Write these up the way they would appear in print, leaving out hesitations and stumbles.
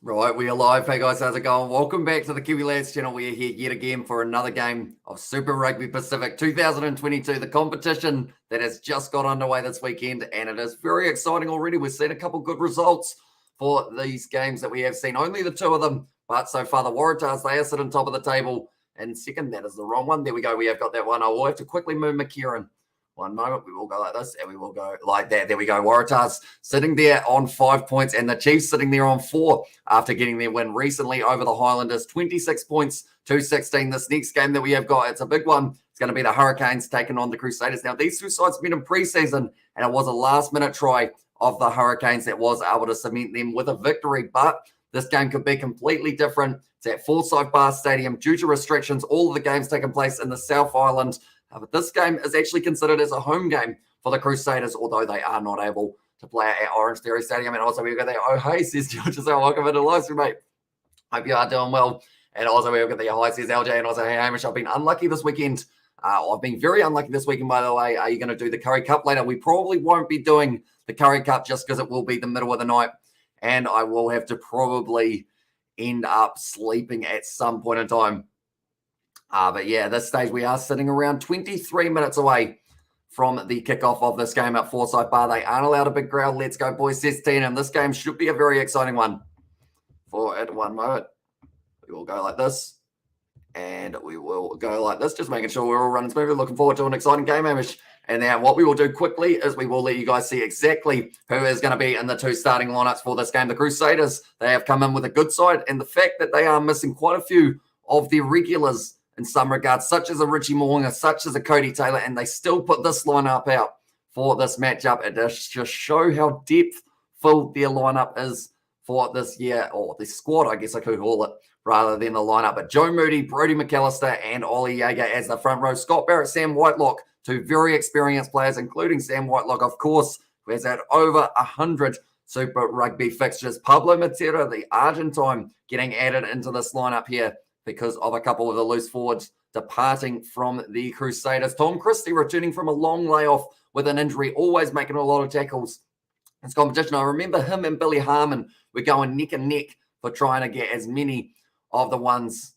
Right, we are live. Hey guys, how's it going? Welcome back to the Kiwi Lads channel. We are here yet again for another game of Super Rugby Pacific 2022, the competition that has just got underway this weekend, and it is very exciting already. We've seen a couple good results for these games that we have seen, only the two of them, but so far the Waratahs, they are sitting top of the table. And second, that is the wrong one. There we go. We have got that one. I will have to quickly move McKieran. One moment, we will go like this, and we will go like that. There we go. Waratahs sitting there on 5 points, and the Chiefs sitting there on 4 after getting their win recently over the Highlanders, 26 points to 16. This next game that we have got, it's a big one. It's going to be the Hurricanes taking on the Crusaders. Now, these two sides met in preseason, and it was a last-minute try of the Hurricanes that was able to cement them with a victory, but this game could be completely different. It's at Forsyth Barr Stadium. Due to restrictions, all of the games taking place in the South Island. But this game is actually considered as a home game for the Crusaders, although they are not able to play at Orange Theory Stadium. And also we've got that, oh, hey, says George, so welcome into the live stream, mate. Hope you are doing well. And also we've got the, hi, says LJ, and also, hey, Hamish, I've been unlucky this weekend. I've been very unlucky this weekend, by the way. Are you going to do the Curry Cup later? We probably won't be doing the Curry Cup just because it will be the middle of the night. And I will have to probably end up sleeping at some point in time. But yeah, at this stage, we are sitting around 23 minutes away from the kickoff of this game at Forsyth Barr. They aren't allowed a big crowd. Let's go, boys, 16. And this game should be a very exciting one. For at one moment, we will go like this. And we will go like this, just making sure we're all running smoothly. Looking forward to an exciting game, Hamish. And then what we will do quickly is we will let you guys see exactly who is going to be in the two starting lineups for this game. The Crusaders, they have come in with a good side. And the fact that they are missing quite a few of their regulars in some regards, such as a Richie Mo'unga, such as a Cody Taylor, and they still put this lineup out for this matchup. It does just show how depth-full their lineup is for this year, or the squad, I guess I could call it, rather than the lineup. But Joe Moody, Brody McAllister, and Ollie Jaeger as the front row. Scott Barrett, Sam Whitelock, two very experienced players, including Sam Whitelock, of course, who has had over 100 Super Rugby fixtures. Pablo Matera, the Argentine, getting added into this lineup here because of a couple of the loose forwards departing from the Crusaders. Tom Christie returning from a long layoff with an injury, always making a lot of tackles. This competition, I remember him and Billy Harmon were going neck and neck for trying to get as many of the ones,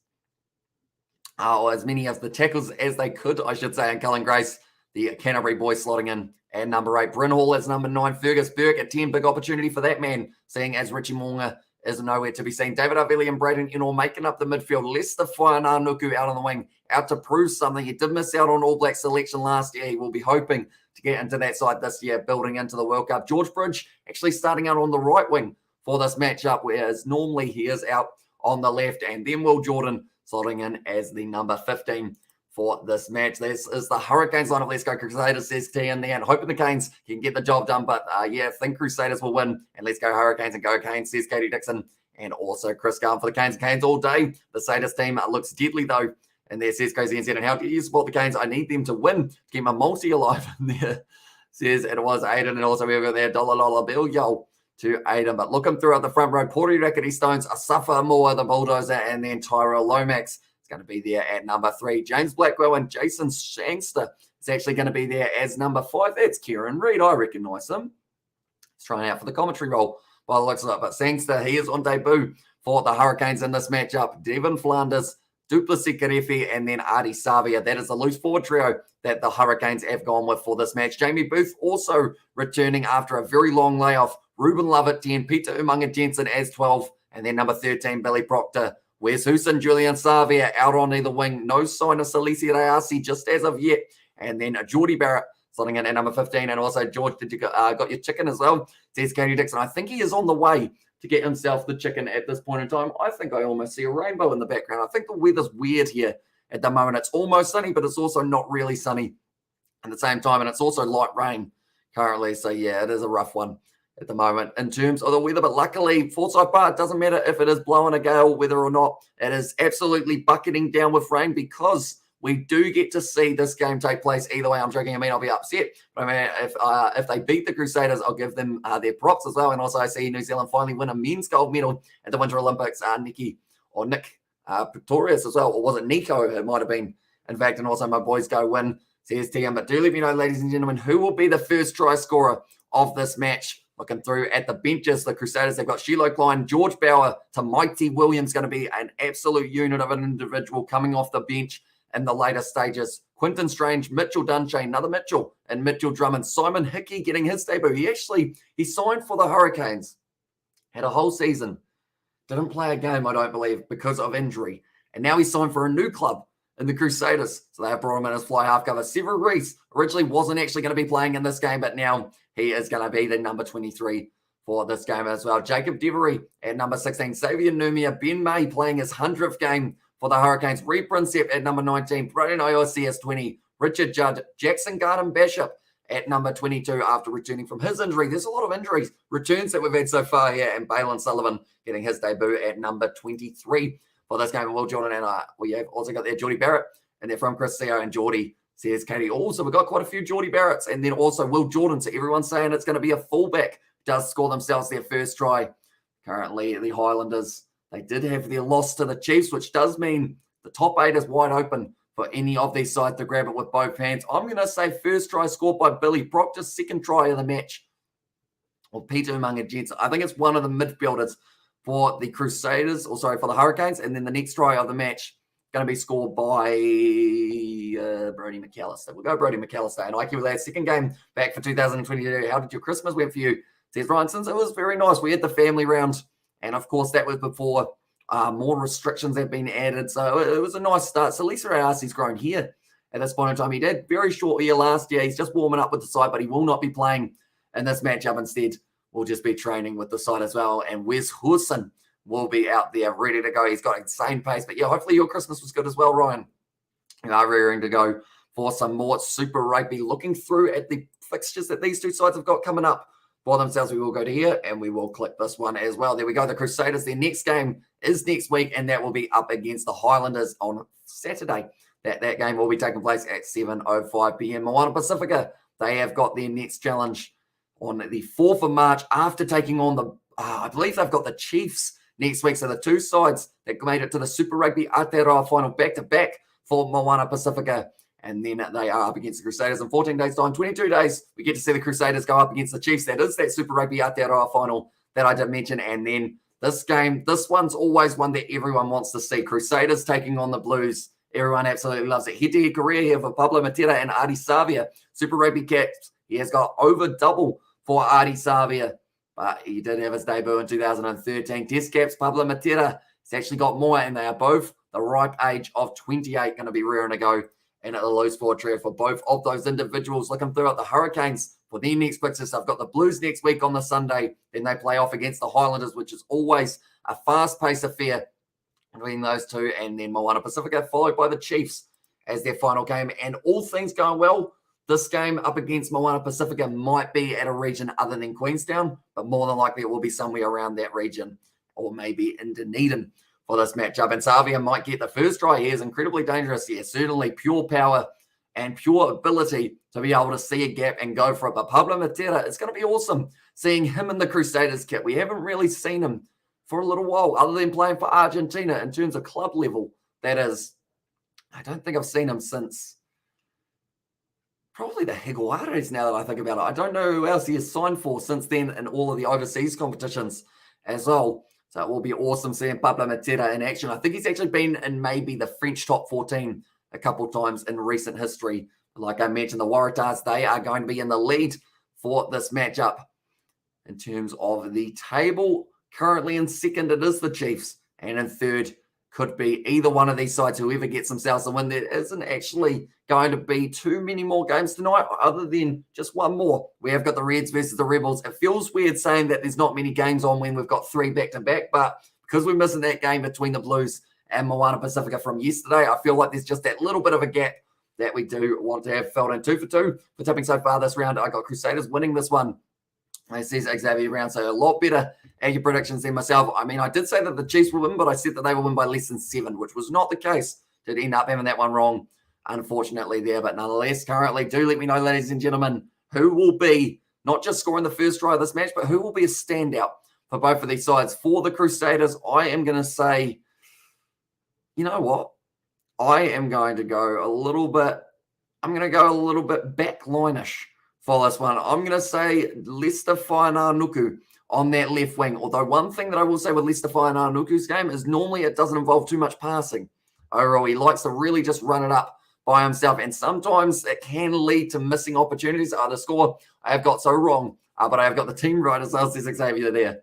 or as many of the tackles as they could, I should say. And Cullen Grace, the Canterbury boy, slotting in at number 8. Bryn Hall as number 9. Fergus Burke at 10. Big opportunity for that man, seeing as Richie Mo'unga is nowhere to be seen. David Aveli and Braden Enor making up the midfield. Lester Whananuku out on the wing, out to prove something. He did miss out on All Black selection last year. He will be hoping to get into that side this year, building into the World Cup. George Bridge actually starting out on the right wing for this matchup, whereas normally he is out on the left. And then Will Jordan slotting in as the number 15 for this match. This is the Hurricanes lineup. Let's go Crusaders, says T in there, and hoping the Canes can get the job done. But yeah, I think Crusaders will win. And let's go Hurricanes and go Canes, says Katie Dixon. And also Chris Garn for the Canes. Canes all day. The Crusaders team looks deadly though. And there says Cozy and said, and how do you support the Canes? I need them to win to keep my multi alive in there. Says it was Aiden. And also we've got their dollar bill, yo, to Aiden. But looking throughout the front row, Porty Rackety Stones, Asafa Moore, the Bulldozer, and then Tyrell Lomax is going to be there at number 3. James Blackwell and Jason Shankster is actually going to be there as number 5. That's Kieran Reid. I recognise him. He's trying out for the commentary role by the looks of it. But Shankster, he is on debut for the Hurricanes in this matchup. Devin Flanders, Duplessis Karefi, and then Artie Savia. That is the loose forward trio that the Hurricanes have gone with for this match. Jamie Booth also returning after a very long layoff. Ruben Love at 10, Peter Umunga Jensen as 12, and then number 13, Billy Proctor. Wes Houston, Julian Savia out on either wing. No sign of Salisi Rayasi just as of yet. And then Geordie Barrett slotting in at number 15. And also, George, did you got your chicken as well? Says Katie Dixon. I think he is on the way to get himself the chicken at this point in time. I think I almost see a rainbow in the background. I think the weather's weird here at the moment. It's almost sunny, but it's also not really sunny at the same time. And it's also light rain currently. So yeah, it is a rough one at the moment in terms of the weather. But luckily, Forsyth Barr, it doesn't matter if it is blowing a gale, whether or not it is absolutely bucketing down with rain, because we do get to see this game take place either way. I'm joking. I mean, I'll be upset. But I mean, if they beat the Crusaders, I'll give them their props as well. And also, I see New Zealand finally win a men's gold medal at the Winter Olympics. Nick Pretorius as well. Or was it Nico? It might have been, in fact. And also, my boys go win, says TM. But do let me know, ladies and gentlemen, who will be the first try scorer of this match Looking through at the benches, the Crusaders, they've got Shiloh Klein, George Bauer to Mighty Williams, going to be an absolute unit of an individual coming off the bench in the later stages. Quinton Strange, Mitchell Dunshane, another Mitchell, and Mitchell Drummond. Simon Hickey getting his debut. He signed for the Hurricanes, had a whole season, didn't play a game, I don't believe, because of injury. And now he's signed for a new club in the Crusaders. So they have brought him in as fly half cover. Severin Reese originally wasn't actually going to be playing in this game, but now he is going to be the number 23 for this game as well. Jacob Devery at number 16. Xavier Numia, Ben May playing his 100th game for the Hurricanes. Reed Prinsep at number 19. Brian IOCS 20. Richard Judd. Jackson Garden Bishop at number 22 after returning from his injury. There's a lot of injuries, returns that we've had so far here. And Balin Sullivan getting his debut at number 23 for this game. Will Jordan and we have also got there Geordie Barrett, and they're from Chris Seo and Geordie, says Katie. Also, we've got quite a few Geordie Barretts, and then also Will Jordan. So everyone's saying it's going to be a fullback. Does score themselves their first try. Currently, the Highlanders, they did have their loss to the Chiefs, which does mean the top 8 is wide open for any of these sides to grab it with both hands. I'm going to say first try scored by Billy Proctor, second try of the match, or Peter Umaga Jensen. I think it's one of the midfielders for the Crusaders, or sorry, for the Hurricanes, and then the next try of the match going to be scored by Brodie McAllister. We'll go Brodie McAllister. And IQ Lads, second game back for 2022. How did your Christmas went for you? Says Ryan, since it was very nice. We had the family round, and of course that was before more restrictions have been added. So it was a nice start. So Lisa Ayasi's grown here at this point in time. He did very short year last year. He's just warming up with the side, but he will not be playing in this matchup. Instead, we'll just be training with the side as well. And Wes Hudson will be out there ready to go. He's got insane pace. But yeah, hopefully your Christmas was good as well, Ryan. You know, rearing to go for some more Super Rugby. Looking through at the fixtures that these two sides have got coming up for themselves, we will go to here and we will click this one as well. There we go. The Crusaders, their next game is next week, and that will be up against the Highlanders on Saturday. That game will be taking place at 7:05 p.m. Moana Pacifica, they have got their next challenge on the 4th of March after taking on the, I believe they've got the Chiefs next week. So the two sides that made it to the Super Rugby Aotearoa final back-to-back for Moana Pacifica. And then they are up against the Crusaders in 14 days' time. 22 days, we get to see the Crusaders go up against the Chiefs. That is that Super Rugby Aotearoa final that I did mention. And then this game, this one's always one that everyone wants to see. Crusaders taking on the Blues. Everyone absolutely loves it. Head-to-head career here for Pablo Matera and Adi Savia. Super Rugby caps. He has got over double for Adi Savia, but he did have his debut in 2013. Test caps, Pablo Matera. He's actually got more, and they are both the ripe age of 28, going to be rearing to go. And at the loose forward trio for both of those individuals. Looking throughout the Hurricanes for their next fixtures. I've got the Blues next week on the Sunday. Then they play off against the Highlanders, which is always a fast-paced affair between those two. And then Moana Pacifica, followed by the Chiefs as their final game. And all things going well, this game up against Moana Pacifica might be at a region other than Queenstown, but more than likely it will be somewhere around that region, or maybe in Dunedin for this matchup. And Savia might get the first try. He is incredibly dangerous here. Certainly pure power and pure ability to be able to see a gap and go for it. But Pablo Matera, it's going to be awesome seeing him in the Crusaders kit. We haven't really seen him for a little while, other than playing for Argentina in terms of club level. That is, I don't think I've seen him since probably the Higuares, now that I think about it. I don't know who else he has signed for since then in all of the overseas competitions as well. So it will be awesome seeing Pablo Matera in action. I think he's actually been in maybe the French top 14 a couple times in recent history. Like I mentioned, the Waratahs, they are going to be in the lead for this matchup. In terms of the table, currently in second, it is the Chiefs. And in third, could be either one of these sides, whoever gets themselves a win. There isn't actually going to be too many more games tonight, other than just one more. We have got the Reds versus the Rebels. It feels weird saying that there's not many games on when we've got 3 back-to-back, but because we're missing that game between the Blues and Moana Pacifica from yesterday, I feel like there's just that little bit of a gap that we do want to have filled in. 2 for 2 for tipping so far this round. I got Crusaders winning this one. I see Xavier Brown, so a lot better at your predictions than myself. I mean, I did say that the Chiefs will win, but I said that they will win by less than 7, which was not the case. Did end up having that one wrong, unfortunately, there. But nonetheless, currently, do let me know, ladies and gentlemen, who will be not just scoring the first try of this match, but who will be a standout for both of these sides. For the Crusaders, I am going to say, you know what? I am going to go a little bit, I'm going to go a little bit backline-ish for this one. I'm going to say Leicester Whainarnuku on that left wing. Although one thing that I will say with Leicester Whainarnuku's game is normally it doesn't involve too much passing. Overall, he likes to really just run it up by himself, and sometimes it can lead to missing opportunities. The score I have got so wrong, but I have got the team right as well, says Xavier there.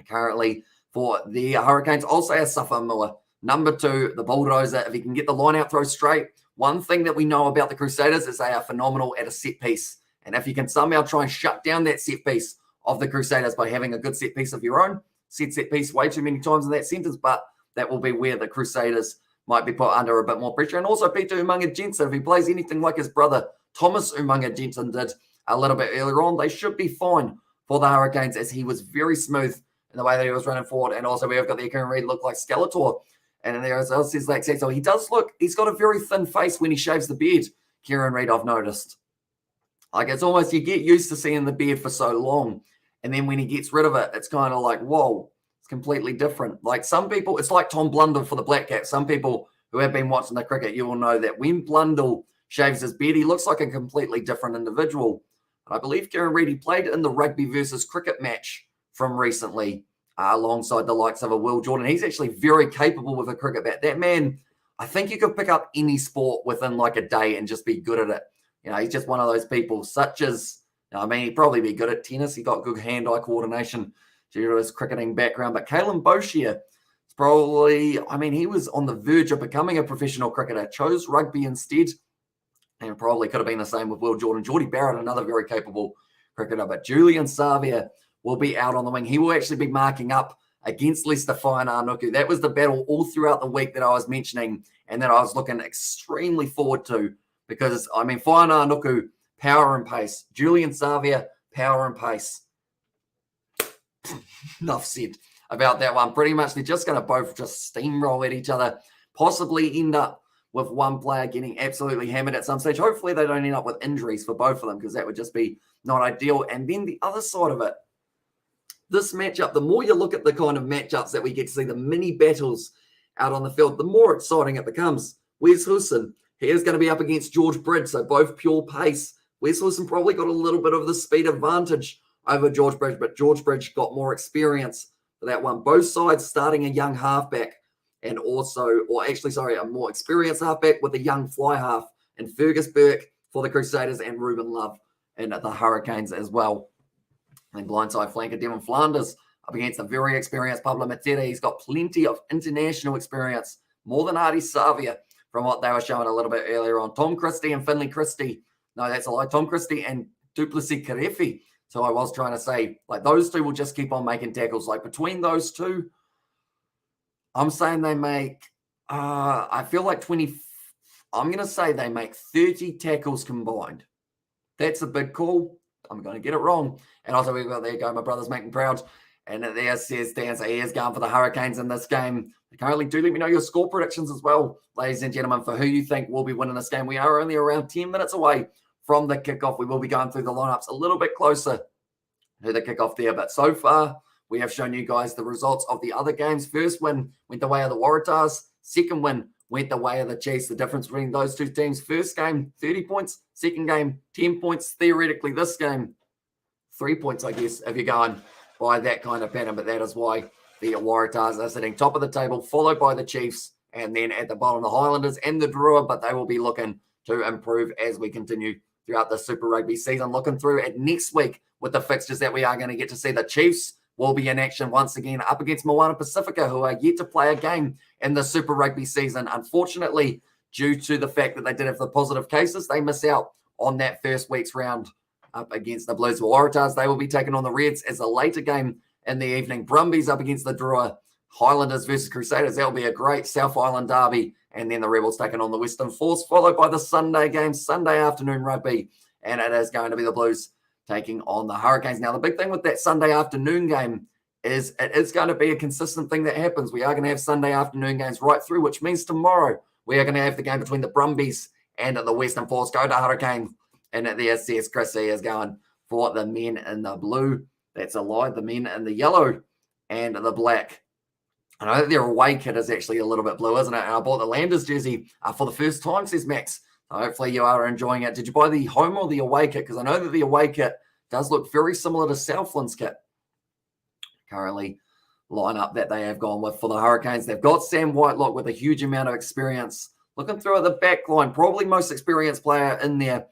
Currently for the Hurricanes, I'll say a Safa-Mua. Number 2, the Bulldozer. If he can get the line out throw straight, one thing that we know about the Crusaders is they are phenomenal at a set piece. And if you can somehow try and shut down that set piece of the Crusaders by having a good set piece of your own, set piece way too many times in that sentence, but that will be where the Crusaders might be put under a bit more pressure. And also Peter Umaga-Jensen, if he plays anything like his brother Thomas Umaga-Jensen did a little bit earlier on, they should be fine for the Hurricanes, as he was very smooth in the way that he was running forward. And also we have got the Kieran Reid look like Skeletor. And in there as well says like so he does look, he's got a very thin face when he shaves the beard, Kieran Reid, I've noticed. Like it's almost, you get used to seeing the beard for so long, and then when he gets rid of it, it's kind of like, whoa, it's completely different. Like some people, it's like Tom Blundell for the Black Caps. Some people who have been watching the cricket, you will know that when Blundell shaves his beard, he looks like a completely different individual. And I believe Kieran Reid, he played in the rugby versus cricket match from recently, alongside the likes of a Will Jordan. He's actually very capable with a cricket bat. That man, I think you could pick up any sport within like a day and just be good at it. You know, he's just one of those people, such as, I mean, he'd probably be good at tennis. He got good hand-eye coordination due to his cricketing background. But Kalen Boshier is probably, I mean, he was on the verge of becoming a professional cricketer, chose rugby instead, and probably could have been the same with Will Jordan. Geordie Barrett, another very capable cricketer. But Julian Savia will be out on the wing. He will actually be marking up against Leicester Whainarnuku. That was the battle all throughout the week that I was mentioning and that I was looking extremely forward to, because, I mean, Whainarnuku, power and pace. Julian Savia, power and pace. Enough said about that one. Pretty much they're just going to both just steamroll at each other, possibly end up with one player getting absolutely hammered at some stage. Hopefully they don't end up with injuries for both of them, because that would just be not ideal. And then the other side of it, this matchup, the more you look at the kind of matchups that we get to see, the mini battles out on the field, the more exciting it becomes. Wes Houston, he is going to be up against George Bridge, so both pure pace. Wes Houston probably got a little bit of the speed advantage over George Bridge, but George Bridge got more experience for that one. Both sides starting a young halfback, and also, a more experienced halfback with a young fly half, and Fergus Burke for the Crusaders and Ruben Love and the Hurricanes as well. And blindside flanker Devon Flanders up against a very experienced Pablo Matera. He's got plenty of international experience, more than Ardie Savia from what they were showing a little bit earlier on. Tom Christie and Finley Christie. No, that's a lie. Tom Christie and Duplessis Karefi. So I was trying to say, like, those two will just keep on making tackles. Like, between those two, I'm saying they make, I feel like 20, I'm going to say they make 30 tackles combined. That's a big call. I'm going to get it wrong. And also, we've got, there you go, my brother's making proud. And there says Dan, so he is going for the Hurricanes in this game. Currently, do let me know your score predictions as well, ladies and gentlemen, for who you think will be winning this game. We are only around 10 minutes away from the kickoff. We will be going through the lineups a little bit closer to the kickoff there. But so far, we have shown you guys the results of the other games. First win went the way of the Waratahs. Second win went the way of the Chiefs. The difference between those two teams, first game, 30 points. Second game, 10 points. Theoretically, this game, 3 points, I guess, if you're going by that kind of pattern. But that is why the Waratahs are sitting top of the table, followed by the Chiefs, and then at the bottom, the Highlanders and the Drua. But they will be looking to improve as we continue throughout the Super Rugby season. Looking through at next week with the fixtures that we are going to get to see. The Chiefs will be in action once again up against Moana Pacifica, who are yet to play a game in the Super Rugby season. Unfortunately, due to the fact that they did have the positive cases, they miss out on that first week's round up against the Blues. Waratahs, they will be taking on the Reds as a later game in the evening. Brumbies up against the Drua. Highlanders versus Crusaders. That'll be a great South Island derby. And then the Rebels taking on the Western Force, followed by the Sunday game, Sunday afternoon rugby. And it is going to be the Blues taking on the Hurricanes. Now, the big thing with that Sunday afternoon game is it is going to be a consistent thing that happens. We are going to have Sunday afternoon games right through, which means tomorrow we are going to have the game between the Brumbies and the Western Force. Go to Hurricanes. And at the SCS, Chrissy is going for the men in the blue. That's a lie. The men in the yellow and the black. I know that their away kit is actually a little bit blue, isn't it? And I bought the Landers jersey for the first time, says Max. So hopefully you are enjoying it. Did you buy the home or the away kit? Because I know that the away kit does look very similar to Southland's kit. Currently, lineup that they have gone with for the Hurricanes. They've got Sam Whitelock with a huge amount of experience. Looking through at the back line, probably most experienced player in there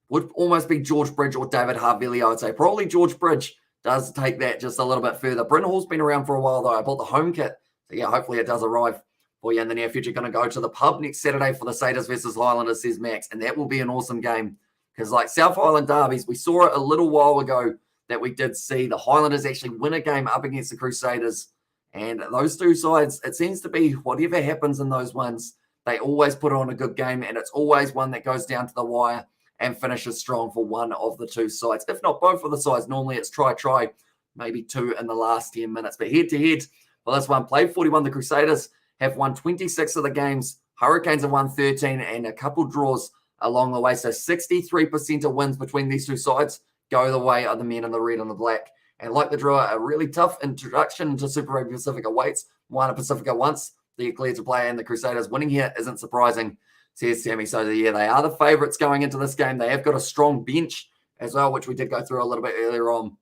would almost be George Bridge or David Havili, I would say. Probably George Bridge does take that just a little bit further. Bryn Hall's been around for a while, though. I bought the home kit. So, yeah, hopefully it does arrive for you in the near future. Going to go to the pub next Saturday for the Crusaders versus Highlanders, says Max, and that will be an awesome game. Because like South Island derbies, we saw it a little while ago that we did see the Highlanders actually win a game up against the Crusaders. And those two sides, it seems to be whatever happens in those ones, they always put on a good game, and it's always one that goes down to the wire and finishes strong for one of the two sides. If not both of the sides, normally it's try, maybe two in the last 10 minutes. But head-to-head, well, this one played 41. The Crusaders have won 26 of the games. Hurricanes have won 13 and a couple draws along the way. So 63% of wins between these two sides go the way of the men in the red and the black. And like the draw, a really tough introduction to Super Rugby Pacific awaits. Moana Pacifica once they're cleared to play, and the Crusaders winning here isn't surprising, says Sammy. So, yeah, they are the favourites going into this game. They have got a strong bench as well, which we did go through a little bit earlier on.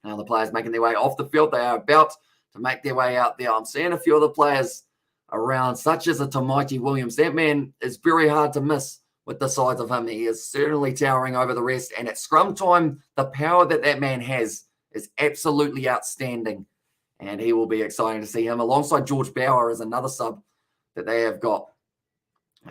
Now the players making their way off the field. They are about to make their way out there. I'm seeing a few of the players around, such as a Tamaiti Williams. That man is very hard to miss with the size of him. He is certainly towering over the rest. And at scrum time, the power that man has is absolutely outstanding. And he will be exciting to see him. Alongside George Bauer is another sub that they have got.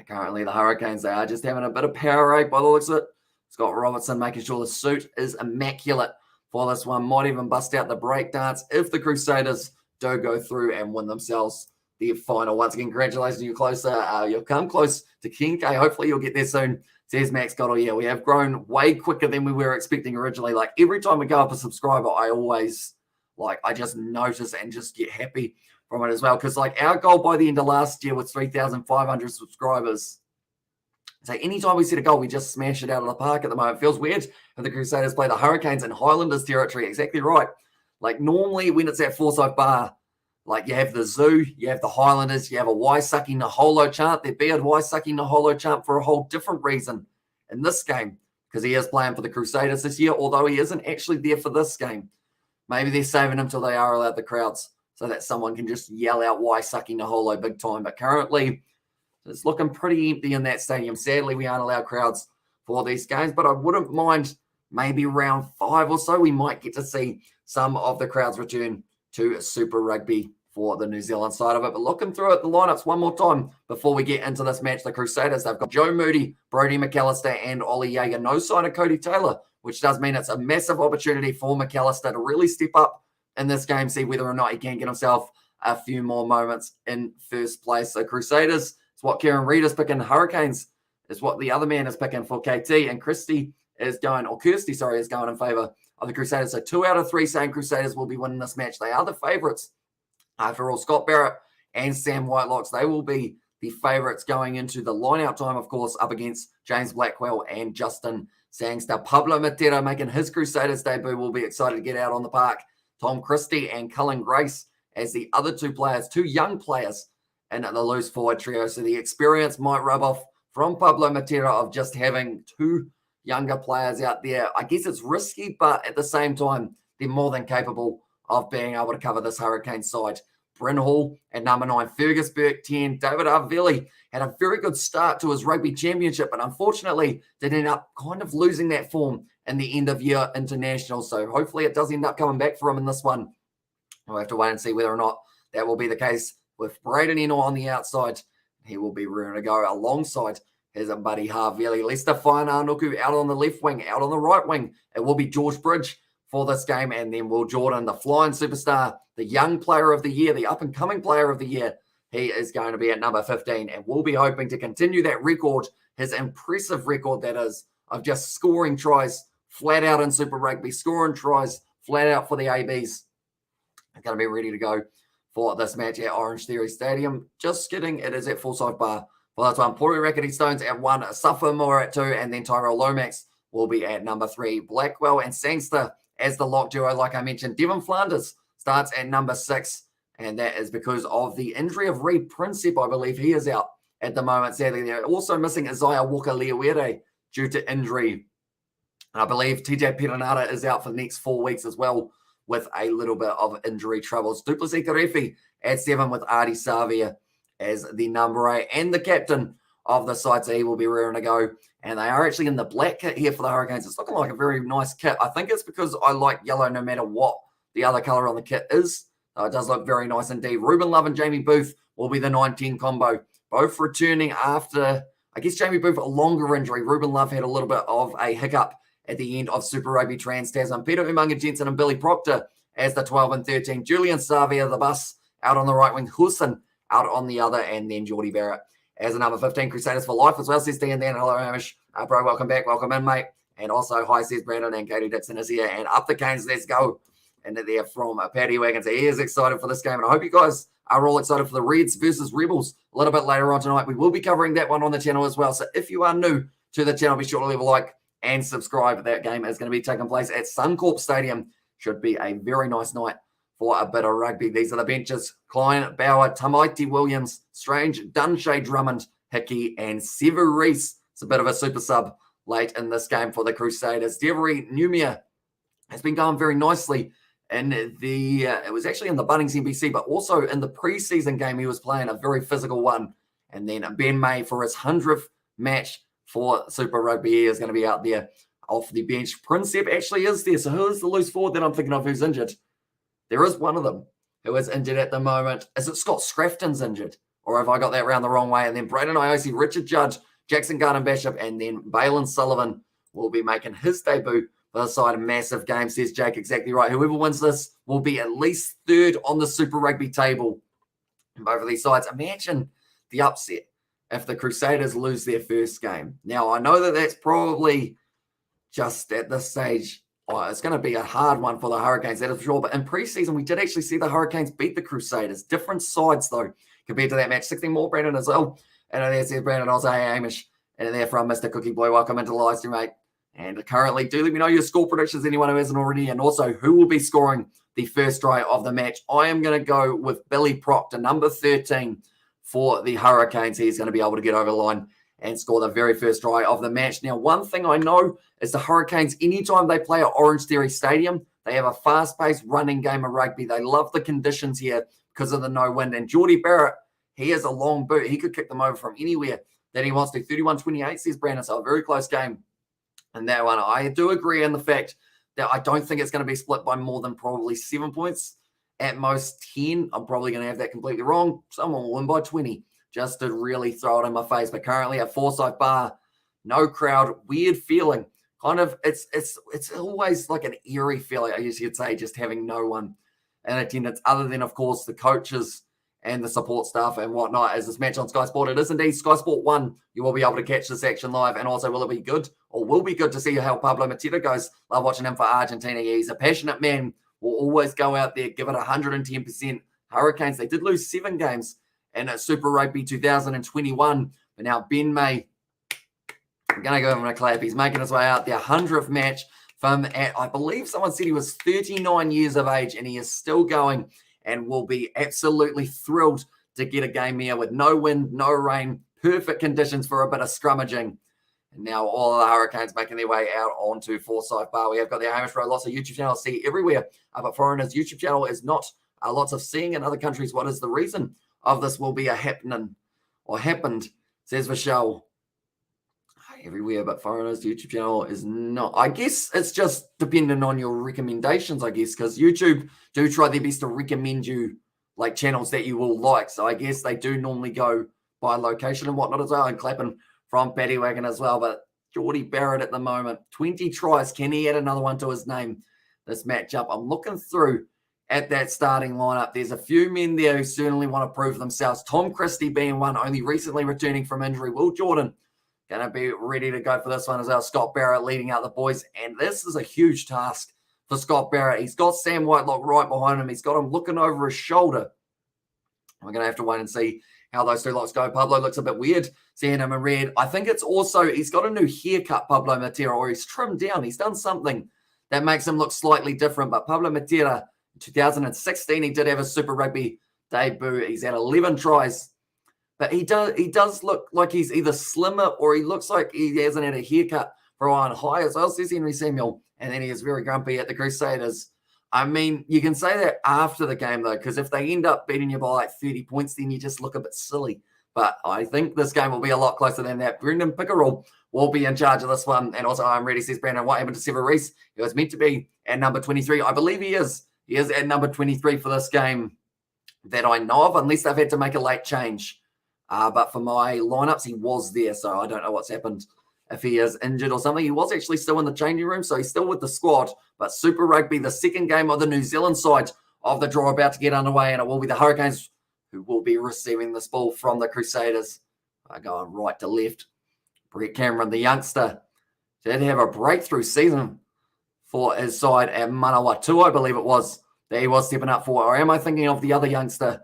Currently, the Hurricanes, they are just having a bit of power rate by the looks of it. Scott Robertson making sure the suit is immaculate for this one. Might even bust out the break dance if the Crusaders do go through and win themselves the final. Once again, congratulations, you're closer. You'll come close to King K. Hopefully you'll get there soon, says Max Goddard. Yeah, we have grown way quicker than we were expecting originally. Like every time we go up a subscriber, I just notice and just get happy from it as well. Because like our goal by the end of last year was 3,500 subscribers. So anytime we set a goal, we just smash it out of the park at the moment. It feels weird when the Crusaders play the Hurricanes in Highlanders territory. Exactly right. Like normally when it's at Forsyth Barr, like you have the Zoo, you have the Highlanders, you have a Waisaki Naholo chant. There'd be a Waisaki Naholo chant for a whole different reason in this game, because he is playing for the Crusaders this year, although he isn't actually there for this game. Maybe they're saving him till they are allowed the crowds so that someone can just yell out Waisaki Naholo big time. But currently, it's looking pretty empty in that stadium. Sadly, we aren't allowed crowds for these games, but I wouldn't mind maybe round 5 or so, we might get to see some of the crowds return to Super Rugby for the New Zealand side of it. But looking through at the lineups one more time before we get into this match, the Crusaders, they've got Joe Moody, Brody McAllister, and Ollie Yeager. No sign of Cody Taylor, which does mean it's a massive opportunity for McAllister to really step up in this game, see whether or not he can get himself a few more moments in first place. So Crusaders, it's what Kieran Reid is picking. Hurricanes is what the other man is picking for KT, and Kirsty is going in favour of the Crusaders. So 2 out of 3 saying Crusaders will be winning this match. They are the favourites. After all, Scott Barrett and Sam Whitelocks, they will be the favourites going into the line-out time, of course, up against James Blackwell and Justin Sangster. Pablo Matera making his Crusaders debut will be excited to get out on the park. Tom Christie and Cullen Grace as the other two young players in the loose forward trio. So the experience might rub off from Pablo Matera of just having 2 younger players out there. I guess it's risky, but at the same time, they're more than capable of being able to cover this Hurricane side. Bryn Hall at number 9, Fergus Burke 10. David Arvelli had a very good start to his rugby championship, but unfortunately did end up kind of losing that form in the end of year international. So hopefully it does end up coming back for him in this one. We'll have to wait and see whether or not that will be the case with Braden Eno on the outside. He will be ready to go alongside his buddy Harvelli. Lester Whainaunuku out on the left wing, out on the right wing. It will be George Bridge for this game, and then Will Jordan, the flying superstar, the young player of the year, the up-and-coming player of the year. He is going to be at number 15, and we'll be hoping to continue that record, his impressive record that is, of just scoring tries flat out in Super Rugby, scoring tries flat out for the ABs. I'm going to be ready to go for this match at Orange Theory Stadium. Just kidding, it is at Forsyth Barr. Well, that's one. Pori Rackety Stones at 1, Suffermore at 2, and then Tyrell Lomax will be at number 3. Blackwell and Sangster as the lock duo, like I mentioned. Devon Flanders starts at number 6, and that is because of the injury of Reed Princep. I believe he is out at the moment. Sadly, they're also missing Isaiah Walker-Leawere due to injury. And I believe TJ Perenara is out for the next 4 weeks as well with a little bit of injury troubles. Duplessis Karefi at 7 with Artie Savia as the number 8 and the captain of the side, so he will be raring to go. And they are actually in the black kit here for the Hurricanes. It's looking like a very nice kit. I think it's because I like yellow no matter what the other colour on the kit is. It does look very nice indeed. Ruben Love and Jamie Booth will be the 9-10 combo, both returning after, I guess, Jamie Booth a longer injury. Ruben Love had a little bit of a hiccup at the end of Super Rugby Trans-Tasman. Peter Umaga Jensen and Billy Proctor as the 12 and 13. Julian Savia, the bus, out on the right wing. Hussein out on the other. And then Geordie Barrett as a number 15. Crusaders for life as well, says Dan. Hello, Hamish. Bro, welcome back. Welcome in, mate. And also, hi, says Brandon. And Katie Dixon is here. And up the Canes, let's go. And there from Paddy Wagon. So he is excited for this game. And I hope you guys are all excited for the Reds versus Rebels a little bit later on tonight. We will be covering that one on the channel as well. So if you are new to the channel, be sure to leave a like and subscribe. That game is going to be taking place at Suncorp Stadium. Should be a very nice night for a bit of rugby. These are the benches. Klein, Bauer, Tamaiti Williams, Strange, Dunshay, Drummond, Hickey, and Sever Reese. It's a bit of a super sub late in this game for the Crusaders. Devery Numia has been going very nicely in the, it was actually in the Bunnings NBC, but also in the preseason game, he was playing a very physical one. And then Ben May for his 100th match for Super Rugby, he is going to be out there off the bench. Princep actually is there. So who is the loose forward that I'm thinking of who's injured? There is one of them who is injured at the moment. Is it Scott Scrafton's injured? Or have I got that round the wrong way? And then Braden Iosi, Richard Judge, Jackson Garden Bishop, and then Balin Sullivan will be making his debut for the side. A massive game, says Jake. Exactly right. Whoever wins this will be at least third on the Super Rugby table in both of these sides. Imagine the upset if the Crusaders lose their first game. Now, I know that that's probably just at this stage, it's going to be a hard one for the Hurricanes, that is for sure. But in preseason, we did actually see the Hurricanes beat the Crusaders. Different sides, though, compared to that match. 16 more, Brandon, as well. And there says Brandon, also, hey, Hamish. And there from Mr. Cookie Boy, welcome into the live stream, mate. And currently, do let me know your score predictions, anyone who hasn't already, and also who will be scoring the first try of the match. I am going to go with Billy Proctor, number 13 for the Hurricanes. He's going to be able to get over the line and score the very first try of the match. Now, one thing I know is the Hurricanes, anytime they play at Orange Theory Stadium, they have a fast-paced running game of rugby. They love the conditions here because of the no wind. And Geordie Barrett, he has a long boot. He could kick them over from anywhere that he wants to. 31-28, says Brandon. So a very close game. And that one, I do agree in the fact that I don't think it's going to be split by more than probably 7 points. At most 10. I'm probably going to have that completely wrong. Someone will win by 20, just to really throw it in my face. But currently at Forsyth Barr, no crowd, weird feeling. Kind of, it's always like an eerie feeling, I guess you'd say, just having no one in attendance, other than, of course, the coaches and the support staff and whatnot. As this match on Sky Sport, it is indeed Sky Sport 1. You will be able to catch this action live. And also, will it be good, or will be good to see how Pablo Mateta goes? Love watching him for Argentina. Yeah, he's a passionate man. Will always go out there, give it 110%. Hurricanes, they did lose 7 games in Super Rugby 2021. But now Ben May, I'm going to give him a clap. He's making his way out there. 100th match from, I believe someone said he was 39 years of age, and he is still going and will be absolutely thrilled to get a game here with no wind, no rain, perfect conditions for a bit of scrummaging. And now all of the Hurricanes making their way out onto Forsyth Barr. We have got the Hamish Rowe Lots of YouTube channel to see everywhere. But Foreigners' YouTube channel is not lots of seeing in other countries. What is the reason of this will be a happening or happened, says Michelle. Everywhere, but Foreigners' YouTube channel is not. I guess it's just dependent on your recommendations, I guess, because YouTube do try their best to recommend you like channels that you will like. So I guess they do normally go by location and whatnot as well. And clapping from Paddy Wagon as well. But Geordie Barrett at the moment, 20 tries. Can he add another one to his name this matchup? I'm looking through at that starting lineup. There's a few men there who certainly want to prove themselves. Tom Christie being one, only recently returning from injury. Will Jordan going to be ready to go for this one as well. Scott Barrett leading out the boys. And this is a huge task for Scott Barrett. He's got Sam Whitelock right behind him. He's got him looking over his shoulder. We're going to have to wait and see how those two locks go. Pablo looks a bit weird seeing him in red. I think it's also, he's got a new haircut, Pablo Matera, or he's trimmed down. He's done something that makes him look slightly different. But Pablo Matera, in 2016, he did have a Super Rugby debut. He's had 11 tries But he does look like he's either slimmer or he looks like he hasn't had a haircut for a while. High as well, says Henry Samuel. And then he is very grumpy at the Crusaders. I mean, you can say that after the game, though, because if they end up beating you by like 30 points, then you just look a bit silly. But I think this game will be a lot closer than that. Brendan Pickerel will be in charge of this one. And also, I'm ready, says Brandon. What happened to Sever Reese? He was meant to be at number 23. I believe he is. He is at number 23 for this game that I know of, unless they've had to make a late change. But for my lineups, he was there. So I don't know what's happened. If he is injured or something, he was actually still in the changing room, so he's still with the squad. But Super Rugby, the second game of the New Zealand side of the draw, about to get underway, and it will be the Hurricanes who will be receiving this ball from the Crusaders. Going right to left. Brett Cameron, the youngster, did have a breakthrough season for his side at Manawatu, I believe it was, that he was stepping up for. Or am I thinking of the other youngster?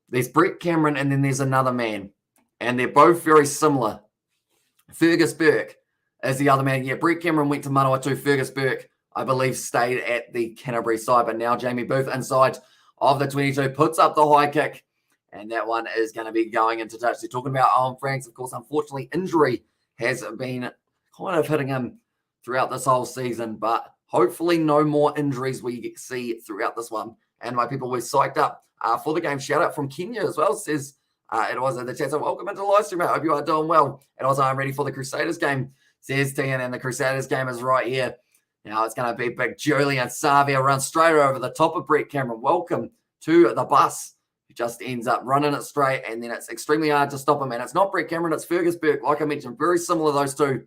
There's Brett Cameron, and then there's another man, and they're both very similar. Fergus Burke is the other man. Yeah, Brett Cameron went to Manawatu. Fergus Burke, I believe, stayed at the Canterbury side. But now Jamie Booth inside of the 22 puts up the high kick. And that one is going to be going into touch. They're talking about Owen Franks. Of course, unfortunately, injury has been kind of hitting him throughout this whole season. But hopefully no more injuries we see throughout this one. And my people were psyched up for the game. Shout out from Kenya as well. Says... it was in the chat. So welcome into the live stream. I hope you are doing well. And also, I'm ready for the Crusaders game, says Tian. And the Crusaders game is right here. Now it's going to be big Julian Savia run straight over the top of Brett Cameron. Welcome to the bus. He just ends up running it straight. And then it's extremely hard to stop him. And it's not Brett Cameron, it's Fergus Burke. Like I mentioned, very similar, those two.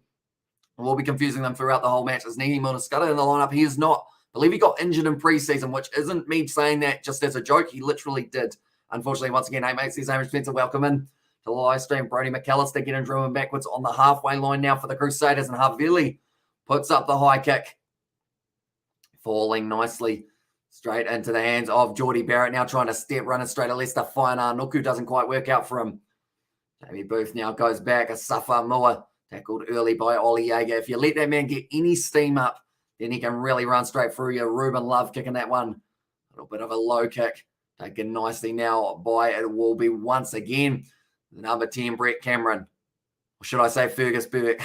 We'll be confusing them throughout the whole match. Is Nini Munaskata in the lineup? He is not. I believe he got injured in preseason, which isn't me saying that just as a joke. He literally did. Unfortunately, once again, hey, mates, here's Amy Spencer. Welcome in to the live stream. Brody McAllister getting driven backwards on the halfway line now for the Crusaders. And Havili puts up the high kick. Falling nicely straight into the hands of Geordie Barrett. Now trying to step running straight at Leicester. Fainar Nuku doesn't quite work out for him. Jamie Booth now goes back. A Safa Mua tackled early by Oli Jaeger. If you let that man get any steam up, then he can really run straight through you. Ruben Love kicking that one. A little bit of a low kick. Taken nicely now by it will be once again the number 10, Brett Cameron. Or should I say Fergus Burke?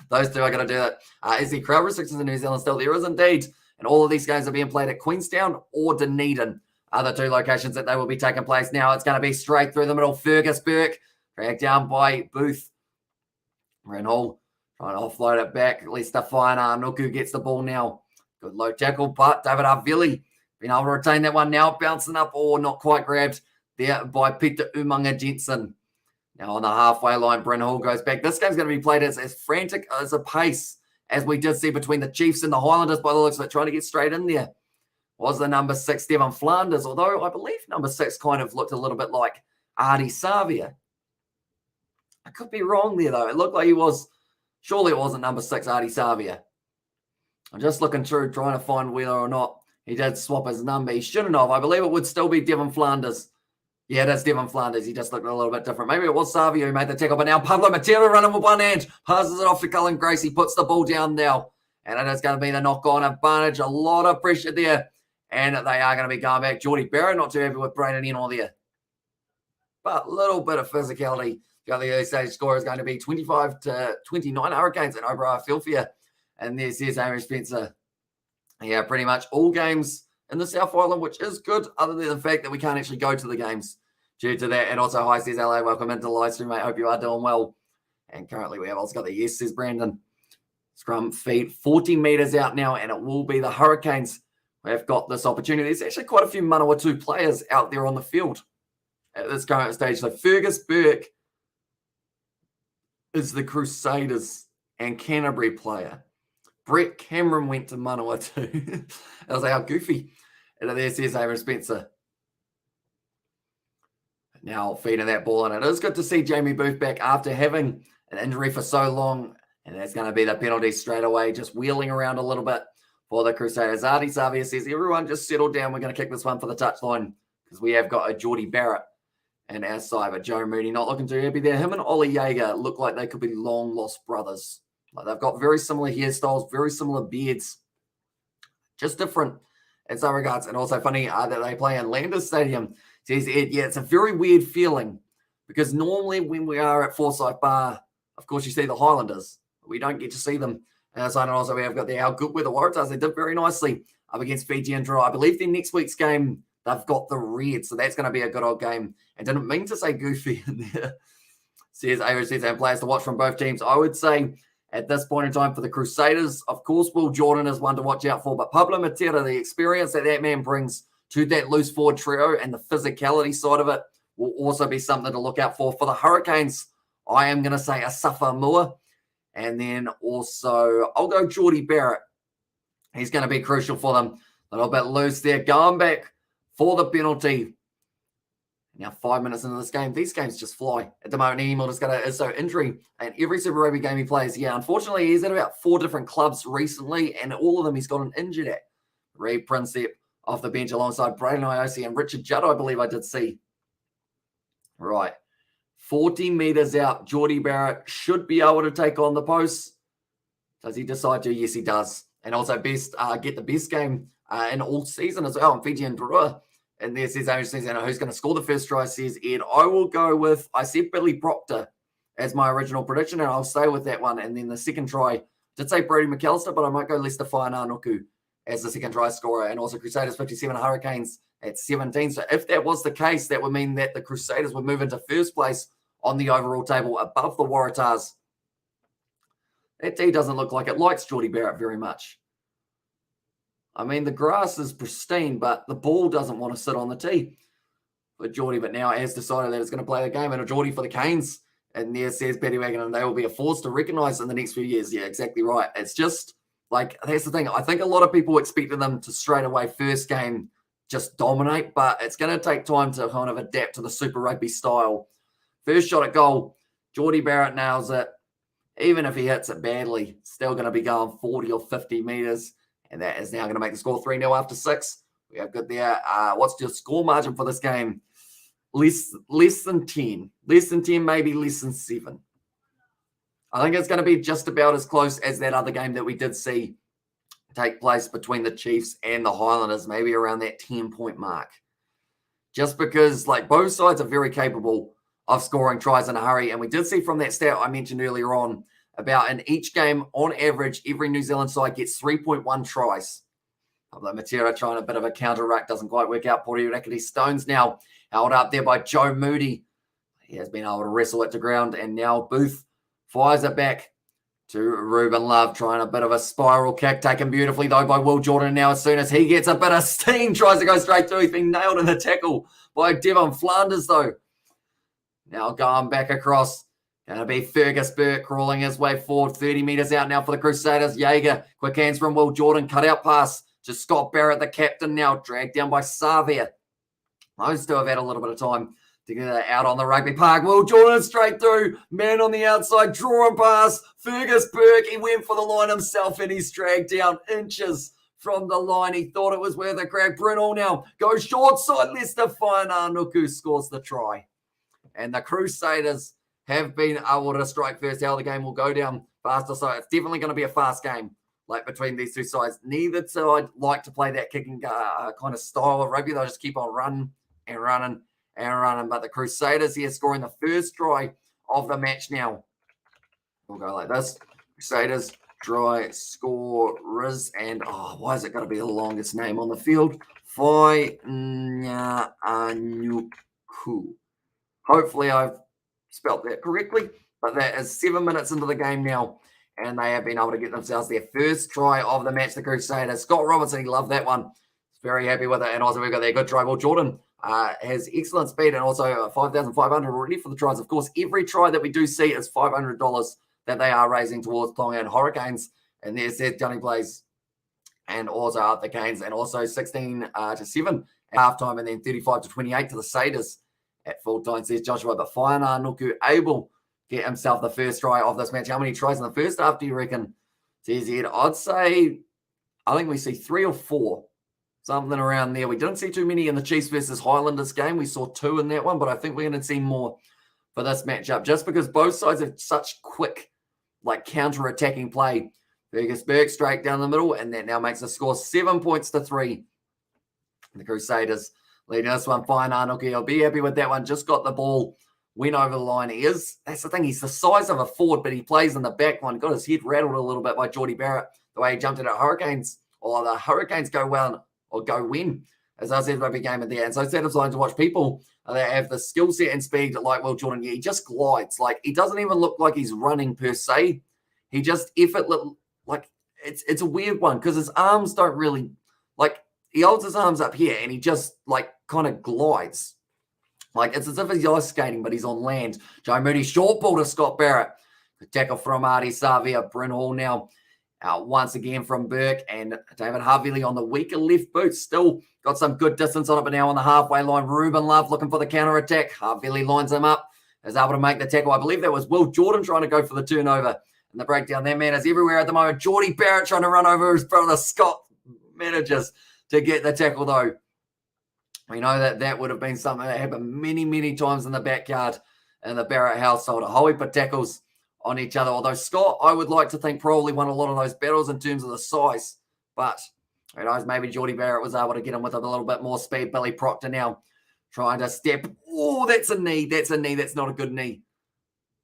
Those two are going to do it. Is the crowd restrictions in New Zealand still? There is indeed. And all of these games are being played at Queenstown or Dunedin. Are the two locations that they will be taking place now. It's going to be straight through the middle. Fergus Burke dragged down by Booth. Renhall trying to offload it back. Leicester Fainar Nuku gets the ball now. Good low tackle, but David Havili been able to retain that one now, bouncing up or not quite grabbed there by Peter Umanga Jensen. Now on the halfway line, Bryn Hall goes back. This game's going to be played as frantic as a pace as we did see between the Chiefs and the Highlanders by the looks of it, trying to get straight in there. Was the number 6, Devon Flanders, although I believe number 6 kind of looked a little bit like Artie Savia. I could be wrong there, though. It looked like he was, surely it wasn't number 6, Artie Savia. I'm just looking through, trying to find whether or not he did swap his number. He shouldn't have. I believe it would still be Devon Flanders. Yeah, that's Devon Flanders. He just looked a little bit different. Maybe it was Savia who made the tackle, but now Pablo Matera running with one hand. Passes it off to Cullen Grace. He puts the ball down now. And it is going to be the knock-on advantage. A lot of pressure there. And they are going to be going back. Geordie Barrett not too happy with Brayden Enor there. But a little bit of physicality. The other early stage score is going to be 25-29 Hurricanes and over Philadelphia. And there's Amy Spencer. Yeah, pretty much all games in the South Island, which is good, other than the fact that we can't actually go to the games due to that. And also, hi, says LA, welcome into the live stream, mate. Hope you are doing well. And currently, we have also got the yes, says Brandon. Scrum feet 40 meters out now, and it will be the Hurricanes who have got this opportunity. There's actually quite a few Manawatu players out there on the field at this current stage. So Fergus Burke is the Crusaders and Canterbury player. Brett Cameron went to Manawatu. I was like, how goofy. And there says Aaron Spencer. Now feeding that ball, and it is good to see Jamie Booth back after having an injury for so long. And that's going to be the penalty straight away, just wheeling around a little bit for the Crusaders. Artie Savia says, everyone just settle down. We're going to kick this one for the touchline because we have got a Geordie Barrett and our side. But Joe Mooney not looking too happy there. Him and Oli Jaeger look like they could be long-lost brothers. Like they've got very similar hairstyles, very similar beards, just different in some regards. And also funny that they play in Landers Stadium, Says Ed, yeah, it's a very weird feeling because normally when we are at Forsyth Barr, of course, you see the Highlanders. We don't get to see them. So and also we have got how good were the Waratahs. They did very nicely up against Fiji and Draw. I believe their next week's game, they've got the Reds, so that's going to be a good old game. And didn't mean to say Goofy in there. Says and players to watch from both teams. I would say at this point in time for the Crusaders, of course, Will Jordan is one to watch out for, but Pablo Matera, the experience that man brings to that loose forward trio and the physicality side of it will also be something to look out for. For the Hurricanes, I am going to say Asafa Mua. And then also, I'll go Geordie Barrett. He's going to be crucial for them. A little bit loose there. Going back for the penalty. Now, 5 minutes into this game, these games just fly. At the moment, Emil has got a injury. And every Super Rugby game he plays, unfortunately, he's at about 4 different clubs recently. And all of them he's gotten injured at. Reid Prinsep off the bench alongside Braden Iosi and Richard Judd, I believe I did see. Right. 40 metres out, Geordie Barrett should be able to take on the post. Does he decide to? Yes, he does. And also get the best game in all season as well in Fiji and Drua. And there says, who's going to score the first try, says Ed. I will go with, I said Billy Proctor as my original prediction, and I'll stay with that one. And then the second try, did say Brady McAllister, but I might go Lester Whainanoku as the second try scorer. And also Crusaders 57, Hurricanes at 17. So if that was the case, that would mean that the Crusaders would move into first place on the overall table above the Waratahs. That tee doesn't look like it likes Geordie Barrett very much. I mean, the grass is pristine, but the ball doesn't want to sit on the tee for Geordie, but now has decided that it's going to play the game. And a Geordie for the Canes. And there says Betty Wagon, and they will be a force to recognise in the next few years. Yeah, exactly right. It's just like, that's the thing. I think a lot of people expected them to straight away first game just dominate, but it's going to take time to kind of adapt to the Super Rugby style. First shot at goal, Geordie Barrett nails it. Even if he hits it badly, still going to be going 40 or 50 metres. And that is now going to make the score 3-0 after 6. We have good there. What's your score margin for this game? Less than 10. Less than 10, maybe less than 7. I think it's going to be just about as close as that other game that we did see take place between the Chiefs and the Highlanders, maybe around that 10-point mark. Just because, like, both sides are very capable of scoring tries in a hurry. And we did see from that stat I mentioned earlier on about in each game, on average, every New Zealand side gets 3.1 tries. Pablo Matera trying a bit of a counter ruck, doesn't quite work out. Pori Rakiti Stones now held up there by Joe Moody. He has been able to wrestle it to ground, and now Booth fires it back to Ruben Love, trying a bit of a spiral kick, taken beautifully though by Will Jordan. Now as soon as he gets a bit of steam, tries to go straight through. He's been nailed in the tackle by Devon Flanders though. Now going back across. Going to be Fergus Burke crawling his way forward. 30 metres out now for the Crusaders. Jaeger, quick hands from Will Jordan. Cut out pass to Scott Barrett, the captain, now dragged down by Savia. Those two have had a little bit of time to get out on the rugby park. Will Jordan straight through. Man on the outside, drawing pass. Fergus Burke, he went for the line himself and he's dragged down inches from the line. He thought it was worth a crack. Brunel now goes short side. Lester Whainanoku scores the try. And the Crusaders have been able to strike first. How the game will go down faster. So it's definitely going to be a fast game, like between these two sides. Neither side like to play that kicking kind of style of rugby. They'll just keep on running and running and running. But the Crusaders here scoring the first try of the match now. We'll go like this. Crusaders try scorers. And why is it going to be the longest name on the field? Whainanoku. Hopefully I've spelt that correctly, but that is 7 minutes into the game now, and they have been able to get themselves their first try of the match, the Crusaders. Scott Robertson, he loved that one. He's very happy with it, and also we've got their good try. Well, Jordan has excellent speed and also 5,500 already for the tries. Of course, every try that we do see is $500 that they are raising towards Tongan Hurricanes, and there's Johnny Blaze and also up the Canes, and also 16 to 7 at halftime, and then 35 to 28 to the Crusaders. At full time, says Joshua, but Whainanoku able to get himself the first try of this match. How many tries in the first half do you reckon? Says Ed, I'd say, I think we see 3 or 4, something around there. We didn't see too many in the Chiefs versus Highlanders game. We saw 2 in that one, but I think we're going to see more for this matchup just because both sides have such quick, like counter-attacking play. Fergus Burke straight down the middle, and that now makes the score 7 points to 3. The Crusaders leading this one fine. Arnoki, I'll be happy with that one. Just got the ball, went over the line. That's the thing. He's the size of a forward, but he plays in the back one. Got his head rattled a little bit by Geordie Barrett, the way he jumped it at Hurricanes. Or the Hurricanes go well or go win, as I said, rugby game at the end. So satisfying to watch people that have the skill set and speed like Will Jordan. Yeah, he just glides. Like, he doesn't even look like he's running per se. He just like it's a weird one because his arms don't really, like, he holds his arms up here and he just like kind of glides. Like, it's as if he's ice skating, but he's on land. Joe Moody, short ball to Scott Barrett. The tackle from Artie Savia. Bryn Hall now once again from Burke, and David Havili on the weaker left boot. Still got some good distance on it, but now on the halfway line. Ruben Love looking for the counter attack. Havili lines him up, is able to make the tackle. I believe that was Will Jordan trying to go for the turnover. And the breakdown, that man is everywhere at the moment. Geordie Barrett trying to run over his brother Scott. Manages to get the tackle, though. We know that would have been something that happened many, many times in the backyard in the Barrett household. A whole heap of tackles on each other. Although Scott, I would like to think, probably won a lot of those battles in terms of the size. But who knows, maybe Geordie Barrett was able to get him with a little bit more speed. Billy Proctor now trying to step. Oh, that's a knee. That's a knee. That's not a good knee.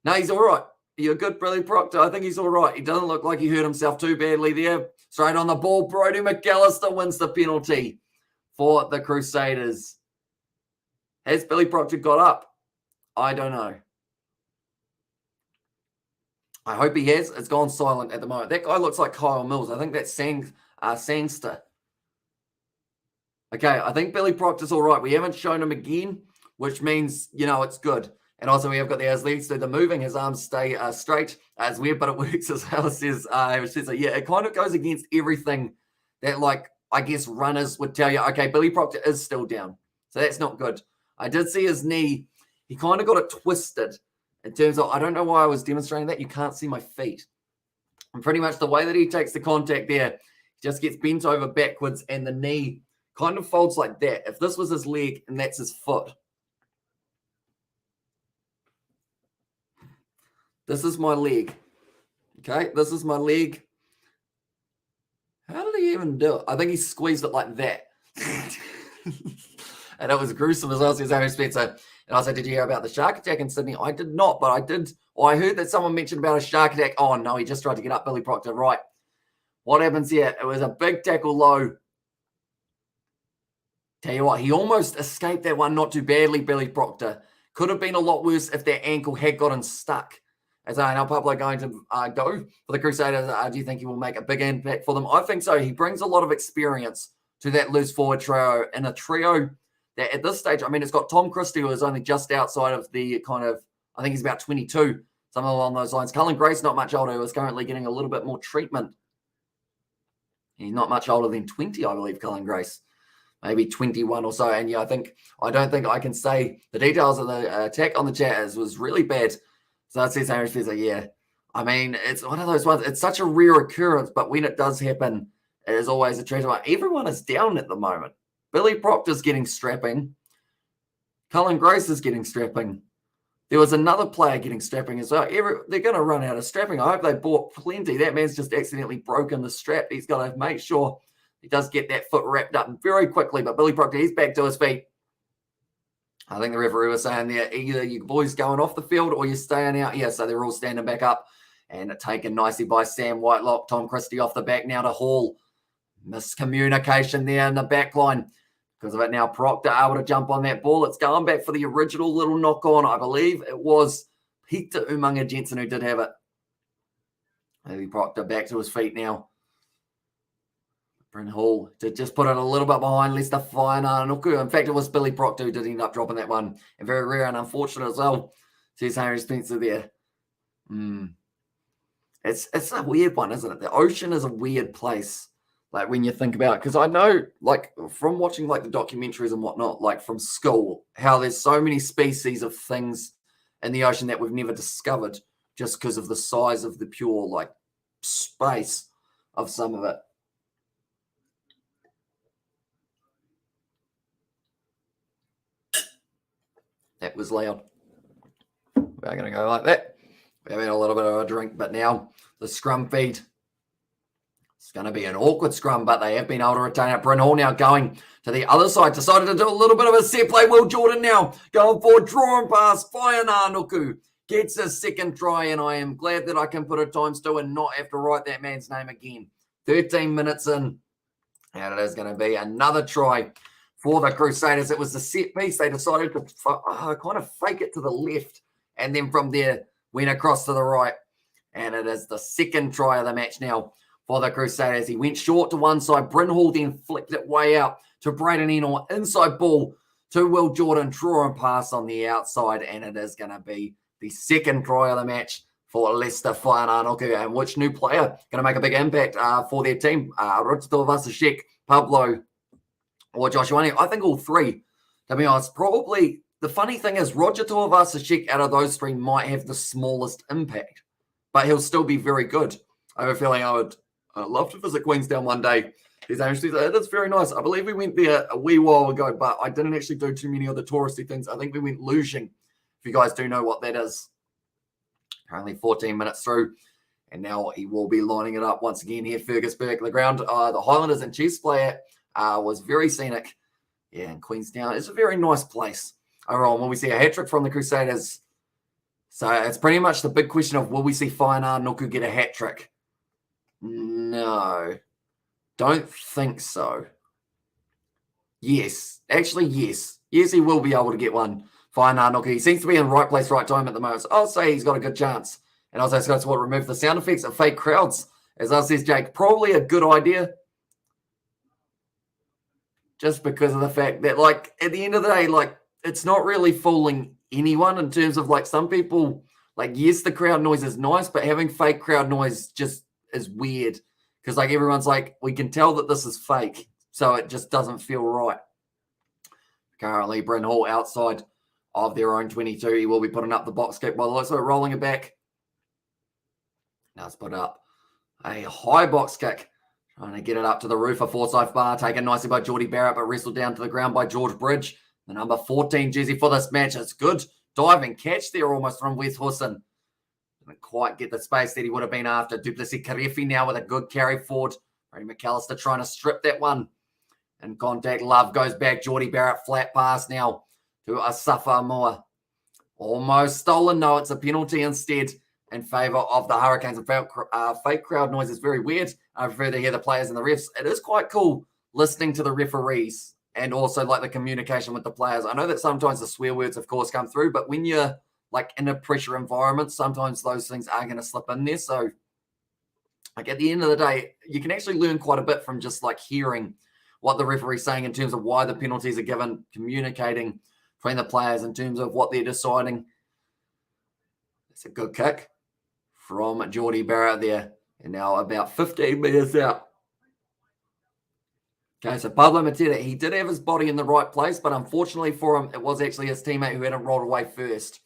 No, he's all right. You're good, Billy Proctor. I think he's all right. He doesn't look like he hurt himself too badly there. Straight on the ball, Brodie McAllister wins the penalty for the Crusaders. Has Billy Proctor got up? I don't know. I hope he has. It's gone silent at the moment. That guy looks like Kyle Mills. I think that's Sangster. Okay, I think Billy Proctor's all right. We haven't shown him again, which means, it's good. And also we have got the legs through the moving. His arms stay straight. It's weird, but it works, as Alice says. It kind of goes against everything that, like, I guess runners would tell you. Okay, Billy Proctor is still down. So that's not good. I did see his knee. He kind of got it twisted in terms of, I don't know why I was demonstrating that. You can't see my feet. And pretty much the way that he takes the contact there, he just gets bent over backwards and the knee kind of folds like that. If this was his leg and that's his foot. This is my leg. Okay, this is my leg. How did he even do it? I think he squeezed it like that. And it was gruesome as well, says Aaron Spencer. And I said, did you hear about the shark attack in Sydney? I did not, but I did. I heard that someone mentioned about a shark attack. Oh, no, he just tried to get up Billy Proctor. Right. What happens here? It was a big tackle low. Tell you what, he almost escaped that one not too badly, Billy Proctor. Could have been a lot worse if that ankle had gotten stuck. As I know, Pablo going to go for the Crusaders. Do you think he will make a big impact for them? I think so. He brings a lot of experience to that loose forward trio. And a trio that at this stage, I mean, it's got Tom Christie, who is only just outside of the kind of, I think he's about 22, something along those lines. Cullen Grace, not much older, who is currently getting a little bit more treatment. He's not much older than 20, I believe, Cullen Grace. Maybe 21 or so. And yeah, I don't think I can say the details of the attack on the chat was really bad. So that says Irish Fizzer, yeah. I mean, it's one of those ones. It's such a rare occurrence, but when it does happen, it is always a treasure. Everyone is down at the moment. Billy Proctor's getting strapping. Cullen Grace is getting strapping. There was another player getting strapping as well. They're going to run out of strapping. I hope they bought plenty. That man's just accidentally broken the strap. He's got to make sure he does get that foot wrapped up very quickly. But Billy Proctor, he's back to his feet. I think the referee was saying there, either you boys going off the field or you're staying out here. So they're all standing back up and taken nicely by Sam Whitelock. Tom Christie off the back now to Hall. Miscommunication there in the back line. Because of it now, Proctor able to jump on that ball. It's going back for the original little knock on. I believe it was Peter Umunga Jensen who did have it. Maybe Proctor back to his feet now. Bryn Hall to just put it a little bit behind Lester Fainanoku. In fact, it was Billy Proctor who did end up dropping that one. And very rare and unfortunate as well. Says Harry Spencer there. It's a weird one, isn't it? The ocean is a weird place. Like when you think about it. Because I know, like, from watching like the documentaries and whatnot, like from school, how there's so many species of things in the ocean that we've never discovered just because of the size of the pure, like, space of some of it. That was loud. We're going to go like that. We're having a little bit of a drink, but now the scrum feed. It's going to be an awkward scrum, but they have been able to retain it. Bryn Hall now going to the other side. Decided to do a little bit of a set play. Will Jordan now going forward, drawing past Whaiananuku. Gets his second try, and I am glad that I can put a times 2 and not have to write that man's name again. 13 minutes in, and it is going to be another try for the Crusaders. It was the set piece. They decided to kind of fake it to the left, and then from there went across to the right. And it is the second try of the match now for the Crusaders. He went short to one side. Bryn Hall then flicked it way out to Braden Enoch. Inside ball to Will Jordan. Draw and pass on the outside. And it is going to be the second try of the match for Leicester Whaiananuku. And which new player going to make a big impact for their team? Roger Tuivasa-Sheck, Pablo, or Joshua? I think all three, to be honest. Probably the funny thing is Roger Tuivasa-Sheck out of those three might have the smallest impact, but he'll still be very good. I have a feeling I would love to visit Queenstown one day. That's very nice. I believe we went there a wee while ago, but I didn't actually do too many of the touristy things. I think we went lugeing, if you guys do know what that is. Currently 14 minutes through, and now he will be lining it up once again here. Fergus Burke, the ground. The Highlanders and Chiefs player was very scenic. Yeah, and Queenstown is a very nice place. Overall, when we see a hat-trick from the Crusaders, so it's pretty much the big question of, will we see Whaiananuku get a hat-trick? No, don't think so. Yes, actually, yes. Yes, he will be able to get one. Whaiananuku. He seems to be in the right place, right time at the moment. So I'll say he's got a good chance. And also, it's got to remove the sound effects of fake crowds. As I says, Jake, probably a good idea. Just because of the fact that, like, at the end of the day, like, it's not really fooling anyone in terms of, like, some people, like, yes, the crowd noise is nice, but having fake crowd noise just is weird. Because, like, everyone's like, we can tell that this is fake. So it just doesn't feel right. Currently, Bryn Hall outside of their own 22. He will be putting up the box kick by the looks of it, rolling it back. Now it's put up a high box kick. Trying to get it up to the roof of Forsyth Barr. Taken nicely by Geordie Barrett, but wrestled down to the ground by George Bridge. The number 14 jersey for this match. It's good diving catch there almost from Wes Husson. Didn't quite get the space that he would have been after. Duplessis Karefi now with a good carry forward. Ray McAllister trying to strip that one. And contact. Love goes back. Geordie Barrett flat pass now to Asafa Moa. Almost stolen. No, it's a penalty instead in favour of the Hurricanes. Fake crowd noise is very weird. I prefer to hear the players and the refs. It is quite cool listening to the referees and also like the communication with the players. I know that sometimes the swear words, of course, come through, but when you're like in a pressure environment, sometimes those things are going to slip in there. So like at the end of the day, you can actually learn quite a bit from just like hearing what the referee's saying in terms of why the penalties are given, communicating between the players in terms of what they're deciding. It's a good kick from Geordie Barrett there. And now about 15 metres out. Okay, so Pablo Mateta, he did have his body in the right place, but unfortunately for him, it was actually his teammate who hadn't rolled away first.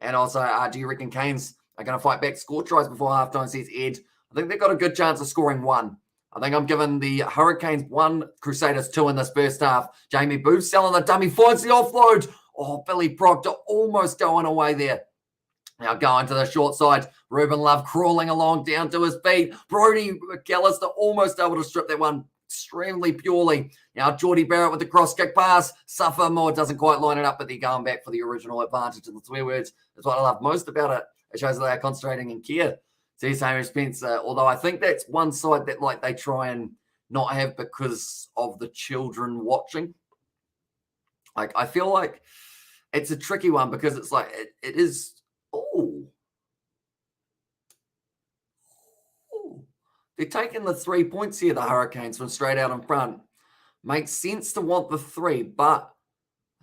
And also, do you reckon Canes are going to fight back, score tries before halftime, says Ed? I think they've got a good chance of scoring one. I think I'm giving the Hurricanes 1, Crusaders 2 in this first half. Jamie Booth selling the dummy, finds the offload. Oh, Billy Proctor almost going away there. Now going to the short side. Ruben Love crawling along down to his feet. Brodie McAllister almost able to strip that one extremely purely. Now Geordie Barrett with the cross kick pass. Suffer more, doesn't quite line it up, but they're going back for the original advantage. And the swear words is what I love most about it. It shows that they are concentrating in care. Says Hamish Spencer. Although I think that's one side that like they try and not have because of the children watching. Like I feel like it's a tricky one because it's like it is. Oh, they're taking the 3 points here, the Hurricanes, from straight out in front. Makes sense to want the 3, but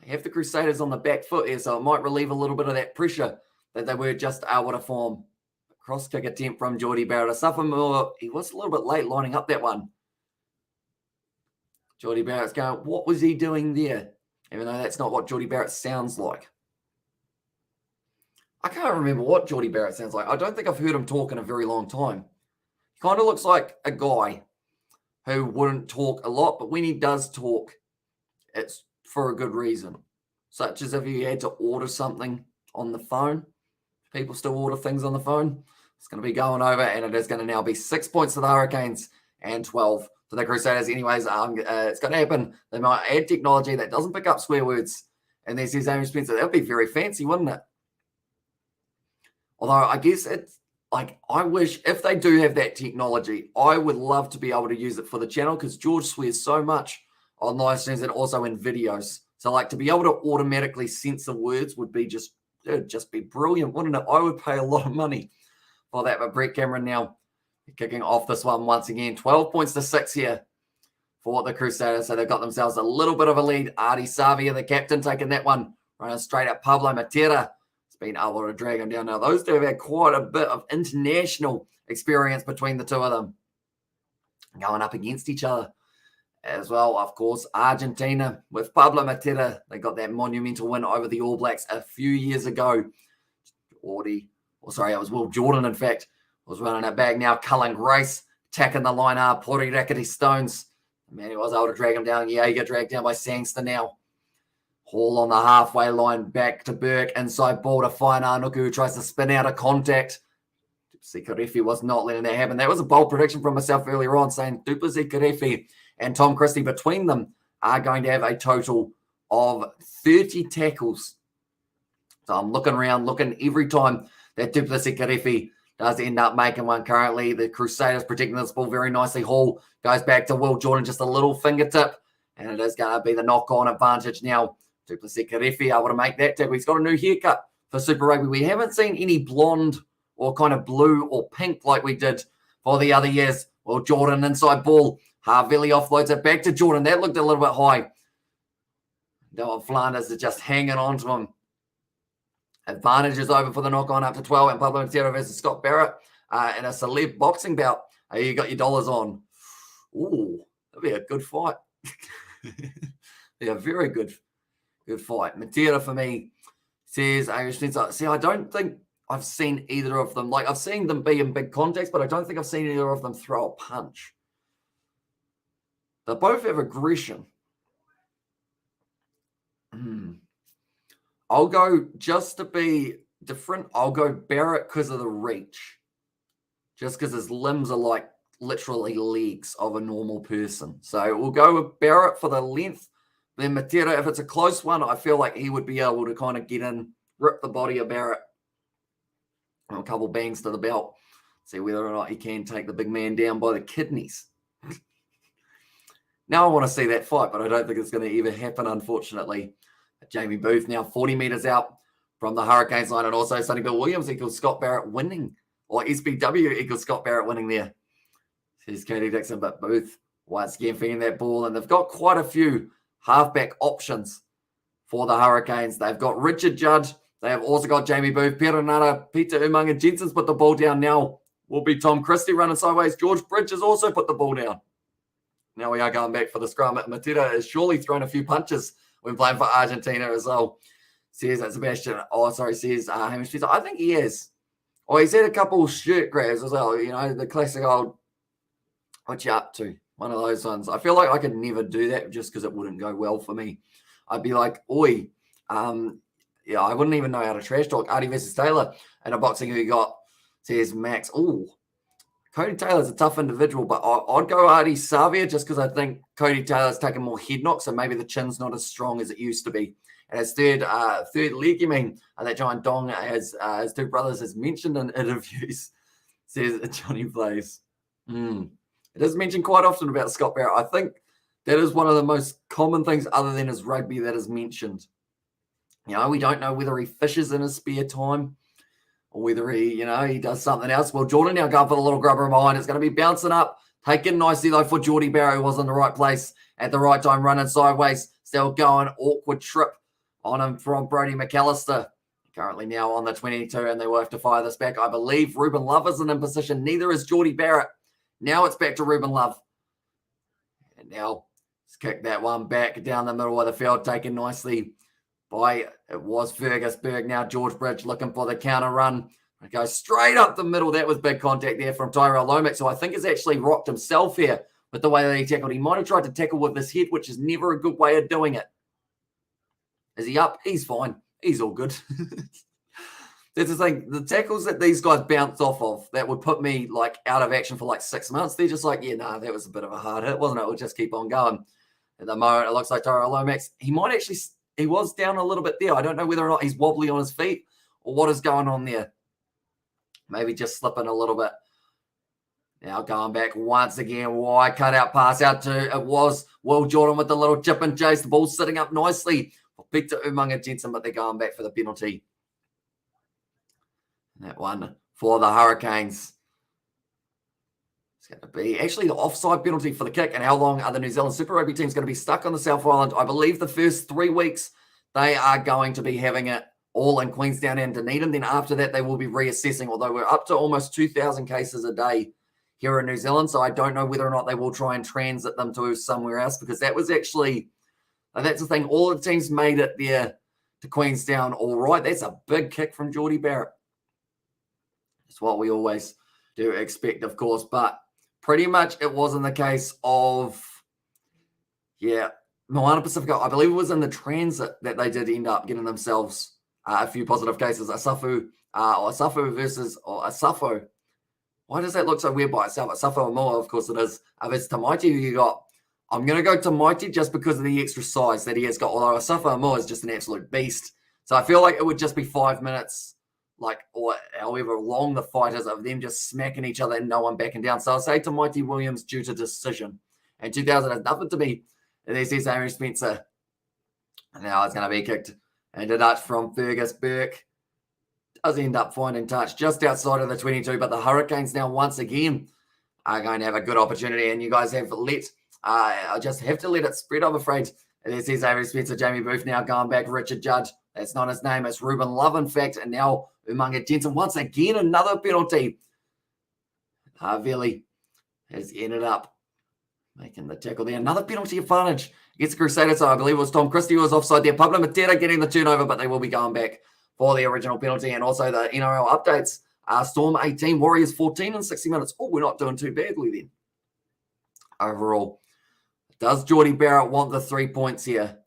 they have the Crusaders on the back foot here, so it might relieve a little bit of that pressure that they were just able to form. Cross kick attempt from Geordie Barrett. Asafamua, he was a little bit late lining up that one. Geordie Barrett's going, what was he doing there? Even though that's not what Geordie Barrett sounds like. I can't remember what Geordie Barrett sounds like. I don't think I've heard him talk in a very long time. He kind of looks like a guy who wouldn't talk a lot, but when he does talk, it's for a good reason. Such as if he had to order something on the phone. People still order things on the phone. It's going to be going over, and it is going to now be 6 points to the Hurricanes and 12 for the Crusaders. Anyways, it's going to happen. They might add technology that doesn't pick up swear words. And then says Amy Spencer, that would be very fancy, wouldn't it? Although I guess it's like, I wish if they do have that technology, I would love to be able to use it for the channel because George swears so much on live streams and also in videos. So like to be able to automatically censor words would be it'd just be brilliant, wouldn't it? I would pay a lot of money for that. But Brett Cameron now kicking off this one once again. 12 points to 6 here for the Crusaders. So they've got themselves a little bit of a lead. Artie Savia, the captain, taking that one. Running straight at Pablo Matera. It's been able to drag him down. Now, those two have had quite a bit of international experience between the two of them. Going up against each other as well. Of course, Argentina with Pablo Matera. They got that monumental win over the All Blacks a few years ago. It was Will Jordan, in fact, was running it back. Now Cullen Grace attacking the line up. Pori Rakiti Stones. Man, he was able to drag him down. Yeah, he got dragged down by Sangster now. Hall on the halfway line, back to Burke. Inside ball to Fine Arnuku, who tries to spin out of contact. Duplessis Karefi was not letting that happen. That was a bold prediction from myself earlier on, saying Duplessis Karefi and Tom Christie between them are going to have a total of 30 tackles. So I'm looking around, looking every time that Duplessis Karefi does end up making one. Currently, the Crusaders protecting this ball very nicely. Hall goes back to Will Jordan, just a little fingertip, and it is going to be the knock-on advantage now. Duplessis Karefi able to make that tackle. He's got a new haircut for Super Rugby. We haven't seen any blonde or kind of blue or pink like we did for the other years. Well, Jordan inside ball. Harvelli offloads it back to Jordan. That looked a little bit high. Dylan Flanders is just hanging on to him. Advantage is over for the knock-on up to 12. And Pablo Matera versus Scott Barrett in a celeb boxing bout. You got your dollars on. Ooh, that'd be a good fight. Yeah, very good fight. Matera for me says, see, I don't think I've seen either of them. Like, I've seen them be in big contacts, but I don't think I've seen either of them throw a punch. They both have aggression. I'll go, just to be different, I'll go Barrett because of the reach. Just because his limbs are like literally legs of a normal person. So we'll go with Barrett for the length. Then Matera, if it's a close one, I feel like he would be able to kind of get in, rip the body of Barrett. A couple bangs to the belt. See whether or not he can take the big man down by the kidneys. Now I want to see that fight, but I don't think it's going to ever happen, unfortunately. Jamie Booth now 40 metres out from the Hurricanes line, and also Sonny Bill Williams equals Scott Barrett winning, or SBW equals Scott Barrett winning there. Here's Katie Dixon, but Booth once again feeding that ball, and they've got quite a few halfback options for the Hurricanes. They've got Richard Judge. They have also got Jamie Booth, Perenara, Peter Umaga, Jensen's put the ball down now. Will be Tom Christie running sideways. George Bridge has also put the ball down. Now we are going back for the scrum. Matera has surely thrown a few punches when playing for Argentina as well. Says Sebastian. Says Hamish Spencer. I think he is. Or he's had a couple shirt grabs as well. You know, the classic old, what you up to? One of those ones. I feel like I could never do that just because it wouldn't go well for me. I'd be like, oi. Yeah, I wouldn't even know how to trash talk. Artie versus Taylor and a boxing who got, says Max. Ooh. Cody Taylor's a tough individual, but I'd go Artie Savia just because I think Cody Taylor's taken more head knocks, so maybe the chin's not as strong as it used to be. And his third leg, you mean, that giant dong, as his two brothers has mentioned in interviews, says Johnny Blaze. It is mentioned quite often about Scott Barrett. I think that is one of the most common things other than his rugby that is mentioned. You know, we don't know whether he fishes in his spare time, or whether he does something else. Well, Jordan now going for the little grubber behind. It's going to be bouncing up. Taken nicely, though, for Geordie Barrow, who was in the right place at the right time, running sideways. Still going. Awkward trip on him from Brody McAllister. Currently now on the 22, and they will have to fire this back. I believe Ruben Love isn't in position. Neither is Geordie Barrett. Now it's back to Ruben Love. And now let's kick that one back down the middle of the field, taken nicely by, it was Fergus Berg. Now George Bridge looking for the counter run. It goes straight up the middle. That was big contact there from Tyrell Lomax, who I think has actually rocked himself here with the way that he tackled. He might have tried to tackle with his head, which is never a good way of doing it. Is he up? He's fine. He's all good. That's the thing. The tackles that these guys bounced off of that would put me like out of action for like 6 months. They're just like, yeah, nah, that was a bit of a hard hit, wasn't it? We'll just keep on going. At the moment, it looks like Tyrell Lomax, he was down a little bit there. I don't know whether or not he's wobbly on his feet or what is going on there. Maybe just slipping a little bit. Now going back once again, wide cutout pass out to, it was Will Jordan with the little chip and chase. The ball sitting up nicely for Victor Umaga Jensen, but they're going back for the penalty. That one for the Hurricanes. It's going to be actually the offside penalty for the kick. And how long are the New Zealand Super Rugby teams going to be stuck on the South Island? I believe the first 3 weeks they are going to be having it all in Queenstown and Dunedin. Then after that, they will be reassessing, although we're up to almost 2,000 cases a day here in New Zealand. So I don't know whether or not they will try and transit them to somewhere else, because that was actually, that's the thing. All the teams made it there to Queenstown all right. That's a big kick from Geordie Barrett. It's what we always do expect, of course, but pretty much it wasn't the case of, Moana Pacifica. I believe it was in the transit that they did end up getting themselves a few positive cases. Asafo versus Asafo. Why does that look so weird by itself? Asafo Amoa, of course it is. It's Tamaiti who you got. I'm going to go Tamaiti just because of the extra size that he has got, although Asafo Amoa is just an absolute beast. So I feel like it would just be 5 minutes, or however long the fight is, of them just smacking each other and no one backing down. So I'll say Tamaiti Williams due to decision. And 2000 has nothing to be. And there says Aaron Spencer. And now it's going to be kicked into touch from Fergus Burke. Does end up finding touch just outside of the 22, but the Hurricanes now once again are going to have a good opportunity, and you guys have I just have to let it spread, I'm afraid. And there says Avery Spencer, Jamie Booth now going back, Richard Judge. That's not his name, it's Ruben Love, in fact, and now Umaga Jensen once again, another penalty. Vili has ended up making the tackle there. Another penalty advantage against the Crusaders. So I believe it was Tom Christie who was offside there. Pablo Matera getting the turnover, but they will be going back for the original penalty. And also the NRL updates. Storm 18, Warriors 14 in 60 minutes. Oh, we're not doing too badly then. Overall. Does Geordie Barrett want the 3 points here?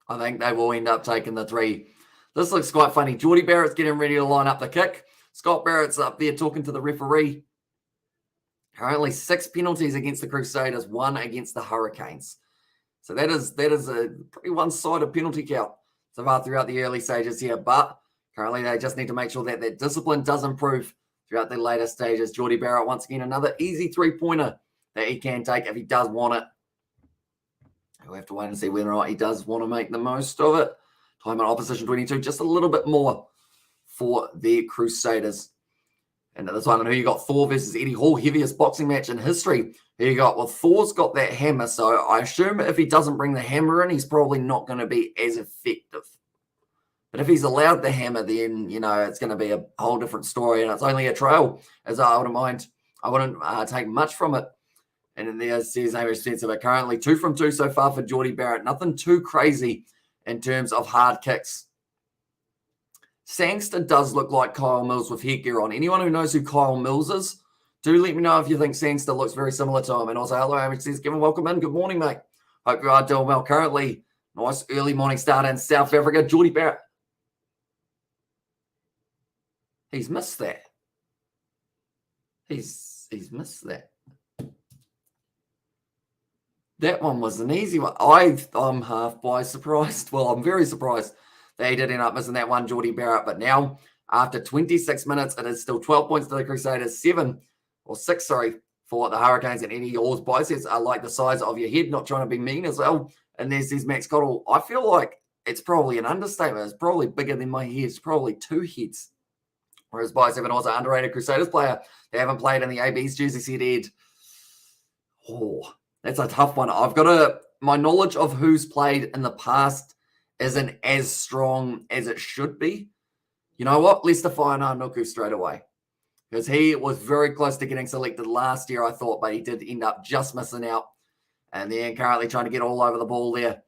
I think they will end up taking the 3. This looks quite funny. Geordie Barrett's getting ready to line up the kick. Scott Barrett's up there talking to the referee. Currently 6 penalties against the Crusaders, 1 against the Hurricanes. So that is a pretty one-sided penalty count so far throughout the early stages here. But currently they just need to make sure that their discipline does improve throughout the later stages. Geordie Barrett, once again, another easy 3-pointer that he can take if he does want it. We'll have to wait and see whether or not he does want to make the most of it. Time in opposition 22, just a little bit more for the Crusaders. And this one, who you got? Thor versus Eddie Hall, heaviest boxing match in history. Who you got? Well, Thor's got that hammer, so I assume if he doesn't bring the hammer in, he's probably not going to be as effective. But if he's allowed the hammer, then, it's going to be a whole different story, and it's only a trail, as I wouldn't take much from it. And then there says Amy Spencer, but currently 2 from 2 so far for Geordie Barrett. Nothing too crazy in terms of hard kicks. Sangster does look like Kyle Mills with headgear on. Anyone who knows who Kyle Mills is, do let me know if you think Sangster looks very similar to him. And also, hello, Amy says, Kevin, welcome in. Good morning, mate. Hope you are doing well. Currently, nice early morning start in South Africa. Geordie Barrett. He's missed that. He's missed that. That one was an easy one. I'm half by surprised. Well, I'm very surprised they did end up missing that one, Geordie Barrett. But now, after 26 minutes, it is still 12 points to the Crusaders, 6, for the Hurricanes. And Eddie Hall's biceps are like the size of your head, not trying to be mean as well. And there's Max Cottle. I feel like it's probably an understatement. It's probably bigger than my head. It's probably 2 heads. Whereas bicep, and also underrated Crusaders player. They haven't played in the AB's jersey, said Ed. Oh, that's a tough one. My knowledge of who's played in the past isn't as strong as it should be. You know what? Let's define Nuku straight away. Because he was very close to getting selected last year, I thought, but he did end up just missing out. And then currently trying to get all over the ball there.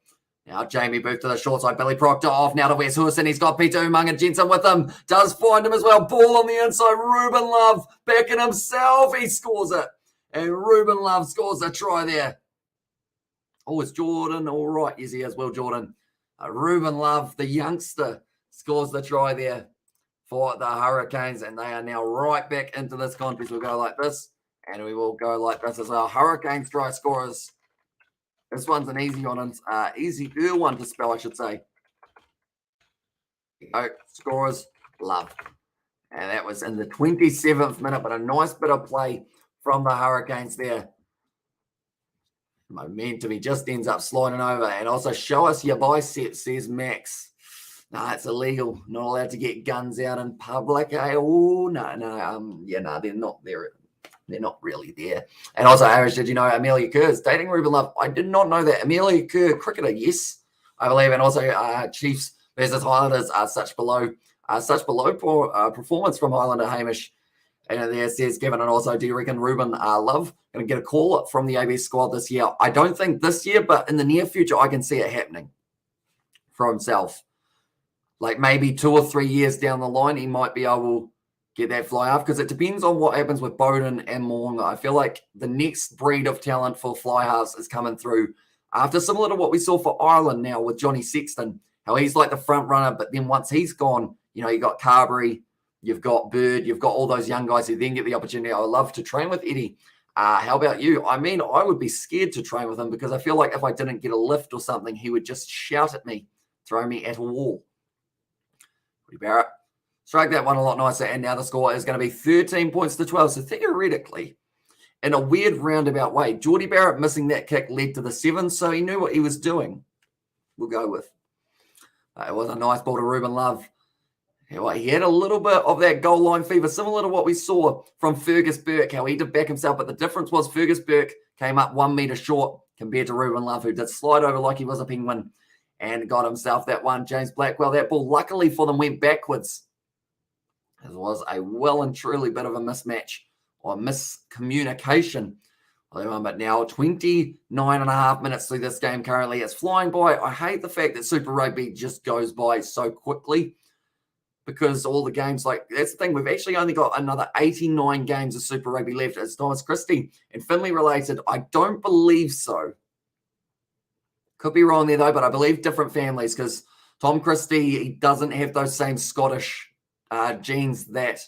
Now Jamie Booth to the short side. Billy Proctor off now to Wes Hewson. He's got Peter Umaga Jensen with him. Does find him as well. Ball on the inside. Ruben Love backing himself. He scores it. And Ruben Love scores a try there. Oh, it's Jordan. All right. Yes, he is. Well, Jordan. Ruben Love, the youngster, scores the try there for the Hurricanes, and they are now right back into this contest. We'll go like this, and we will go like this as well. Hurricanes try scorers. This one's an easier one to spell, I should say. Scorers, Love. And that was in the 27th minute, but a nice bit of play from the Hurricanes there. Momentum, he just ends up sliding over. And also, show us your biceps, says Max. No, it's illegal. Not allowed to get guns out in public. Oh, no. They're not there. They're not really there. And also, Irish, did you know Amelia Kerr is dating Ruben Love? I did not know that. Amelia Kerr, cricketer, yes, I believe. And also, Chiefs versus Highlanders are such below performance from Highlander Hamish. And there says Kevin, and also, do you reckon Ruben Love going to get a call from the AB squad this year? I don't think this year, but in the near future, I can see it happening for himself. Like maybe 2 or 3 years down the line, he might be able to get that fly off, because it depends on what happens with Bowden and Moonga. I feel like the next breed of talent for fly halves is coming through after, similar to what we saw for Ireland now with Johnny Sexton, how he's like the front runner, but then once he's gone, you got Carberry, you've got Bird, you've got all those young guys who then get the opportunity. I would love to train with Eddie. How about you? I mean, I would be scared to train with him, because I feel like if I didn't get a lift or something, he would just shout at me, throw me at a wall. Barrett strike that one a lot nicer, and now the score is going to be 13 points to 12. So theoretically, in a weird roundabout way, Geordie Barrett missing that kick led to the 7, so he knew what he was doing. We'll go with. It was a nice ball to Ruben Love. He had a little bit of that goal line fever, similar to what we saw from Fergus Burke, how he did back himself. But the difference was Fergus Burke came up 1 metre short compared to Ruben Love, who did slide over like he was a penguin and got himself that one. James Blackwell, that ball, luckily for them, went backwards. It was a well and truly bit of a mismatch or miscommunication. But now 29 and a half minutes through this game currently. It's flying by. I hate the fact that Super Rugby just goes by so quickly, because all the games, like, that's the thing. We've actually only got another 89 games of Super Rugby left. It's Thomas Christie and Finley related. I don't believe so. Could be wrong there, though, but I believe different families, because Tom Christie, he doesn't have those same Scottish genes that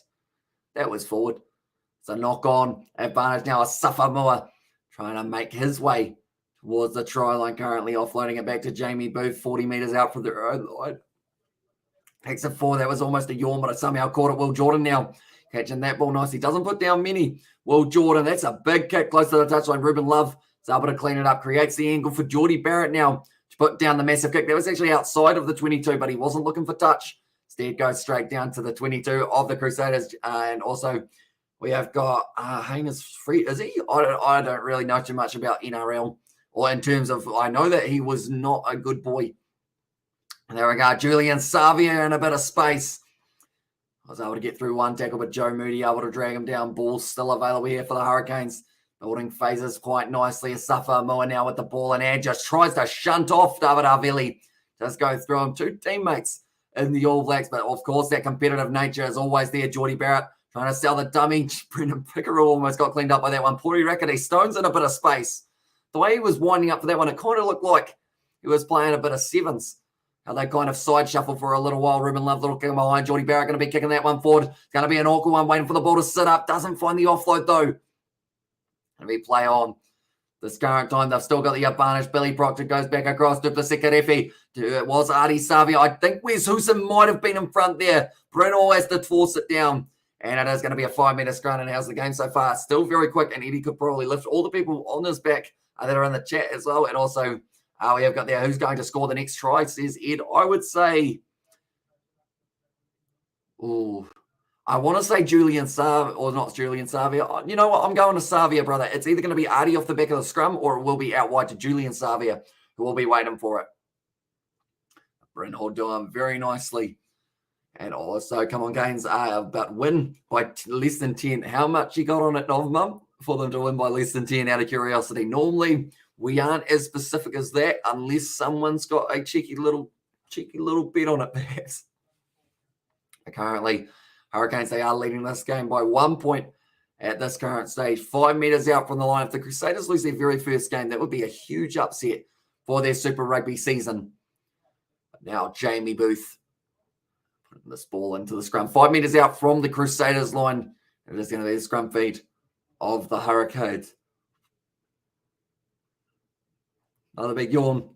was forward. It's a knock-on advantage now. A Safamoa trying to make his way towards the try line, currently offloading it back to Jamie Booth, 40 metres out from the own line. Takes it 4. That was almost a yawn, but I somehow caught it. Will Jordan now catching that ball nicely. Doesn't put down many. Will Jordan, that's a big kick close to the touchline. Ruben Love is able to clean it up, creates the angle for Geordie Barrett now to put down the massive kick. That was actually outside of the 22, but he wasn't looking for touch. Instead, goes straight down to the 22 of the Crusaders. And also, we have got Haynes Free. Is he? I don't really know too much about NRL, or in terms of, I know that he was not a good boy. And there we go. Julian Savia in a bit of space. I was able to get through one tackle, but Joe Moody able to drag him down. Ball still available here for the Hurricanes. Building phases quite nicely. A Safamoa now with the ball, and just tries to shunt off David Arveli. Just go through him. 2 teammates in the All Blacks, but of course that competitive nature is always there. Geordie Barrett trying to sell the dummy. Brendan Pickerel almost got cleaned up by that one. Puri Rakete Stones in a bit of space. The way he was winding up for that one, it kind of looked like he was playing a bit of sevens. How they kind of side shuffle for a little while. Ruben Love looking behind. Geordie Barrett going to be kicking that one forward. It's going to be an awkward one, waiting for the ball to sit up. Doesn't find the offload though. Going to be play on. This current time, they've still got the advantage. Billy Proctor goes back across to Sikarefi. It was Artie Savia. I think Wes Hewson might have been in front there. Bruno has to force it down. And it is going to be a 5-metre scrum. And how's the game so far? Still very quick. And Eddie could probably lift all the people on his back that are in the chat as well. And also, we have got there who's going to score the next try, says Ed. I would say, I want to say Julian Savia, or not Julian Savia. You know what? I'm going to Savia, brother. It's either going to be Artie off the back of the scrum, or it will be out wide to Julian Savia, who will be waiting for it. Brent Hall doing very nicely. And also, come on, Gaines, but win by less than 10. How much you got on it, Novmum, for them to win by less than 10 out of curiosity? Normally, we aren't as specific as that unless someone's got a cheeky little bet on it, perhaps. Currently, Hurricanes, they are leading this game by 1 point at this current stage. 5 metres out from the line. If the Crusaders lose their very first game, that would be a huge upset for their Super Rugby season. But now, Jamie Booth This ball into the scrum. 5 meters out from the Crusaders line. It is going to be the scrum feed of the Hurricanes. Another big yawn.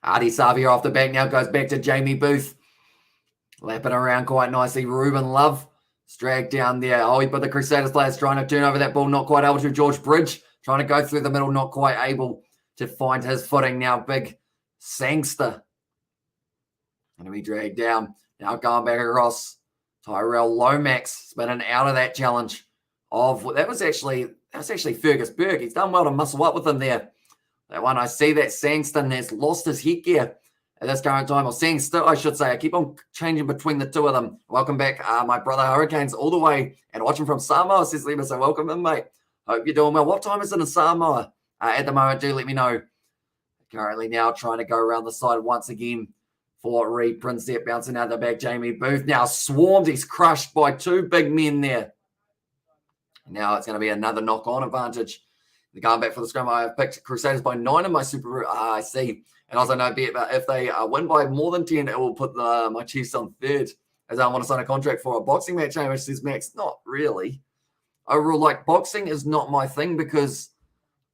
Adi Savia off the back now, goes back to Jamie Booth. Lapping around quite nicely. Ruben Love. It's dragged down there. Oh, but the Crusaders players trying to turn over that ball, not quite able to. George Bridge trying to go through the middle, not quite able to find his footing now. Big Sangster. Going to be dragged down. Now going back across. Tyrell Lomax spinning out of that challenge. That was actually Fergus Berg. He's done well to muscle up with him there. That one, I see that Sangston has lost his headgear at this current time. Or Sangster, I should say. I keep on changing between the two of them. Welcome back, my brother Hurricanes, all the way and watching from Samoa, says Lima. So welcome in, mate. Hope you're doing well. What time is it in Samoa at the moment? Do let me know. Currently now trying to go around the side once again for Reed Prinsep, bouncing out the back. Jamie Booth now swarmed. He's crushed by two big men there. Now it's going to be another knock-on advantage. They're going back for the scrum. I have picked Crusaders by 9 in my Super. I see. And also know if they win by more than 10, it will put my Chiefs on third, as I want to sign a contract for a boxing match. Which says Max, not really. Overall, boxing is not my thing because,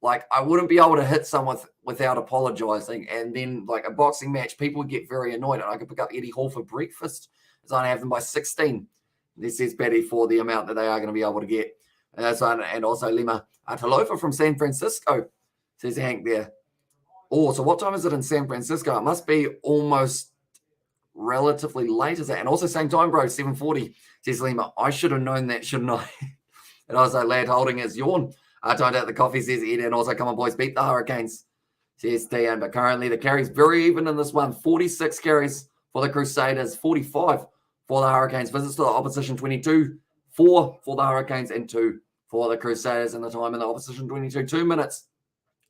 I wouldn't be able to hit someone without apologizing. And then, a boxing match, people get very annoyed. And I could pick up Eddie Hall for breakfast, as I have them by 16. This is Betty for the amount that they are going to be able to get. And also Lima Talofa from San Francisco, says Hank there. Oh, so what time is it in San Francisco? It must be almost relatively late, is it? And also same time, bro, 7:40, says Lima. I should have known that, shouldn't I? And also lad holding his yawn. Timed out the coffee, says Ed. And also, come on, boys, beat the Hurricanes, says Tian. But currently the carries very even in this one. 46 carries for the Crusaders, 45 for the Hurricanes. Visits to the opposition, 22. 4 for the Hurricanes and 2 for the Crusaders. And the time in the opposition, 22. 2 minutes.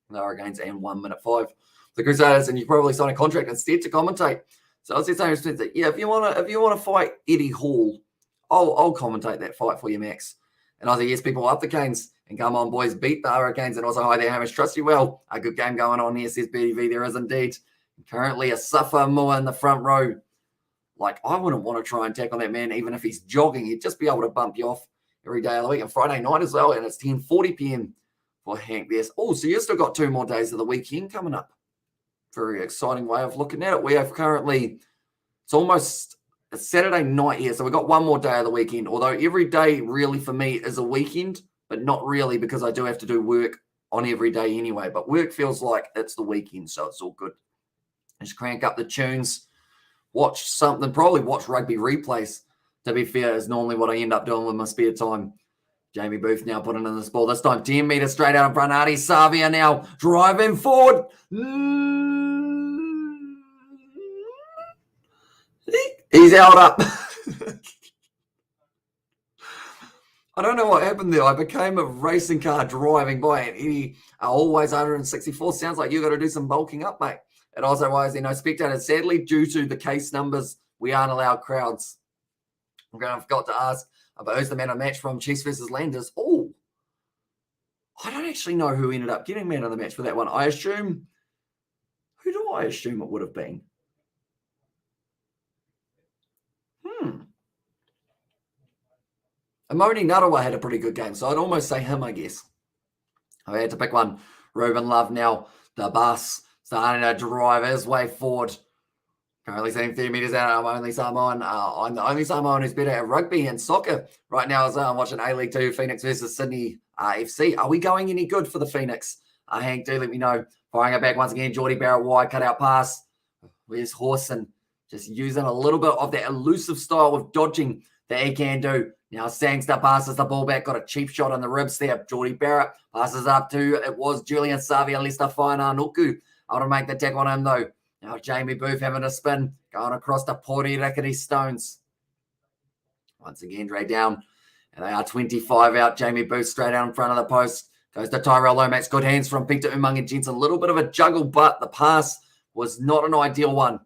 The Hurricanes and 1 minute 5. The Crusaders, and you probably sign a contract instead to commentate. So I was saying, yeah, if you want to fight Eddie Hall, I'll commentate that fight for you, Max. And I said, yes, people up the Canes. And come on, boys, beat the Hurricanes. And also, hi there, Hamish. Trust you well. A good game going on here, says BDV. There is indeed. Currently a Safa Mua in the front row. I wouldn't want to try and tackle that man, even if he's jogging. He'd just be able to bump you off every day of the week. And Friday night as well. And it's 10:40 p.m. for Hank there. Oh, so you've still got 2 more days of the weekend coming up. Very exciting way of looking at it. We have currently, it's almost a Saturday night here. So we've got 1 more day of the weekend. Although every day really for me is a weekend, but not really because I do have to do work on every day anyway. But work feels like it's the weekend, so it's all good. Just crank up the tunes. Watch something, probably watch rugby replays, to be fair, is normally what I end up doing with my spare time. Jamie Booth now putting in this ball. This time 10 meters straight out in front. Adi Savia now driving forward. He's out up. I don't know what happened there. I became a racing car driving by it. Eddie, always 164. Sounds like you got to do some bulking up, mate. And also, why is there no spectators? Sadly, due to the case numbers, we aren't allowed crowds. I forgot to ask about who's the man of the match from Chiefs versus Landers. Oh, I don't actually know who ended up getting man of the match for that one. I assume, who do I assume it would have been? Amoni Narawa had a pretty good game, so I'd almost say him, I guess. I had to pick one. Ruben Love now, the bus, starting to drive his way forward. Currently sitting 30 meters out. I'm only Samoan. I'm the only Samoan who's better at rugby and soccer right now as I'm watching A-League 2, Phoenix versus Sydney FC. Are we going any good for the Phoenix? Hank, do let me know. Firing it back once again. Geordie Barrett wide cutout pass. Where's Horson? Just using a little bit of that elusive style of dodging that he can do. Now Sangster passes the ball back. Got a cheap shot on the ribs there. Geordie Barrett passes up to, it was Julian Savia, Lester Fainanuku. I want to make the tackle on him though. Now Jamie Booth having a spin, going across the Pori Rickety Stones. Once again, dragged down. And they are 25 out. Jamie Booth straight out in front of the post. Goes to Tyrell Lomax. Good hands from Peter Umaga Jensen. A little bit of a juggle, but the pass was not an ideal one.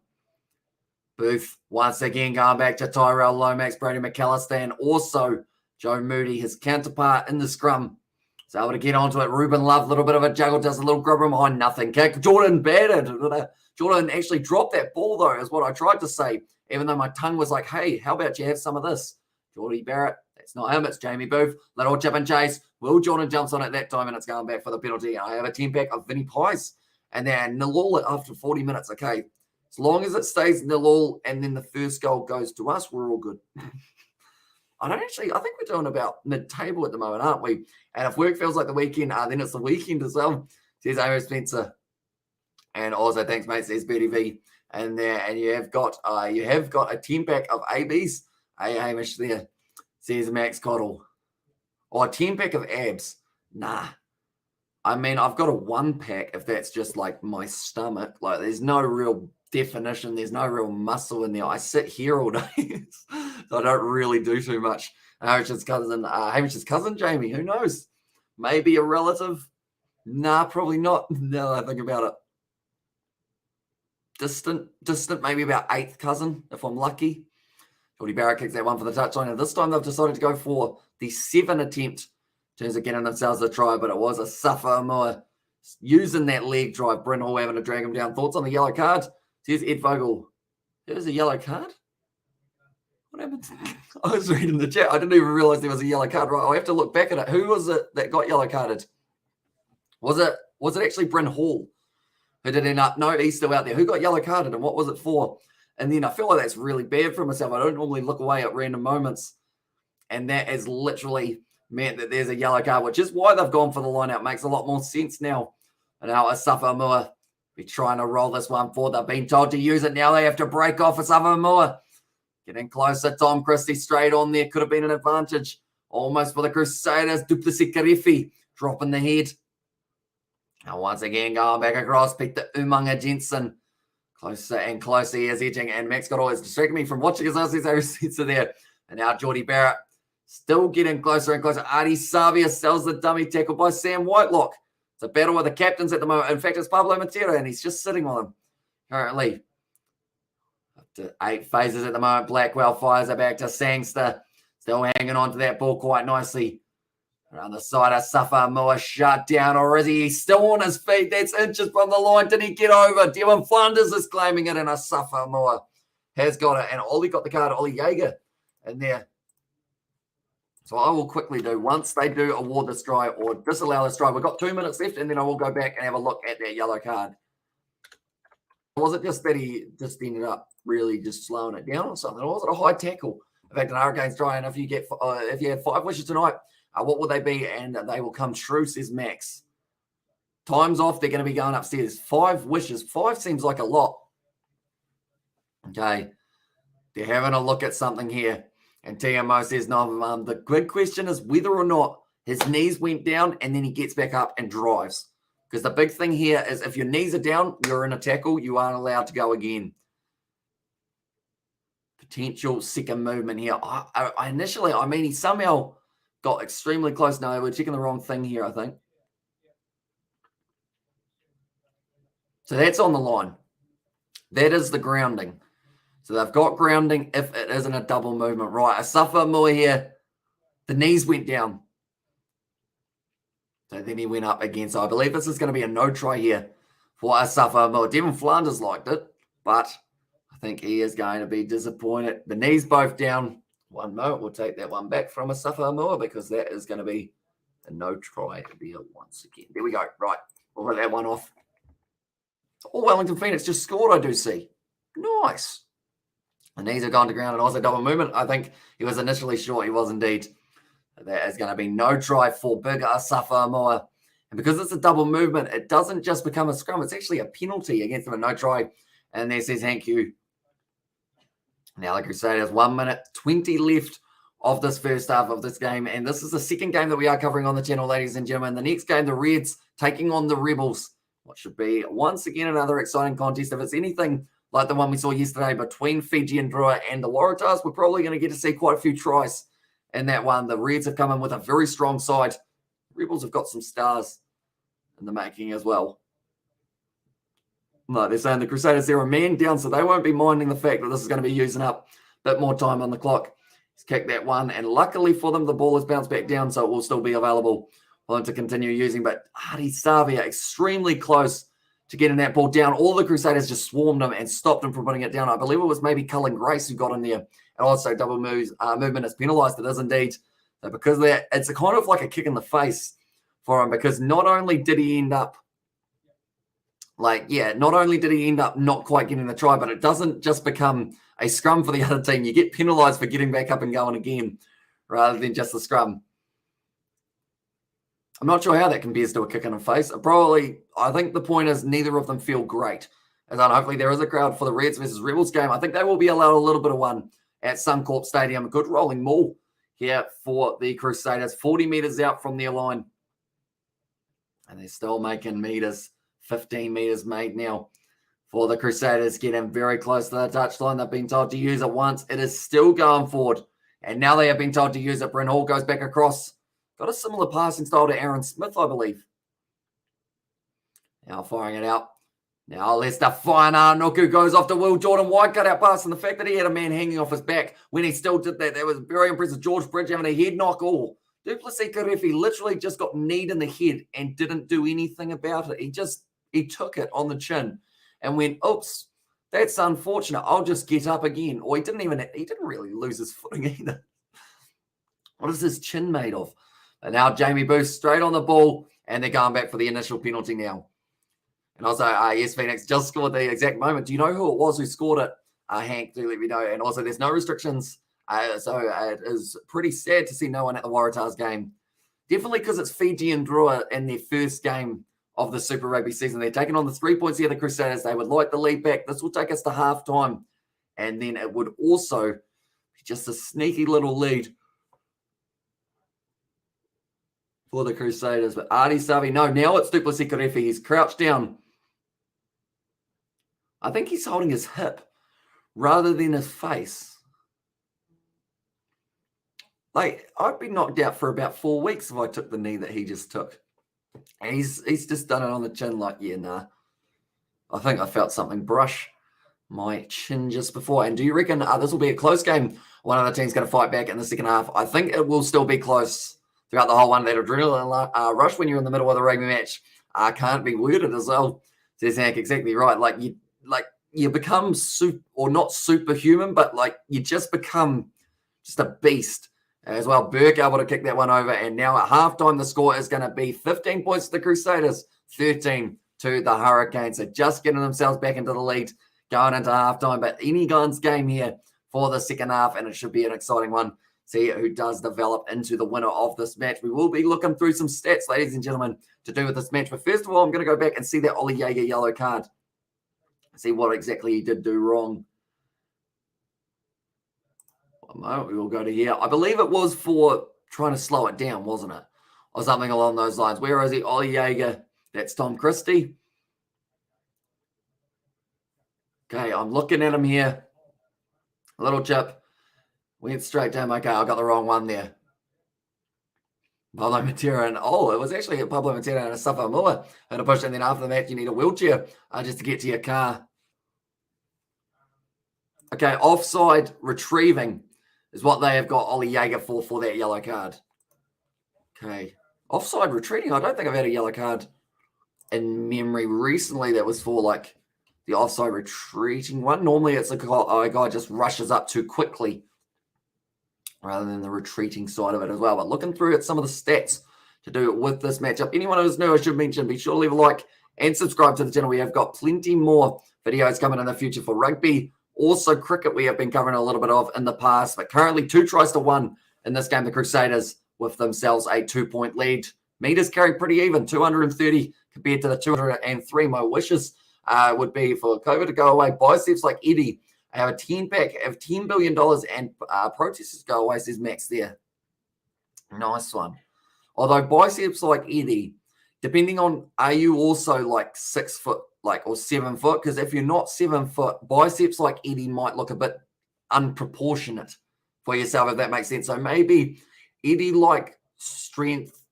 Booth once again going back to Tyrell Lomax, Brody McAllister, and also Joe Moody, his counterpart in the scrum. So able to get onto it. Ruben Love, a little bit of a juggle, does a little grub from behind, nothing. Kick. Jordan battered. Jordan actually dropped that ball, though, is what I tried to say, even though my tongue was like, hey, how about you have some of this? Geordie Barrett, that's not him, it's Jamie Booth. Little chip and chase. Will Jordan jumps on it that time, and it's going back for the penalty. I have a 10-pack of Vinnie Pies. And then 0-0 after 40 minutes, okay. As long as it stays 0-0 and then the first goal goes to us, we're all good. I think we're doing about mid-table at the moment, aren't we? And if work feels like the weekend, then it's the weekend as well. Says Amos Spencer. And also, thanks, mate, says Betty V. And you have got a 10-pack of ABs. Hey, Hamish there, says Max Cottle. Or a 10-pack of abs. Nah. I mean, I've got a 1-pack if that's just like my stomach. Like, there's no real definition. There's no real muscle in there. I sit here all day, so I don't really do too much. Hamish's cousin, Jamie, who knows? Maybe a relative? Nah, probably not. Now that I think about it. Distant, maybe about 8th cousin, if I'm lucky. Geordie Barrett kicks that one for the touchline. And this time they've decided to go for the 7 attempt in terms of getting themselves a try, but it was a Safamoa using that leg drive. Bryn Hall having to drag him down. Thoughts on the yellow card? Says Ed Vogel. There's a yellow card? What happened? I was reading the chat. I didn't even realize there was a yellow card. Right, I'll have to look back at it. Who was it that got yellow carded? Was it actually Bryn Hall who did end up? No, he's still out there. Who got yellow carded and what was it for? And then I feel like that's really bad for myself. I don't normally look away at random moments. And that has literally meant that there's a yellow card, which is why they've gone for the line out. Makes a lot more sense now. And now Asafa be trying to roll this one forward. They've been told to use it. Now they have to break off Asafa. Getting closer. Tom Christie straight on there. Could have been an advantage. Almost for the Crusaders. Duplessis Karifi dropping the head. Now once again going back across. Peter Umanga Jensen. Closer and closer he is edging. And Max got always distracted me from watching his assets there. And now Geordie Barrett still getting closer and closer. Artie Savia sells the dummy tackle by Sam Whitelock. It's a battle with the captains at the moment. In fact, it's Pablo Matera, and he's just sitting on him currently. Up to 8 phases at the moment. Blackwell fires it back to Sangster. Still hanging on to that ball quite nicely. Around the side of Safamoa, shut down, or is he? He's still on his feet. That's inches from the line. Did he get over? Devon Flanders is claiming it, and a Safamoa has got it. And Ollie got the card, Ollie Jaeger, in there. So I will quickly do, once they do award this try or disallow this try, we've got 2 minutes left, and then I will go back and have a look at that yellow card. Was it just that he just ended up really just slowing it down or something? Or was it a high tackle? In fact, an Hurricanes try, and if you have 5 wishes tonight, what will they be? And they will come true, says Max. Time's off. They're going to be going upstairs. 5 wishes. 5 seems like a lot. Okay. They're having a look at something here. And TMO says, no, the big question is whether or not his knees went down and then he gets back up and drives. Because the big thing here is if your knees are down, you're in a tackle, you aren't allowed to go again. Potential second movement here. He somehow got extremely close. No, we're checking the wrong thing here, I think. So that's on the line. That is the grounding. So they've got grounding if it isn't a double movement. Right, Asafa Mua here. The knees went down. So then he went up again. So I believe this is going to be a no try here for Asafa Mua. Devon Flanders liked it, but I think he is going to be disappointed. The knees both down. One moment, we'll take that one back from Asafa Mua because that is going to be a no try there once again. There we go. Right, we'll let that one off. All Wellington Phoenix just scored, I do see. Nice. The knees have gone to ground and also double movement. I think he was initially short. He was indeed. That is going to be no try for Big Asafa Moa. And because it's a double movement, it doesn't just become a scrum. It's actually a penalty against them, a no try. And there says thank you. Now the Crusaders, 1 minute, 20 left of this first half of this game. And this is the second game that we are covering on the channel, ladies and gentlemen. The next game, the Reds taking on the Rebels. What should be, once again, another exciting contest. If it's anything like the one we saw yesterday between Fiji and Drua and the Waratahs, we're probably going to get to see quite a few tries in that one. The Reds have come in with a very strong side. Rebels have got some stars in the making as well. No, they're saying the Crusaders, they're a man down, so they won't be minding the fact that this is going to be using up a bit more time on the clock. He's kicked that one, and luckily for them, the ball has bounced back down, so it will still be available for them to continue using. But Artie Savia, extremely close to getting that ball down. All the Crusaders just swarmed him and stopped him from putting it down. I believe it was maybe Cullen Grace who got in there. And also double movement is penalised. It is indeed. So because of that, it's a kind of like a kick in the face for him, because not only did he end up not quite getting the try, but it doesn't just become a scrum for the other team. You get penalised for getting back up and going again rather than just the scrum. I'm not sure how that compares to a kick in the face. I think the point is neither of them feel great. And then hopefully there is a crowd for the Reds versus Rebels game. I think they will be allowed a little bit of one at Suncorp Stadium. A good rolling maul here for the Crusaders. 40 metres out from their line. And they're still making meters. 15 metres made now for the Crusaders, getting very close to the touchline. They've been told to use it once. It is still going forward. And now they have been told to use it. Bryn Hall goes back across. Got a similar passing style to Aaron Smith, I believe. Now firing it out. Now Lester Finer. Nuku goes off to Will Jordan. Wide cut out pass. And the fact that he had a man hanging off his back when he still did that, that was very impressive. George Bridge having a head knock. Oh, Duplessis Karefi literally just got kneed in the head and didn't do anything about it. He took it on the chin and went, oops, that's unfortunate. I'll just get up again. Or he didn't really lose his footing either. What is his chin made of? And now Jamie Booth straight on the ball, and they're going back for the initial penalty now. And also, yes, Phoenix just scored the exact moment. Do you know who it was who scored it? Hank, do let me know. And also, there's no restrictions. So it is pretty sad to see no one at the Waratahs game. Definitely because it's Fiji and Drua in their first game of the Super Rugby season. They're taking on the 3 points here, the Crusaders. They would like the lead back. This will take us to halftime. And then it would also be just a sneaky little lead for the Crusaders. But Artie Savi, no, now it's Duplessis Karefi. He's crouched down. I think he's holding his hip rather than his face. Like, I'd be knocked out for about 4 weeks if I took the knee that he just took. And he's just done it on the chin like, yeah, nah. I think I felt something brush my chin just before. And do you reckon this will be a close game? One of the team's going to fight back in the second half. I think it will still be close throughout the whole one. That adrenaline rush when you're in the middle of the rugby match can't be worded as well. Says Hank, exactly right. You become not superhuman, but like you just become just a beast. As well, Burke able to kick that one over. And now at halftime, the score is going to be 15 points to the Crusaders, 13 to the Hurricanes. So just getting themselves back into the lead going into halftime. But any guns game here for the second half, and it should be an exciting one. See who does develop into the winner of this match. We will be looking through some stats, ladies and gentlemen, to do with this match. But first of all, I'm going to go back and see that Ollie Jaeger yellow card. See what exactly he did do wrong. Moment, we will go to here. I believe it was for trying to slow it down, wasn't it? Or something along those lines. Where is he? Ollie Jaeger. That's Tom Christie. Okay, I'm looking at him here. A little chip. Went straight down. Okay, I got the wrong one there. Pablo Matera. And it was actually a Pablo Matera and a Safa Mua. And a push. And then after the match, you need a wheelchair just to get to your car. Okay, offside retrieving is what they have got Ollie Jaeger for that yellow card. Okay. Offside retreating. I don't think I've had a yellow card in memory recently that was for like the offside retreating one. Normally it's a guy just rushes up too quickly rather than the retreating side of it as well. But looking through at some of the stats to do with this matchup. Anyone who's new, I should mention, be sure to leave a like and subscribe to the channel. We have got plenty more videos coming in the future for rugby. Also, cricket we have been covering a little bit of in the past, but currently 2 tries to 1 in this game. The Crusaders with themselves a 2-point lead. Meters carry pretty even, 230 compared to the 203. My wishes would be for COVID to go away. Biceps like Eddie have a 10-pack of $10 billion and protesters go away, says Max there. Nice one. Although biceps like Eddie, depending on, are you also like 6 foot, or 7 foot? Because if you're not 7 foot, biceps like Eddie might look a bit unproportionate for yourself, if that makes sense. So maybe Eddie like strength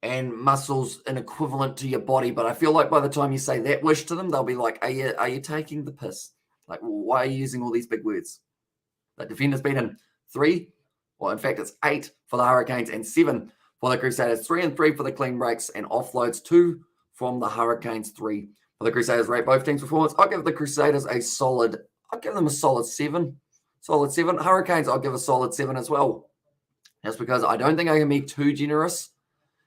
and muscles an equivalent to your body. But I feel like by the time you say that wish to them, they'll be like, are you taking the piss? Like, why are you using all these big words? The defenders beaten 3, well, in fact, it's 8 for the Hurricanes and 7 for the Crusaders. 3 and 3 for the clean breaks and offloads. 2 from the Hurricanes, 3 for the Crusaders rate both teams' performance. I'll give the Crusaders a solid, I'll give them a solid 7. Solid 7. Hurricanes, I'll give a solid 7 as well. Just because I don't think I can be too generous.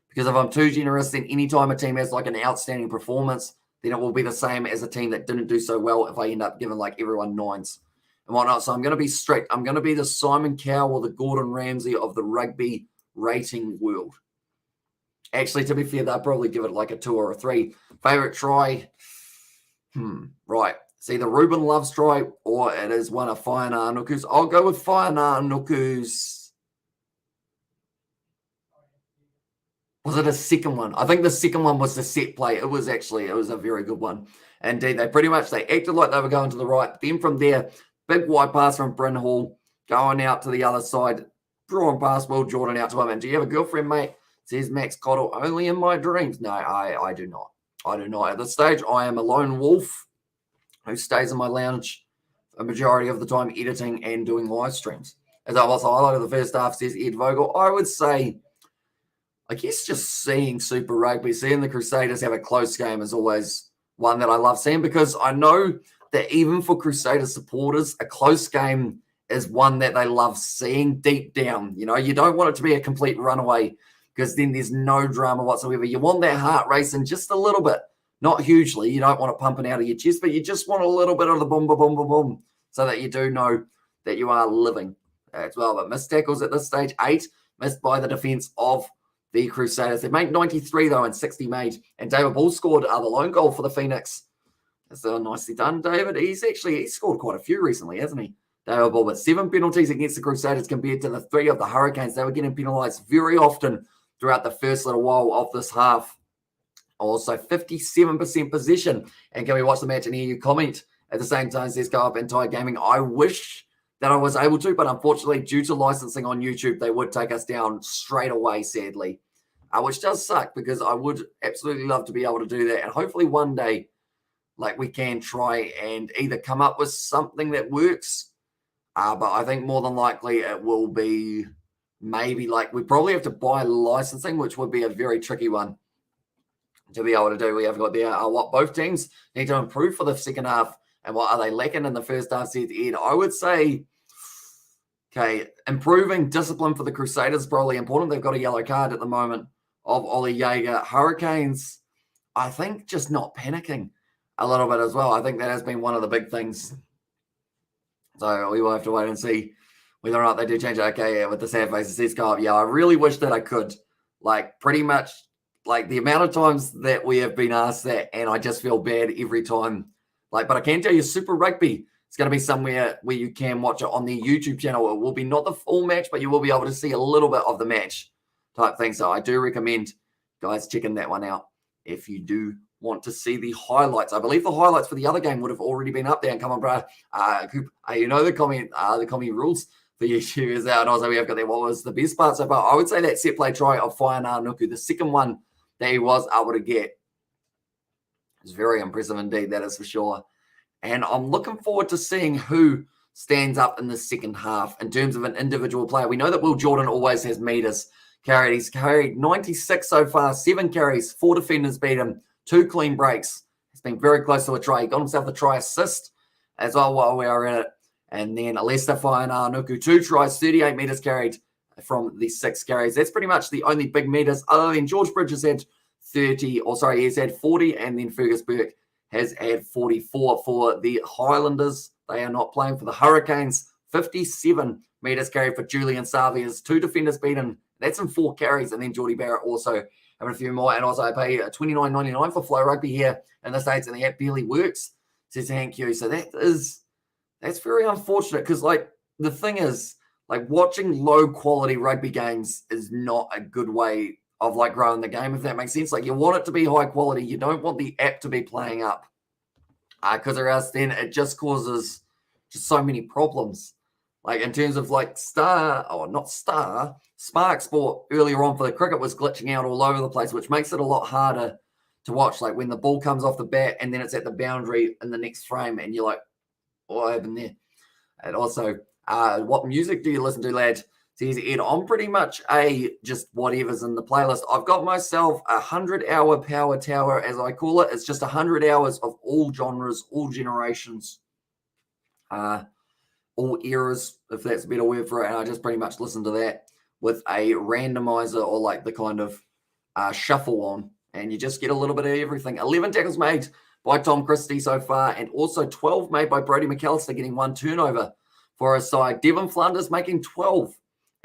Because if I'm too generous, then anytime a team has like an outstanding performance, then it will be the same as a team that didn't do so well if I end up giving like everyone 9s and whatnot. So I'm going to be strict. I'm going to be the Simon Cowell or the Gordon Ramsay of the rugby rating world. Actually, to be fair, they'll probably give it like a 2 or a 3. Favorite try? Right. It's either Ruben Love's try or it is one of Whainā Nuku's. I'll go with Whainā Nuku's. Was it a second one? I think the second one was the set play. It was a very good one. Indeed, they acted like they were going to the right. Then from there, big wide pass from Bryn Hall, going out to the other side, drawing past Will Jordan out to him. And do you have a girlfriend, mate? Says Max Cottle, only in my dreams. No, I do not. I do not. At this stage, I am a lone wolf who stays in my lounge a majority of the time editing and doing live streams. As I was highlighted the first half, says Ed Vogel, I would say, I guess just seeing Super Rugby, seeing the Crusaders have a close game is always one that I love seeing, because I know that even for Crusaders supporters, a close game is one that they love seeing deep down. You know, you don't want it to be a complete runaway, because then there's no drama whatsoever. You want that heart racing just a little bit, not hugely. You don't want it pumping out of your chest, but you just want a little bit of the boom, boom, boom, boom, boom, so that you do know that you are living as well. But missed tackles at this stage, 8 missed by the defense of the Crusaders. They made 93, though, and 60 made. And David Ball scored the lone goal for the Phoenix. That's nicely done, David. He's scored quite a few recently, hasn't he? David Ball, but 7 penalties against the Crusaders compared to the 3 of the Hurricanes. They were getting penalised very often throughout the first little while of this half. Also, 57% possession. And can we watch the match and hear you comment at the same time? Says Go Up Entire Gaming. I wish that I was able to, but unfortunately, due to licensing on YouTube, they would take us down straight away, sadly, which does suck, because I would absolutely love to be able to do that. And hopefully one day, like, we can try and either come up with something that works, but I think more than likely it will be maybe like we probably have to buy licensing, which would be a very tricky one to be able to do. We have got there what both teams need to improve for the second half, and what are they lacking in the first half, said Ed. I would say, okay, improving discipline for the Crusaders is probably important. They've got a yellow card at the moment of Ollie Jaeger. Hurricanes, I think just not panicking a little bit as well. I think that has been one of the big things. So we will have to wait and see whether or not they do change it. Okay, yeah, with the sad faces, says Carl. Yeah, I really wish that I could. Like, pretty much, like, the amount of times that we have been asked that, and I just feel bad every time. Like, but I can tell you, Super Rugby, it's going to be somewhere where you can watch it on the YouTube channel. It will be not the full match, but you will be able to see a little bit of the match type thing. So I do recommend guys checking that one out if you do want to see the highlights. I believe the highlights for the other game would have already been up there. And come on, bro. Coop, you know the comment rules for YouTube is out. And also we have got there. What was the best part so far? I would say that set play try of Whainā Nuku, the second one that he was able to get. It's very impressive indeed, that is for sure. And I'm looking forward to seeing who stands up in the second half in terms of an individual player. We know that Will Jordan always has meters carried. He's carried 96 so far, 7 carries, 4 defenders beat him, 2 clean breaks. He's been very close to a try. He got himself a try assist as well while we are in it. And then Alesta Whainā Nuku, 2 tries, 38 meters carried from the 6 carries. That's pretty much the only big meters, other than George Bridges had 30, or sorry, he's had 40, and then Fergus Burke has had 44 for the Highlanders. They are not playing for the Hurricanes. 57 meters carried for Julian Savias. 2 defenders beaten. That's in 4 carries. And then Geordie Barrett also having a few more. And also I pay $29.99 for Flow Rugby here in the States, and the app barely works, says Hank Hughes. So that's very unfortunate, because, like, the thing is, like, watching low quality rugby games is not a good way of, like, growing the game, if that makes sense. Like, you want it to be high quality. You don't want the app to be playing up, because or else then it just causes just so many problems. Like, in terms of, like, Spark Sport earlier on for the cricket was glitching out all over the place, which makes it a lot harder to watch. Like, when the ball comes off the bat and then it's at the boundary in the next frame, and you're like, what happened there? And also, what music do you listen to, lad? Says Ed, I'm pretty much just whatever's in the playlist. I've got myself a 100-hour power tower, as I call it. It's just 100 hours of all genres, all generations, all eras, if that's a better word for it. And I just pretty much listen to that with a randomizer or like the kind of shuffle on. And you just get a little bit of everything. 11 tackles made by Tom Christie so far, and also 12 made by Brodie McAllister, getting 1 turnover for his side. Devon Flanders making 12.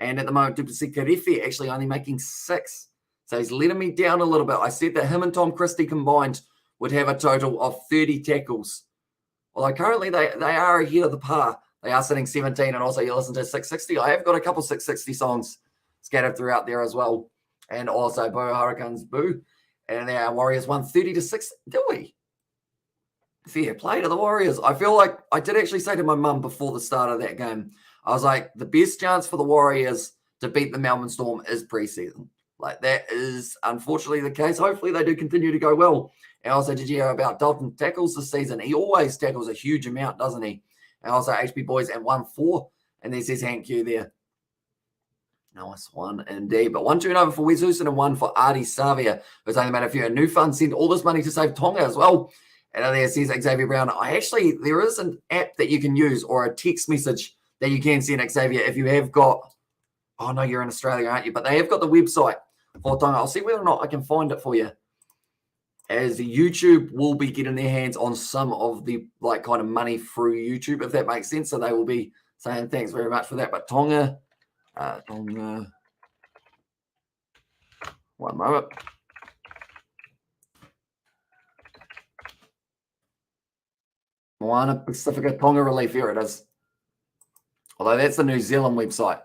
And at the moment, Duplessis Karefi actually only making 6. So he's letting me down a little bit. I said that him and Tom Christie combined would have a total of 30 tackles. Although currently they are ahead of the par. They are sitting 17, and also you listen to 660. I have got a couple 660 songs scattered throughout there as well. And also Boo Hurricanes Boo. And our Warriors won 30-6. Did we? Fair play to the Warriors. I feel like I did actually say to my mum before the start of that game, I was like, the best chance for the Warriors to beat the Melbourne Storm is preseason. Like, that is unfortunately the case. Hopefully they do continue to go well. And also, did you hear about Dalton tackles this season? He always tackles a huge amount, doesn't he? And also, HP Boys and 1-4. And there's his hand cue there. Nice one indeed. But 1 turnover for Wes Houston and 1 for Artie Savia, who's only made a few. New Fund sent all this money to save Tonga as well. And there says Xavier Brown. There is an app that you can use, or a text message that you can send Xavier if you have got, oh no, you're in Australia, aren't you? But they have got the website for Tonga. I'll see whether or not I can find it for you. As YouTube will be getting their hands on some of the like kind of money through YouTube, if that makes sense. So they will be saying thanks very much for that. But Tonga, one moment. Moana Pacifica Tonga Relief, here it is. Although that's the New Zealand website.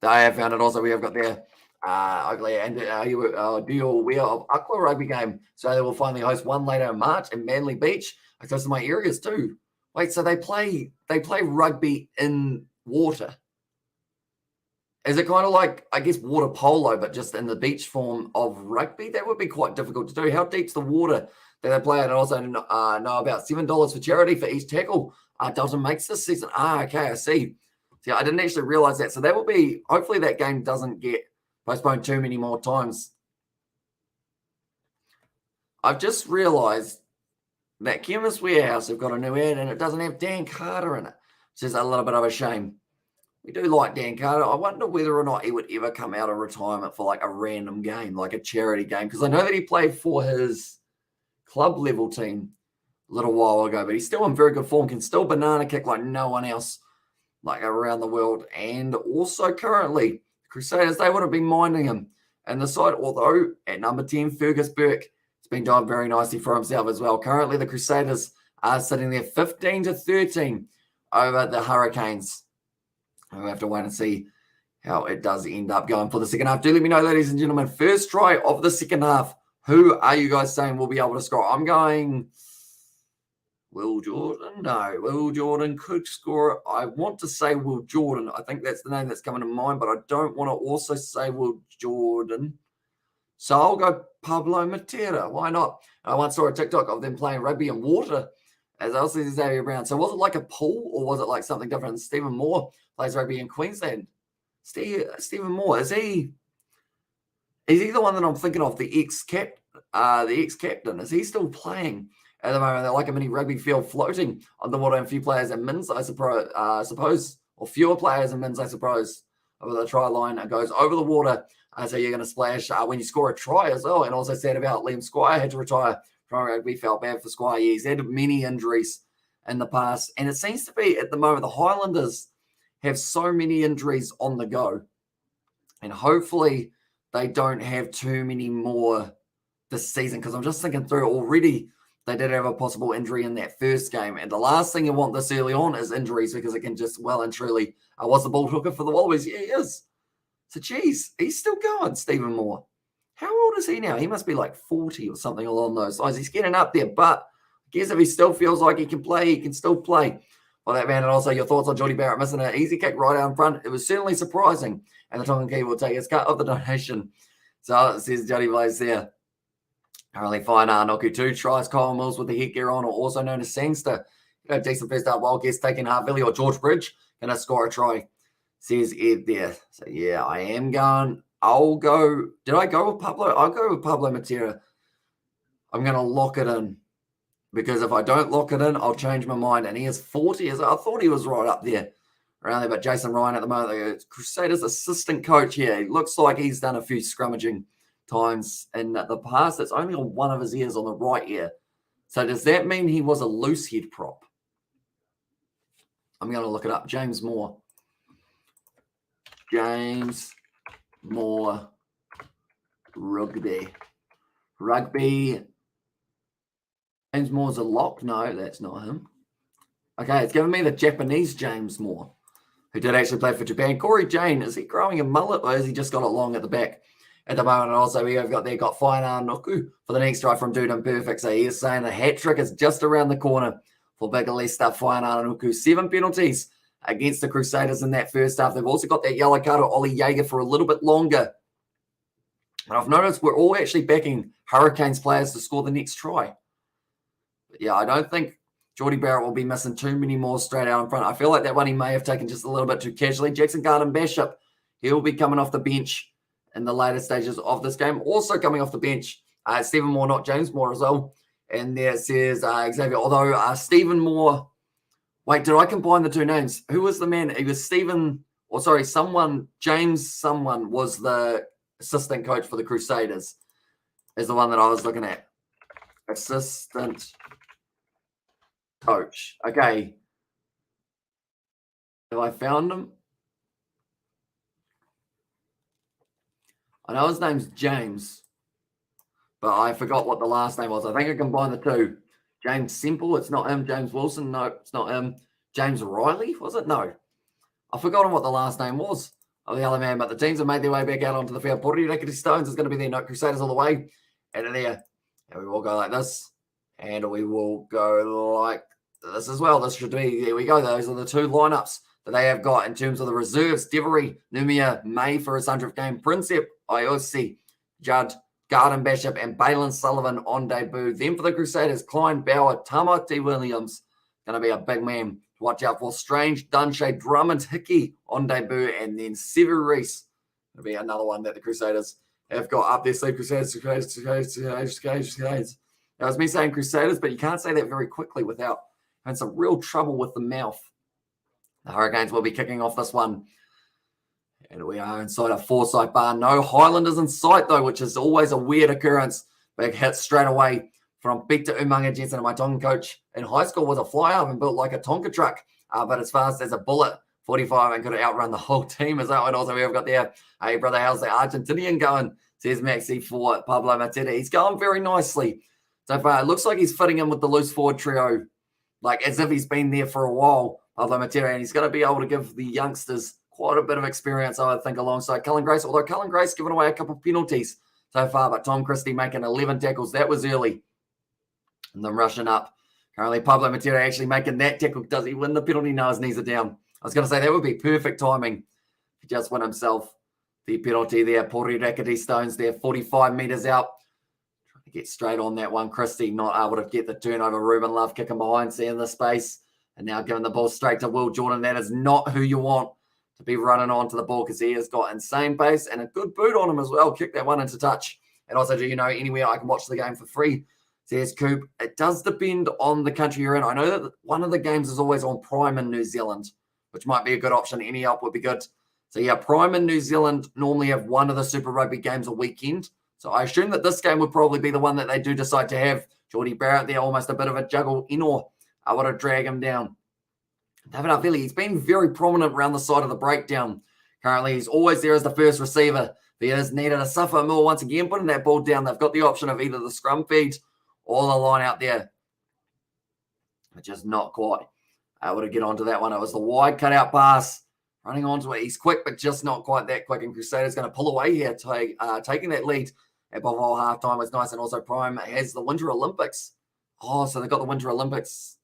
I have found it also. We have got there. Ugly. And do you aware of Aqua Rugby game? So they will finally host one later in March in Manly Beach. I close to my areas too. Wait, so they play rugby in water. Is it kind of like, I guess, water polo, but just in the beach form of rugby? That would be quite difficult to do. How deep's the water that they play? And also know about $7 for charity for each tackle Dalton makes this season. Okay, I see. See, I didn't actually realize that. So that will be, hopefully that game doesn't get postponed too many more times. I've just realized that Chemist Warehouse have got a new ad and it doesn't have Dan Carter in it. Which is a little bit of a shame. We do like Dan Carter. I wonder whether or not he would ever come out of retirement for like a random game, like a charity game. Because I know that he played for his club level team a little while ago, but he's still in very good form, can still banana kick like no one else like around the world. And also currently, Crusaders, they would have been minding him. And the side, although at number 10, Fergus Burke has been doing very nicely for himself as well. Currently, the Crusaders are sitting there 15-13 over the Hurricanes. We'll have to wait and see how it does end up going for the second half. Do let me know, ladies and gentlemen, first try of the second half. Who are you guys saying will be able to score? I'm going Will Jordan. No, Will Jordan could score. I want to say Will Jordan. I think that's the name that's coming to mind, but I don't want to also say Will Jordan. So I'll go Pablo Matera. Why not? I once saw a TikTok of them playing rugby in water, as I also said Xavier Brown. So was it like a pool or was it like something different? Stephen Moore plays rugby in Queensland. Stephen Moore, is he the one that I'm thinking of, the ex-captain? Is he still playing at the moment? They're like a mini rugby field floating on the water, and few players and mins, I suppose, or fewer players and mins, I suppose, over the try line. It goes over the water, so you're going to splash when you score a try as well. And also said about Liam Squire had to retire from rugby. Felt bad for Squire. He's had many injuries in the past, and it seems to be at the moment the Highlanders have so many injuries on the go, and hopefully they don't have too many more this season, because I'm just thinking through already they did have a possible injury in that first game, and the last thing you want this early on is injuries, because it can just well and truly was the ball hooker for the Wallabies. Yeah, he is. So geez, he's still going, Stephen Moore. How old is he now? He must be like 40 or something along those lines. He's getting up there, but I guess if he still feels like he can play, he can still play. Well, that man, and also your thoughts on Jordie Barrett missing an easy kick right out in front. It was certainly surprising, and the Tongan Kiwi will take his cut of the donation. So it says Jody Blaze there. Currently fine. Noku 2 tries. Kyle Mills with the headgear on, or also known as Sangster. Decent first half. Wildcats taking Hartville or George Bridge. Going to score a try. says Ed there. So, yeah, I am going. I'll go. Did I go with Pablo? I'll go with Pablo Matera. I'm going to lock it in. Because if I don't lock it in, I'll change my mind. And he is 40. I thought he was right up there, around there. But Jason Ryan at the moment, Crusaders assistant coach here. He looks like he's done a few scrummaging times in the past. It's only on one of his ears on the right ear. So does that mean he was a loose head prop? I'm going to look it up. James Moore. James Moore. Rugby. James Moore's a lock. No, that's not him. Okay, it's giving me the Japanese James Moore, who did actually play for Japan. Corey Jane, is he growing a mullet or has he just got it long at the back at the moment? And also we have got Whainā Nuku for the next try from Dunedin Perfect. So he is saying the hat trick is just around the corner for Big Leicester. Whainā Nuku, 7 penalties against the Crusaders in that first half. They've also got that yellow card of Ollie Jaeger for a little bit longer. And I've noticed we're all actually backing Hurricanes players to score the next try. But yeah, I don't think Geordie Barrett will be missing too many more straight out in front. I feel like that one he may have taken just a little bit too casually. Jackson Garden-Bishop, he'll be coming off the bench in the later stages of this game. Also coming off the bench, Stephen Moore, not James Moore as well. And there it says Xavier, although Stephen Moore, wait, did I combine the two names? Who was the man? He was James someone was the assistant coach for the Crusaders, is the one that I was looking at. Assistant coach. Okay. Have I found him? I know his name's James, but I forgot what the last name was. I think I combined the two. James Semple, it's not him. James Wilson, no, it's not him. James Riley, was it? No. I've forgotten what the last name was of the other man, but the teams have made their way back out onto the field. Porty Stones is going to be there. No, Crusaders all the way. And in there. And we will go like this. And we will go like this as well. This should be, there we go. Those are the two lineups that they have got in terms of the reserves. Devery, Numia, May for his 100th game. Princep, Iosi, Judd, Garden-Bishop, and Balin Sullivan on debut. Then for the Crusaders, Klein, Bauer, Tamati Williams. Going to be a big man to watch out for. Strange, Dunshay, Drummond, Hickey on debut. And then Sever Reese. Going to be another one that the Crusaders have got up their sleeve. Crusaders. That was me saying Crusaders, but you can't say that very quickly without having some real trouble with the mouth. The Hurricanes will be kicking off this one. And we are inside a Forsyth Barr. No Highlanders in sight, though, which is always a weird occurrence. Big hit straight away from Victor Umanga Jensen. And my Tongan coach in high school was a fly-up and built like a Tonka truck, but as fast as a bullet, 45, and could outrun the whole team. As that one also we have got there. Hey, brother, how's the Argentinian going? Says Maxi for Pablo Matera. He's going very nicely so far. It looks like he's fitting in with the loose forward trio, like as if he's been there for a while, Pablo Matera, and he's going to be able to give the youngsters quite a bit of experience, I would think, alongside Cullen Grace, although Cullen Grace giving away a couple of penalties so far, but Tom Christie making 11 tackles. That was early. And then rushing up. Currently, Pablo Matera actually making that tackle. Does he win the penalty? No, his knees are down. I was going to say that would be perfect timing. He just won himself the penalty there. Porty Stones there, 45 metres out. Trying to get straight on that one. Christie not able to get the turnover. Ruben Love kicking behind, seeing the space. And now giving the ball straight to Will Jordan. That is not who you want to be running onto the ball, because he has got insane pace and a good boot on him as well. Kick that one into touch. And also, do you know anywhere I can watch the game for free? Says Coop. It does depend on the country you're in. I know that one of the games is always on Prime in New Zealand, which might be a good option. Any help would be good. So yeah, Prime in New Zealand normally have one of the Super Rugby games a weekend. So I assume that this game would probably be the one that they do decide to have. Geordie Barrett there, almost a bit of a juggle. Inor, I want to drag him down. David Arvili, he's been very prominent around the side of the breakdown. Currently, he's always there as the first receiver. He is needed to suffer more once again, putting that ball down. They've got the option of either the scrum feed or the line out there. But just not quite able to get onto that one. It was the wide cutout pass. Running onto it. He's quick, but just not quite that quick. And Crusaders going to pull away here, taking that lead at Boval halftime was nice. And also Prime has the Winter Olympics. Oh, so they've got the Winter Olympics.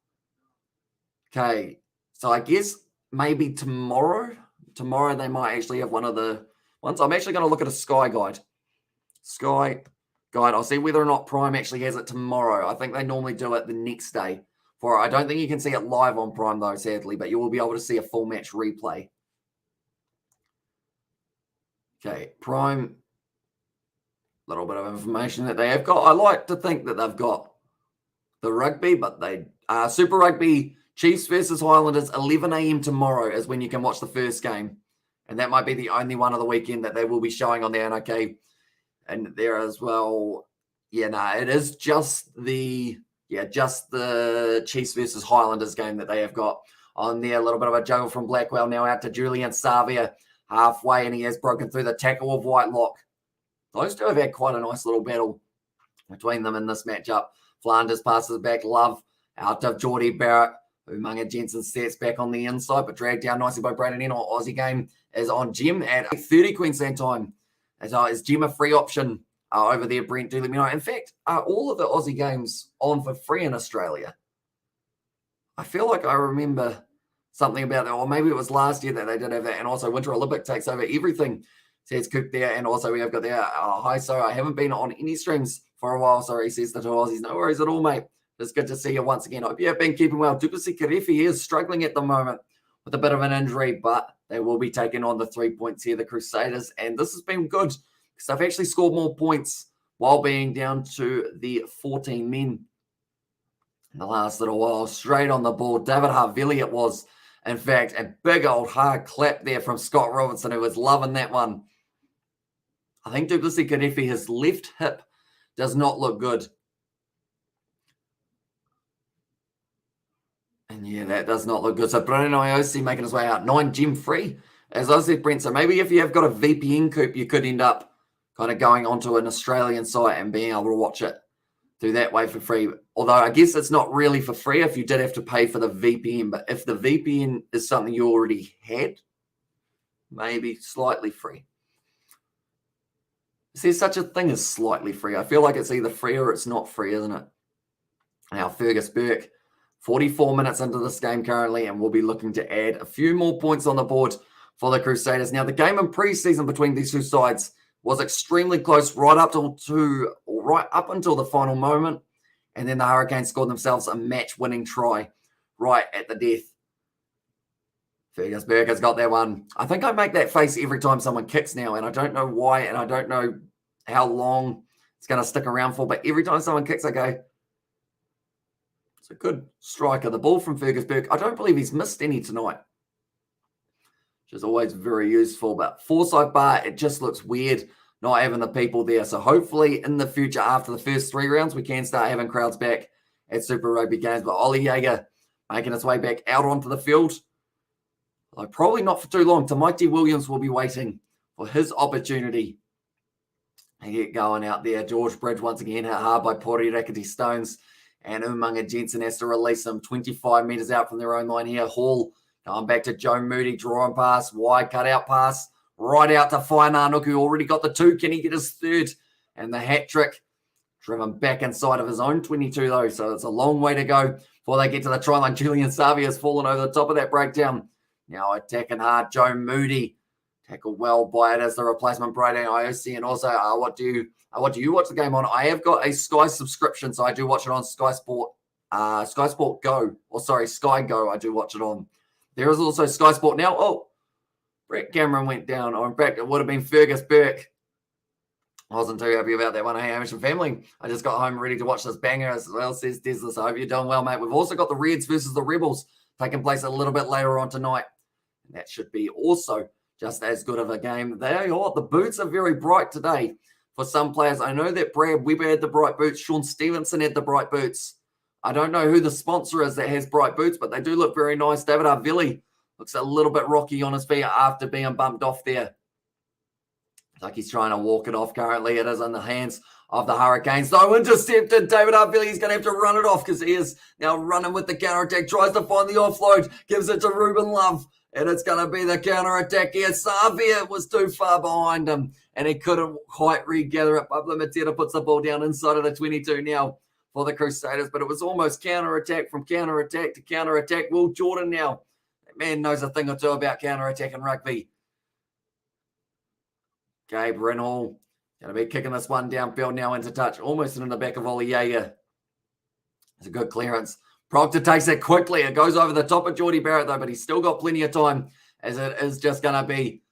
Okay. So I guess maybe tomorrow they might actually have one of the ones. I'm actually going to look at a Sky Guide. Sky Guide. I'll see whether or not Prime actually has it tomorrow. I think they normally do it the next day. I don't think you can see it live on Prime though, sadly, but you will be able to see a full match replay. Okay, Prime. Little bit of information that they have got. I like to think that they've got the rugby, but they Super Rugby Chiefs versus Highlanders, 11 a.m. tomorrow is when you can watch the first game. And that might be the only one of the weekend that they will be showing on there. And okay, and there as well. Yeah, no, it is just the Chiefs versus Highlanders game that they have got on there. A little bit of a juggle from Blackwell now out to Julian Savia halfway, and he has broken through the tackle of Whitelock. Those two have had quite a nice little battle between them in this matchup. Flanders passes back, Love out of Geordie Barrett. Umaga Jensen sets back on the inside, but dragged down nicely by Brandon Eno. Aussie game is on Gem at 8:30 Queensland time. Is Gem a free option over there, Brent? Do let me know. In fact, are all of the Aussie games on for free in Australia? I feel like I remember something about that, or maybe it was last year that they did have that. And also Winter Olympic takes over everything, says Cook there. And also we have got there, hi, so I haven't been on any streams for a while. Sorry, says the two Aussies. No worries at all, mate. It's good to see you once again. Hope you have been keeping well. Duplessis Karefi is struggling at the moment with a bit of an injury, but they will be taking on the 3 points here, the Crusaders. And this has been good because they've actually scored more points while being down to the 14 men in the last little while. Straight on the ball. David Havili it was, in fact, a big old hard clap there from Scott Robinson, who was loving that one. I think Duplessis Karefi, his left hip does not look good. And yeah, that does not look good. So Brennan Iosi making his way out. 9 gem free, as I said, Brent. So maybe if you have got a VPN coop, you could end up kind of going onto an Australian site and being able to watch it through that way for free. Although I guess it's not really for free if you did have to pay for the VPN. But if the VPN is something you already had, maybe slightly free. Is there such a thing as slightly free? I feel like it's either free or it's not free, isn't it? Now, Fergus Burke, 44 minutes into this game currently, and we'll be looking to add a few more points on the board for the Crusaders. Now, the game in pre-season between these two sides was extremely close right up until the final moment, and then the Hurricanes scored themselves a match-winning try right at the death. Fergus Burke has got that one. I think I make that face every time someone kicks now, and I don't know why, and I don't know how long it's going to stick around for, but every time someone kicks, I go, it's a good striker. The ball from Fergus Burke. I don't believe he's missed any tonight, which is always very useful. But Forsyth Barr, it just looks weird not having the people there. So hopefully in the future, after the first 3 rounds, we can start having crowds back at Super Rugby games. But Ollie Jaeger making his way back out onto the field. Although probably not for too long. Tamaiti Williams will be waiting for his opportunity to get going out there. George Bridge once again hit hard by Pori Rakati Stones. And Umaga Jensen has to release them 25 metres out from their own line here. Hall going back to Joe Moody, drawing pass, wide cutout pass, right out to Whainanuk, who already got the 2. Can he get his 3rd? And the hat trick driven back inside of his own 22, though. So it's a long way to go before they get to the try line. Julian Savia has fallen over the top of that breakdown. Now attacking hard, Joe Moody. Tackled well by it as the replacement, Brayden Iosi. And also, what do you watch the game on? I have got a Sky subscription, so I do watch it on Sky Sport, Sky Sport Go. Sky Go, I do watch it on. There is also Sky Sport now. Oh, Brett Cameron went down. In fact, it would have been Fergus Burke. I wasn't too happy about that one. Hey, Amish and family, I just got home ready to watch this banger as well, says Deslis. I hope you're doing well, mate. We've also got the Reds versus the Rebels taking place a little bit later on tonight. And that should be also just as good of a game. The boots are very bright today for some players. I know that Brad Weber had the bright boots. Sean Stevenson had the bright boots. I don't know who the sponsor is that has bright boots, but they do look very nice. David Arvilli looks a little bit rocky on his feet after being bumped off there. Like he's trying to walk it off currently. It is in the hands of the Hurricanes. Though intercepted, David Arvilli is going to have to run it off because he is now running with the counter-attack. Tries to find the offload. Gives it to Ruben Love. And it's going to be the counter-attack here. Savia was too far behind him, and he couldn't quite regather it. Pablo Matera puts the ball down inside of the 22 now for the Crusaders, but it was almost counter-attack from counter-attack to counter-attack. Will Jordan now, that man knows a thing or two about counter-attack and rugby. Gabe Renhall going to be kicking this one downfield now into touch, almost in the back of Ollie Jaeger. It's a good clearance. Proctor takes it quickly. It goes over the top of Geordie Barrett, though, but he's still got plenty of time, as it is just going to be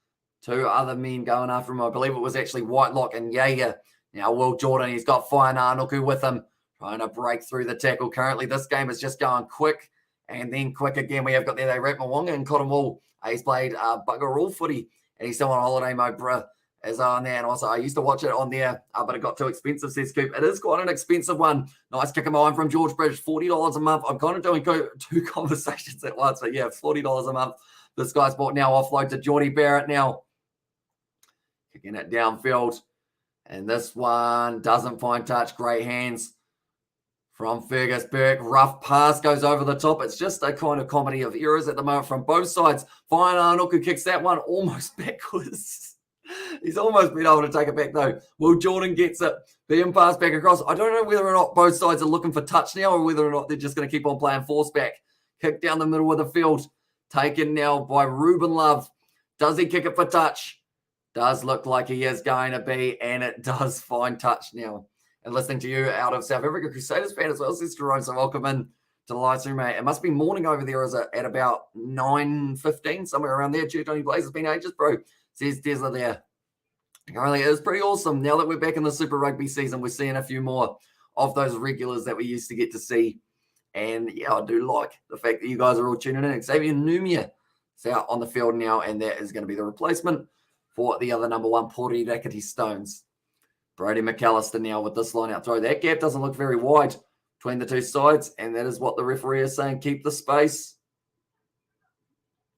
Two other men going after him. I believe it was actually Whitelock and Jaeger. Now, Will Jordan, he's got Whainānuku with him, trying to break through the tackle. Currently, this game is just going quick and then quick again. We have got there, they Rat Mwanga and Cotton Wool. He's played bugger all footy, and he's still on holiday mode, bruh, is on there. And also, I used to watch it on there, but it got too expensive, says Coop. It is quite an expensive one. Nice kick of mine from George Bridge, $40 a month. I'm kind of doing two conversations at once, but yeah, $40 a month. This guy's bought now offload to Geordie Barrett now. Kicking it downfield. And this one doesn't find touch. Great hands from Fergus Burke. Rough pass goes over the top. It's just a kind of comedy of errors at the moment from both sides. Whainānuku kicks that one almost backwards. He's almost been able to take it back, though. Will Jordan gets it. Being passed back across. I don't know whether or not both sides are looking for touch now or whether or not they're just going to keep on playing force back. Kick down the middle of the field. Taken now by Ruben Love. Does he kick it for touch? Does look like he is going to be, and it does find touch now. And listening to you out of South Africa, Crusaders fan as well, says Jerome, so welcome in to the live stream, mate. It must be morning over there is at about 9:15, somewhere around there. Tony Blaze has been ages, bro. Says Tesla there. Currently, it is pretty awesome. Now that we're back in the Super Rugby season, we're seeing a few more of those regulars that we used to get to see. And yeah, I do like the fact that you guys are all tuning in. Xavier Numia is out on the field now, and that is going to be the replacement for the other number one, Pori Rakiti Stones. Brody McAllister now with this line out throw. That gap doesn't look very wide between the two sides, and that is what the referee is saying. Keep the space.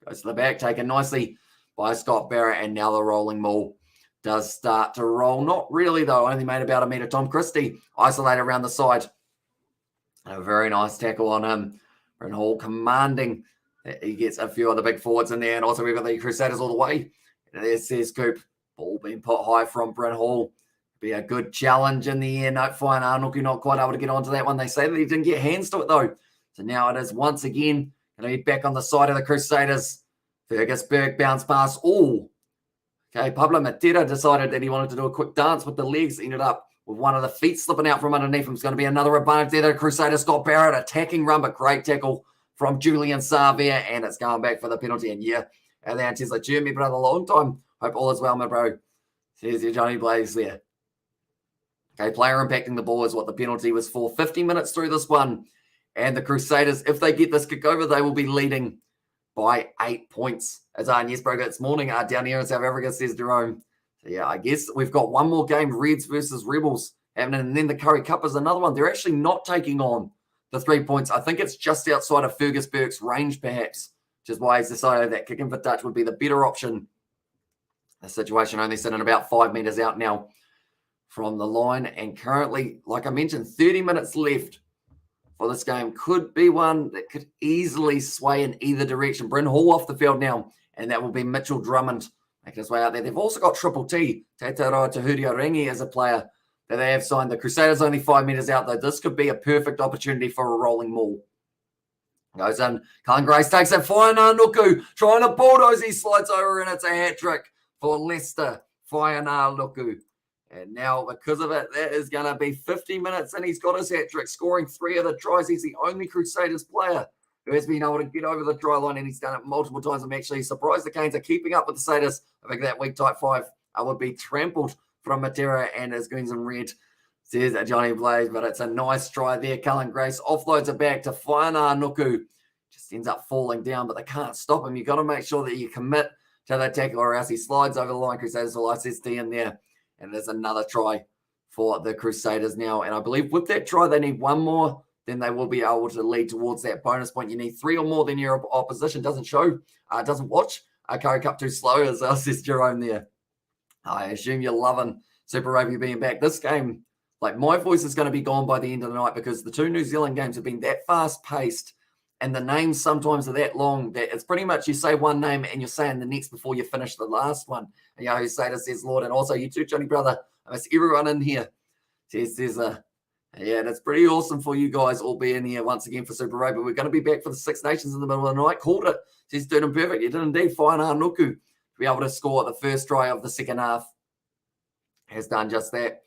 Goes to the back, taken nicely by Scott Barrett, and now the rolling maul does start to roll. Not really, though. Only made about a metre. Tom Christie isolated around the side. A very nice tackle on him. Bryn Hall commanding. He gets a few other big forwards in there, and also we've got the Crusaders all the way. And there says Coop. Ball being put high from Bryn Hall. Be a good challenge in the air. No, Whainānuku not quite able to get onto that one. They say that he didn't get hands to it, though. So now it is once again going to be back on the side of the Crusaders. Fergus Burke bounce pass. Oh, okay. Pablo Matera decided that he wanted to do a quick dance with the legs. Ended up with one of the feet slipping out from underneath him. It's going to be another advantage there. The Crusader Scott Barrett attacking run, but great tackle from Julian Savia, and it's going back for the penalty. And yeah, and then she's like, Jeremy, brother, long time. Hope all is well, my bro. Here's your Johnny Blaze there. Okay, player impacting the ball is what the penalty was for. 50 minutes through this one. And the Crusaders, if they get this kick over, they will be leading by 8 points. As yes, bro, it's morning down here in South Africa, says Jerome. So yeah, I guess we've got one more game, Reds versus Rebels happening. And then the Curry Cup is another one. They're actually not taking on the 3 points. I think it's just outside of Fergus Burke's range, perhaps, which is why he's decided that kicking for touch would be the better option. The situation only sitting about 5 meters out now from the line. And currently, like I mentioned, 30 minutes left for this game. Could be one that could easily sway in either direction. Bryn Hall off the field now, and that will be Mitchell Drummond making his way out there. They've also got Triple T. Tataroa Tahurio Rangi as a player that they have signed. The Crusaders only 5 meters out, though. This could be a perfect opportunity for a rolling maul. Goes in. Cullen Grace takes it. Whainānuku trying to bulldoze. He slides over, and it's a hat trick for Leicester. Whainānuku. And now, because of it, that is going to be 50 minutes, and he's got his hat trick, scoring 3 of the tries. He's the only Crusaders player who has been able to get over the try line, and he's done it multiple times. I'm actually surprised the Canes are keeping up with the Crusaders. I think that weak tight 5 would be trampled from Matera and his greens and red, says Johnny Blaze. But it's a nice try there. Cullen Grace offloads it back to Whainānuku. Just ends up falling down, but they can't stop him. You've got to make sure that you commit to that tackle, or else he slides over the line. Crusaders will ISSD in there. And there's another try for the Crusaders now. And I believe with that try, they need one more. Then they will be able to lead towards that bonus point. You need 3 or more than your opposition. Doesn't show, doesn't watch. Curry Cup too slow, as says Jerome there. I assume you're loving Super Rugby being back. This game, like, my voice is going to be gone by the end of the night because the 2 New Zealand games have been that fast-paced, and the names sometimes are that long that it's pretty much you say one name and you're saying the next before you finish the last one. And Yahoo Sater says, Lord, and also you too, Johnny brother. I miss everyone in here. Says, yeah, and it's pretty awesome for you guys all being here once again for Super Rugby. We're going to be back for the Six Nations in the middle of the night. Called it. Says, doing him perfect. You did indeed. Whainānuku to be able to score the first try of the second half. Has done just that.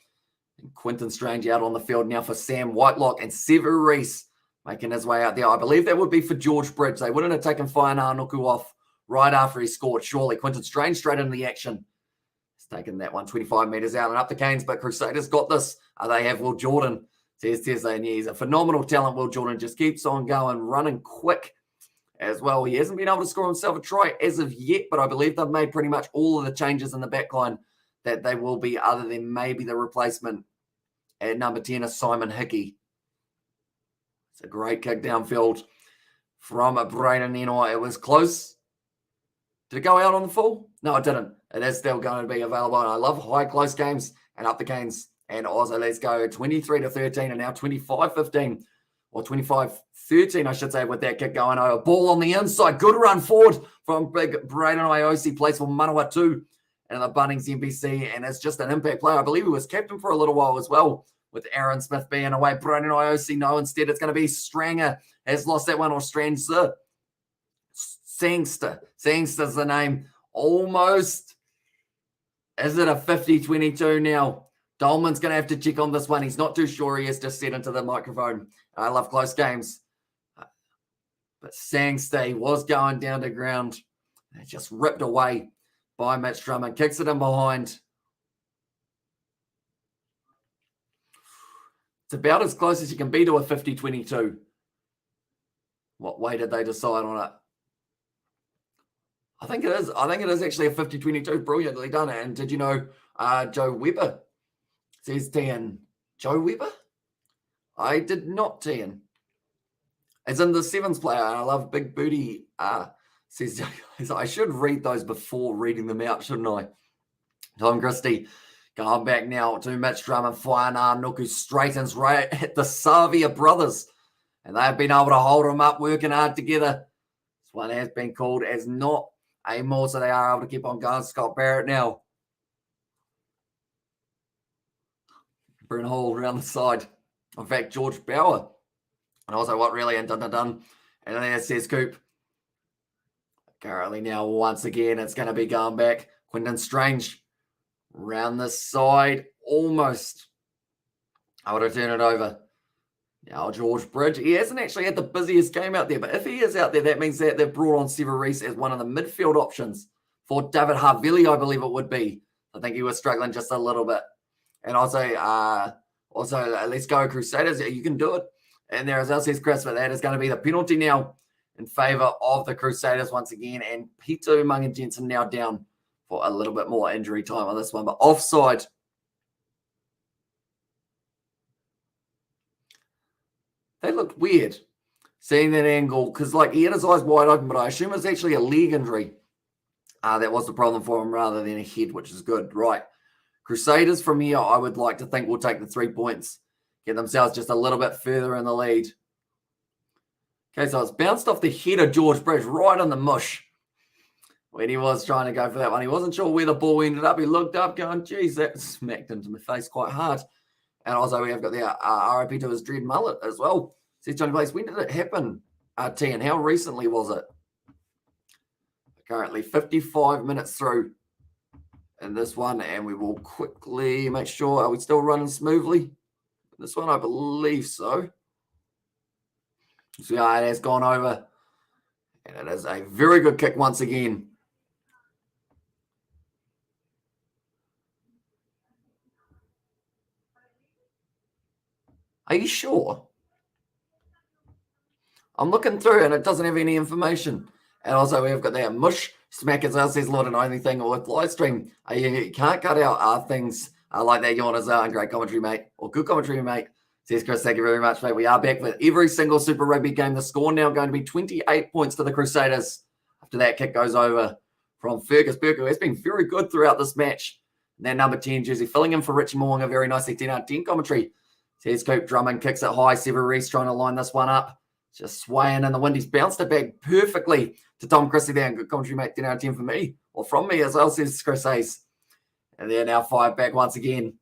And Quinton Strange out on the field now for Sam Whitelock and Sever Reese making his way out there. I believe that would be for George Bridge. They wouldn't have taken Whainānuku off right after he scored. Surely Quinton Strange straight into the action. He's taken that one 25 metres out and up the Canes, but Crusaders got this. They have Will Jordan. Says he's a phenomenal talent. Will Jordan just keeps on going, running quick as well. He hasn't been able to score himself a try as of yet, but I believe they've made pretty much all of the changes in the backline that they will be, other than maybe the replacement at number 10 is Simon Hickey. It's a great kick downfield from Braden Nenoi. It was close. Did it go out on the full? No, it didn't. It is still going to be available. And I love high close games and up the Canes. And Ozzo, let's go 23-13 and now 25-15 or 25-13, I should say, with that kick going over. Ball on the inside. Good run forward from big Braden Iosi. Plays for Manawatu and the Bunnings NBC. And it's just an impact player. I believe he was captain for a little while as well, with Aaron Smith being away. Braden Iosi, no, instead it's going to be Stranger. Has lost that one, or Stranger. Sangster. Sangster's the name. Almost. Is it a 50-22 now? Dolman's going to have to check on this one. He's not too sure. He has just said into the microphone. I love close games. But Sangster was going down to ground. It just ripped away by Mitch Drummond. Kicks it in behind. It's about as close as you can be to a 50-22. What way did they decide on it? I think it is. I think it is actually a 50-22. Brilliantly done. And did you know Joe Weber says 10? Joe Weber? I did not 10. As in the sevens player. I love big booty. Says I should read those before reading them out, shouldn't I? Tom Christie going back now to Mitch Drummond. Whainā Nuku straightens right at the Savia brothers. And they've been able to hold them up, working hard together. This one has been called as not a more, so they are able to keep on going. Scott Barrett now. Bryn Hall around the side. In fact, George Bauer. And also what really and dun. And then there says Coop. Currently now, once again, it's going to be going back. Quinton Strange round the side. Almost able to turn it over. Now George Bridge. He hasn't actually had the busiest game out there, but if he is out there, that means that they've brought on Sever Reese as one of the midfield options for David Havili, I believe it would be. I think he was struggling just a little bit. And also, let's go Crusaders. You can do it. And there, as well says Chris, but that is going to be the penalty now in favour of the Crusaders once again. And Peter Mungan Jensen now down for a little bit more injury time on this one. But offside. They looked weird seeing that angle because, like, he had his eyes wide open, but I assume it's actually a leg injury. That was the problem for him rather than a head, which is good. Right. Crusaders from here, I would like to think will take the 3 points, get themselves just a little bit further in the lead. Okay, so it's bounced off the head of George Bridge right on the mush when he was trying to go for that one. He wasn't sure where the ball ended up. He looked up going, geez, that smacked into my face quite hard. And also we have got the RIP to his dread mullet as well. Says Johnny Blaze, when did it happen, T, and how recently was it? Currently 55 minutes through in this one, and we will quickly make sure, are we still running smoothly? This one, I believe so. So yeah, it has gone over, and it is a very good kick once again. Are you sure? I'm looking through and it doesn't have any information. And also we've got that mush smack as well, says Lord and only thing with Livestream. You can't cut out things like that. You're on great commentary, mate. Or good commentary, mate. Says Chris, thank you very much, mate. We are back with every single Super Rugby game. The score now going to be 28 points to the Crusaders after that kick goes over from Fergus Burke, who has been very good throughout this match. And that number 10 jersey filling in for Richie Moonga very nicely. 10 out of 10 commentary. Says Coop Drummond kicks it high. Sever Reese trying to line this one up. Just swaying in the wind. He's bounced it back perfectly to Tom Christie there. And good commentary, mate. 10 out of 10 for me. Or from me as well, says Chris Hayes. And they're now 5 back once again.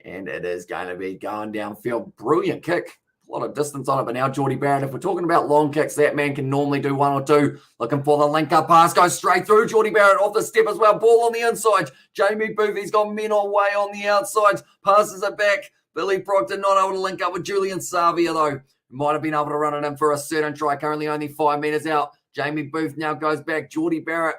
And it is going to be going downfield. Brilliant kick. A lot of distance on it. But now Geordie Barrett, if we're talking about long kicks, that man can normally do 1 or 2. Looking for the link-up pass. Goes straight through. Geordie Barrett off the step as well. Ball on the inside. Jamie Booth, he's got men away on the outside. Passes it back. Billy Proctor not able to link up with Julian Savia, though. Might have been able to run it in for a certain try. Currently only 5 metres out. Jamie Booth now goes back. Geordie Barrett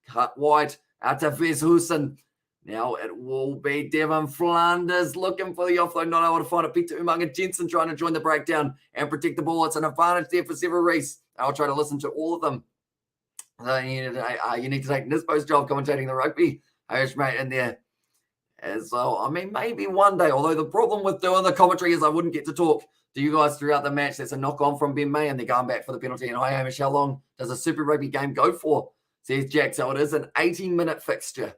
cut wide out to Vezhusen. Now it will be Devon Flanders looking for the offload, not able to find it. Peter Umaga Jensen trying to join the breakdown and protect the ball. It's an advantage there for Sever Reese. I'll try to listen to all of them. You need to take Nisbo's job commentating the rugby. Irish mate in there as well. I mean, maybe one day, although the problem with doing the commentary is I wouldn't get to talk to you guys throughout the match. That's a knock on from Ben May, and they're going back for the penalty. And hi, Hamish, how long does a Super Rugby game go for? Says Jack. So it is an 18-minute fixture,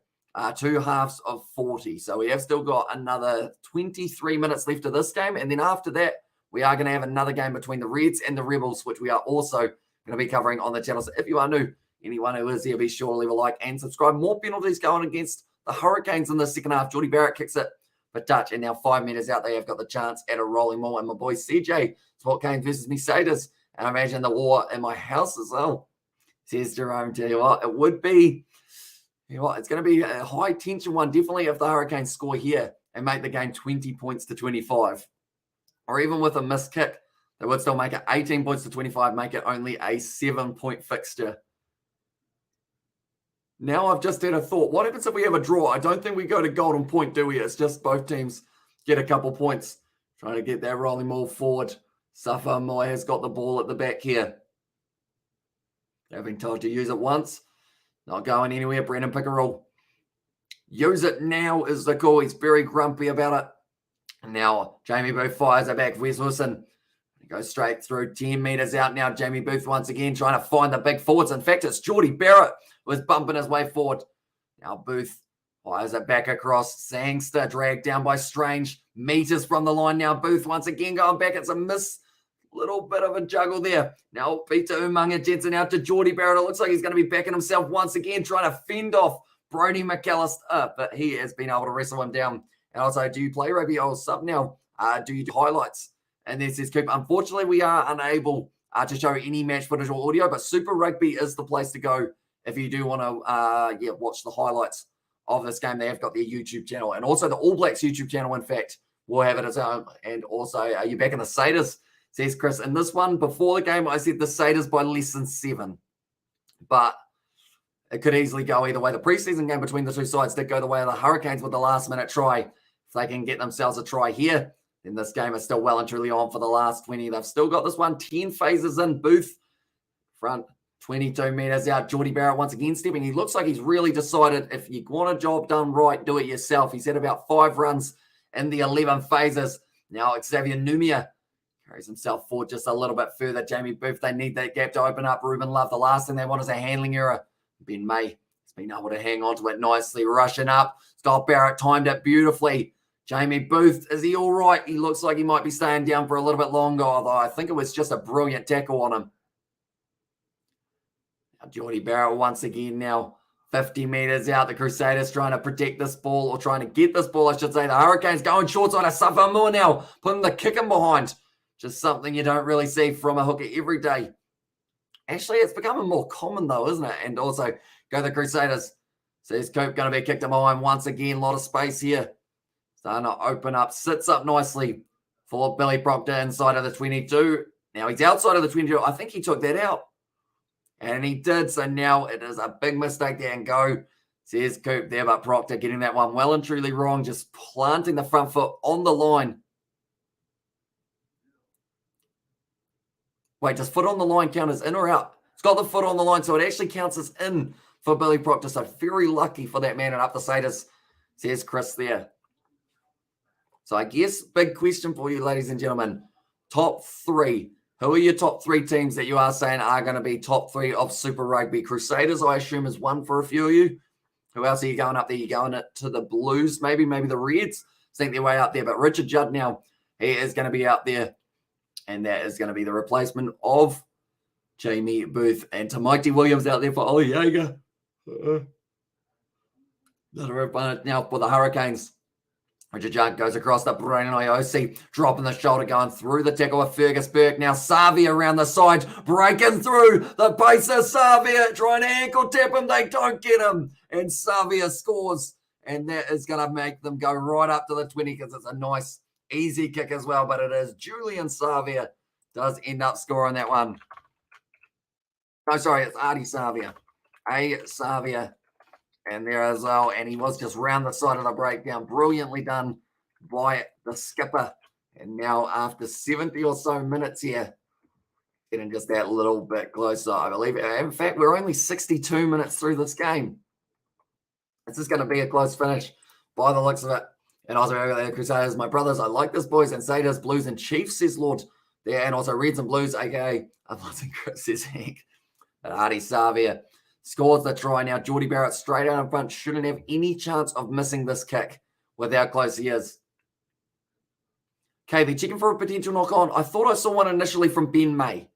2 halves of 40. So we have still got another 23 minutes left of this game. And then after that, we are going to have another game between the Reds and the Rebels, which we are also going to be covering on the channel. So if you are new, anyone who is here, be sure to leave a like and subscribe. More penalties going against the Hurricanes in the second half. Geordie Barrett kicks it for touch, and now 5 meters out, they have got the chance at a rolling maul. And my boy CJ, Sport Canes versus Crusaders, and I imagine the war in my house as well. Says Jerome, tell you what, it would be, it's going to be a high tension one, definitely if the Hurricanes score here and make the game 20 points to 25. Or even with a missed kick, they would still make it 18 points to 25, make it only a 7-point fixture. Now I've just had a thought. What happens if we have a draw? I don't think we go to golden point, do we? It's just both teams get a couple points. Trying to get that rolling maul forward. Safa Moy has got the ball at the back here. They've been told to use it once. Not going anywhere. Brendan Pickerel. Use it now is the call. He's very grumpy about it. And now Jamie Booth fires it back. Wes Wilson goes straight through 10 meters out now. Jamie Booth once again trying to find the big forwards. In fact, it's Geordie Barrett was bumping his way forward. Now Booth fires it back across. Sangster dragged down by Strange. Meters from the line now. Booth once again going back. It's a miss. Little bit of a juggle there. Now Peter Umaga Jensen out to Geordie Barrett. It looks like he's going to be backing himself once again, trying to fend off Brody McAllister. But he has been able to wrestle him down. And also, do you play rugby? I'll sub now. Do you do highlights? And then says Cooper, unfortunately, we are unable to show any match footage or audio, but Super Rugby is the place to go if you do want to watch the highlights of this game. They have got their YouTube channel. And also the All Blacks YouTube channel, in fact, will have it as well. And also, are you back in the Crusaders? Says Chris. In this one, before the game, I said the Crusaders by less than 7. But it could easily go either way. The preseason game between the two sides did go the way of the Hurricanes with the last-minute try. If they can get themselves a try here, then this game is still well and truly on for the last 20. They've still got this one. 10 phases in. Booth, front, 22 meters out. Geordie Barrett once again stepping. He looks like he's really decided if you want a job done right, do it yourself. He's had about 5 runs in the 11 phases. Now Xavier Numia carries himself forward just a little bit further. Jamie Booth, they need that gap to open up. Ruben Love, the last thing they want is a handling error. Ben May has been able to hang on to it nicely, rushing up. Scott Barrett timed it beautifully. Jamie Booth, is he all right? He looks like he might be staying down for a little bit longer, although I think it was just a brilliant tackle on him. Now Geordie Barrett once again now 50 meters out. The Crusaders trying to protect this ball, or trying to get this ball, I should say. The Hurricanes going short on a Safa now, putting the kick in behind. Just something you don't really see from a hooker every day. Actually, it's becoming more common though, isn't it? And also, go the Crusaders. Says Cope going to be kicked in behind once again. A lot of space here. Starting to open up. Sits up nicely for Billy Proctor inside of the 22. Now he's outside of the 22. I think he took that out. And he did. So now it is a big mistake there and go. Says Coop there, but Proctor getting that one well and truly wrong. Just planting the front foot on the line. Wait, does foot on the line count as in or out? It's got the foot on the line, so it actually counts as in for Billy Proctor. So very lucky for that man and up the Crusaders, says Chris there. So I guess big question for you, ladies and gentlemen. Top 3. Who are your top 3 teams that you are saying are going to be top 3 of Super Rugby? Crusaders, I assume, is one for a few of you. Who else are you going up there? You're going to the Blues, maybe the Reds. Think their way out there. But Richard Judd now, he is going to be out there. And that is going to be the replacement of Jamie Booth. And Tamaiti Williams out there for Ollie Jaeger. Another opponent now for the Hurricanes. Richard Judd goes across the Brandon Iosi, dropping the shoulder, going through the tackle with Fergus Burke. Now Savia around the side, breaking through the pace of Savia, trying to ankle tap him. They don't get him. And Savia scores. And that is going to make them go right up to the 20 because it's a nice, easy kick as well. But it is Julian Savia does end up scoring that one. No, sorry, it's Artie Savia. Savia. And there as well. And he was just round the side of the breakdown. Brilliantly done by the skipper. And now after 70 or so minutes here, getting just that little bit closer, I believe. In fact, we're only 62 minutes through this game. This is going to be a close finish by the looks of it. And also, the Crusaders, my brothers, I like this, boys. And Crusaders, Blues, and Chiefs, says Lord. There, and also Reds and Blues, aka Bloods and Chris, says Hank. And Artie Savia scores the try now. Geordie Barrett straight out in front. Shouldn't have any chance of missing this kick with how close he is. Okay, they're checking for a potential knock-on. I thought I saw one initially from Ben May.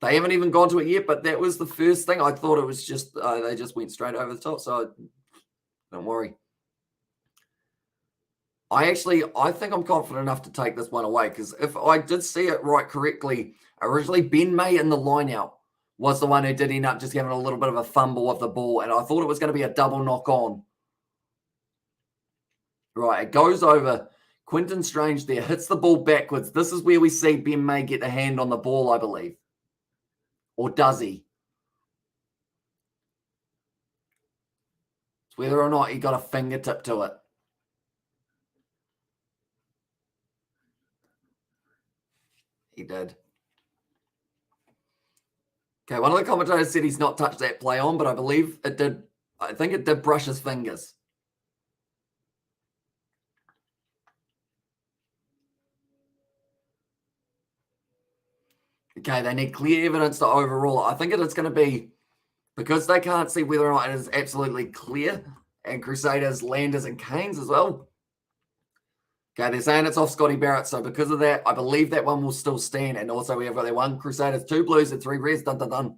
They haven't even gone to it yet, but that was the first thing. I thought it was just, they just went straight over the top, so don't worry. I think I'm confident enough to take this one away, because if I did see it right correctly, originally Ben May in the line-out was the one who did end up just having a little bit of a fumble of the ball, and I thought it was going to be a double knock-on. Right, it goes over. Quinton Strange there hits the ball backwards. This is where we see Ben May get the hand on the ball, I believe. Or does he? It's whether or not he got a fingertip to it. He did. Okay, one of the commentators said he's not touched that play on, but I believe it did. I think it did brush his fingers. Okay, they need clear evidence to overrule it. I think it's going to be, because they can't see whether or not it is absolutely clear, and Crusaders, Landers, and Canes as well. Okay, they're saying it's off Scotty Barrett, so because of that, I believe that one will still stand. And also we have got that 1 Crusaders, 2 Blues, and 3 Reds. Dun, dun, dun.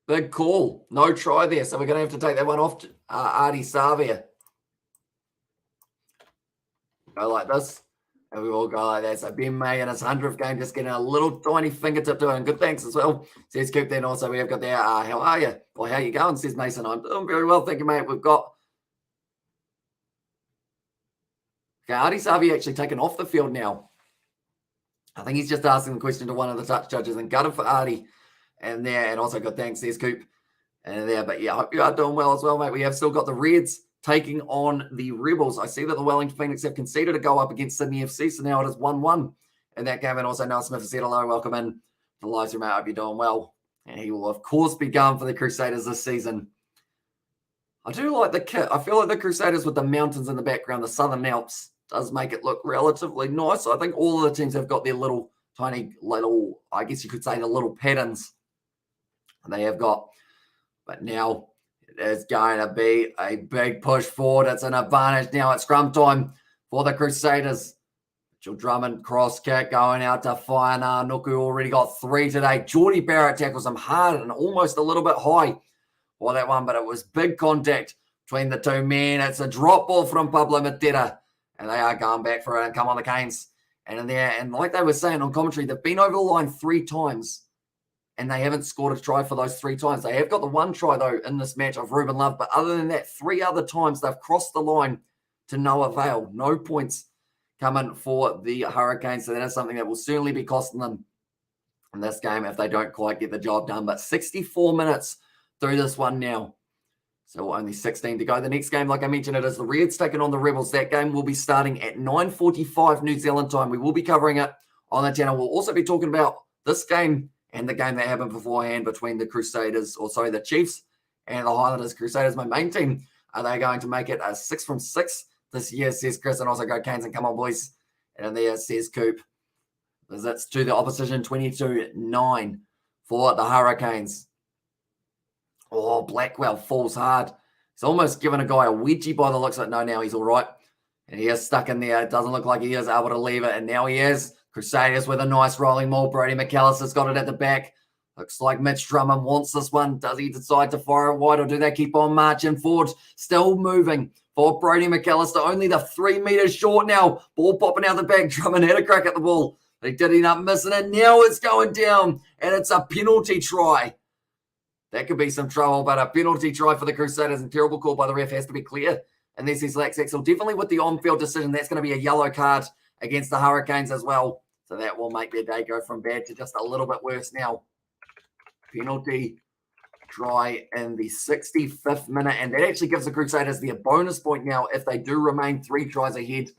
Big call. No try there, so we're going to have to take that one off Artie Savia. Go like this. And we all go like that. So Ben May in his 100th game just getting a little tiny fingertip to it. And good thanks as well. Says Coop. Then also we have got there, how are you? Or how you going? Says Mason. I'm doing very well. Thank you, mate. We've got Artie Savia actually taken off the field now. I think he's just asking the question to one of the touch judges and gutted for Artie. And there, and also good thanks. Says Coop. And there, but yeah, I hope you are doing well as well, mate. We have still got the Reds taking on the Rebels. I see that the Wellington Phoenix have conceded a go up against Sydney FC, so now it is 1-1 in that game. And also Noah Smith has said hello, welcome in to the live stream, mate. I hope you're doing well. And he will, of course, be going for the Crusaders this season. I do like the kit. I feel like the Crusaders with the mountains in the background, the Southern Alps, does make it look relatively nice. I think all of the teams have got their little, tiny, little, I guess you could say the little patterns they have got. But now it's going to be a big push forward. It's an advantage now at scrum time for the Crusaders. Mitchell Drummond cross kick going out to Whaina. Nuku already got 3 today. Geordie Barrett tackles him hard and almost a little bit high for that one, but it was big contact between the two men. It's a drop ball from Pablo Matera, and they are going back for it and come on the Canes. And in there, and like they were saying on commentary, they've been over the line 3 times. And they haven't scored a try for those 3 times. They have got the 1 try, though, in this match of Ruben Love. But other than that, 3 other times they've crossed the line to no avail. No points coming for the Hurricanes. So that is something that will certainly be costing them in this game if they don't quite get the job done. But 64 minutes through this one now. So only 16 to go. The next game, like I mentioned, it is the Reds taking on the Rebels. That game will be starting at 9:45 New Zealand time. We will be covering it on the channel. We'll also be talking about this game and the game that happened beforehand between the the Chiefs and the Highlanders. Crusaders, my main team, are they going to make it a 6 from 6 this year, says Chris, and also go Canes and come on, boys. And in there, says Coop. Visits to the opposition, 22-9 for the Hurricanes. Oh, Blackwell falls hard. He's almost given a guy a wedgie by the looks of it. No, now he's all right. And he is stuck in there. It doesn't look like he is able to leave it, and now he is. Crusaders with a nice rolling maul. Brody McAllister's got it at the back. Looks like Mitch Drummond wants this one. Does he decide to fire it wide, or do they keep on marching forward? Still moving for Brody McAllister. Only the 3 meters short now. Ball popping out the back. Drummond had a crack at the ball. They did end up missing it. Now it's going down, and it's a penalty try. that could be some trouble. But a penalty try for the Crusaders and terrible call by the ref has to be clear. And this is Lex Axel. Definitely with the on-field decision, that's going to be a yellow card against the Hurricanes as well. So that will make their day go from bad to just a little bit worse now. Penalty try in the 65th minute. And that actually gives the Crusaders their bonus point now if they do remain 3 tries ahead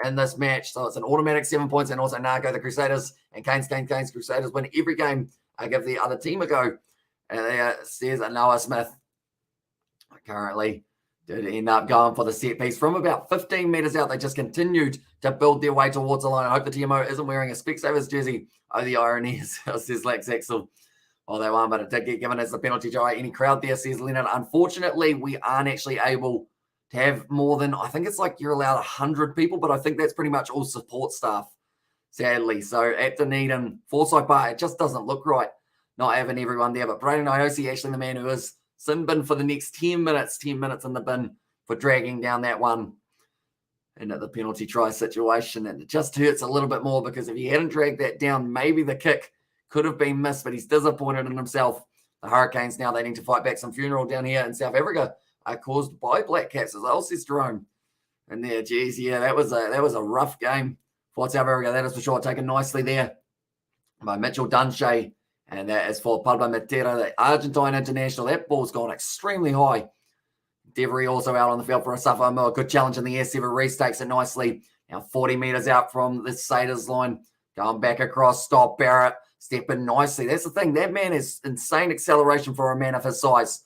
in this match. So it's an automatic 7 points. And also now go the Crusaders and Canes. Crusaders win every game. I give the other team a go. And there says Noah Smith currently did end up going for the set piece from about 15 metres out. They just continued to build their way towards the line. I hope the TMO isn't wearing a Specsavers jersey. Oh, the irony is, says Lex Axel. Well, they won, but it did get given as the penalty try. Any crowd there, says Leonard. Unfortunately, we aren't actually able to have more than, I think it's like you're allowed 100 people, but I think that's pretty much all support staff, sadly. So at Dunedin, Forsyth Barr, it just doesn't look right not having everyone there. But Braden Iosi, actually the man who is sin bin for the next 10 minutes in the bin for dragging down that one into the penalty try situation. And it just hurts a little bit more because if he hadn't dragged that down, maybe the kick could have been missed, but he's disappointed in himself. The Hurricanes now, they need to fight back some funeral down here in South Africa caused by Black Caps as well, says Jerome. And there, geez, yeah, that was a rough game for South Africa. That is for sure. Taken nicely there by Mitchell Dunshea. And that is for Pablo Matera, the Argentine international. That ball's gone extremely high. Devery also out on the field for a Safa. Good challenge in the air. Sever Reese takes it nicely. Now 40 metres out from the Crusaders line. Going back across, stop Barrett. Step in nicely. That's the thing. That man is insane acceleration for a man of his size.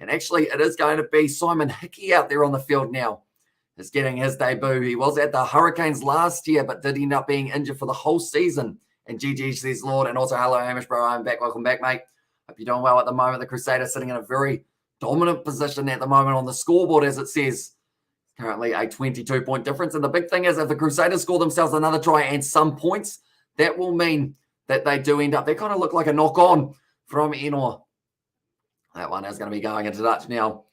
And actually, it is going to be Simon Hickey out there on the field now. Is getting his debut. He was at the Hurricanes last year, but did end up being injured for the whole season. And GG says Lord. And also, hello, Hamish, bro. I'm back. Welcome back, mate. Hope you're doing well at the moment. The Crusaders sitting in a very dominant position at the moment on the scoreboard, as it says. Currently a 22-point difference. And the big thing is, if the Crusaders score themselves another try and some points, that will mean that they do end up, they kind of look like a knock-on from Enor. That one is going to be going into Dutch now.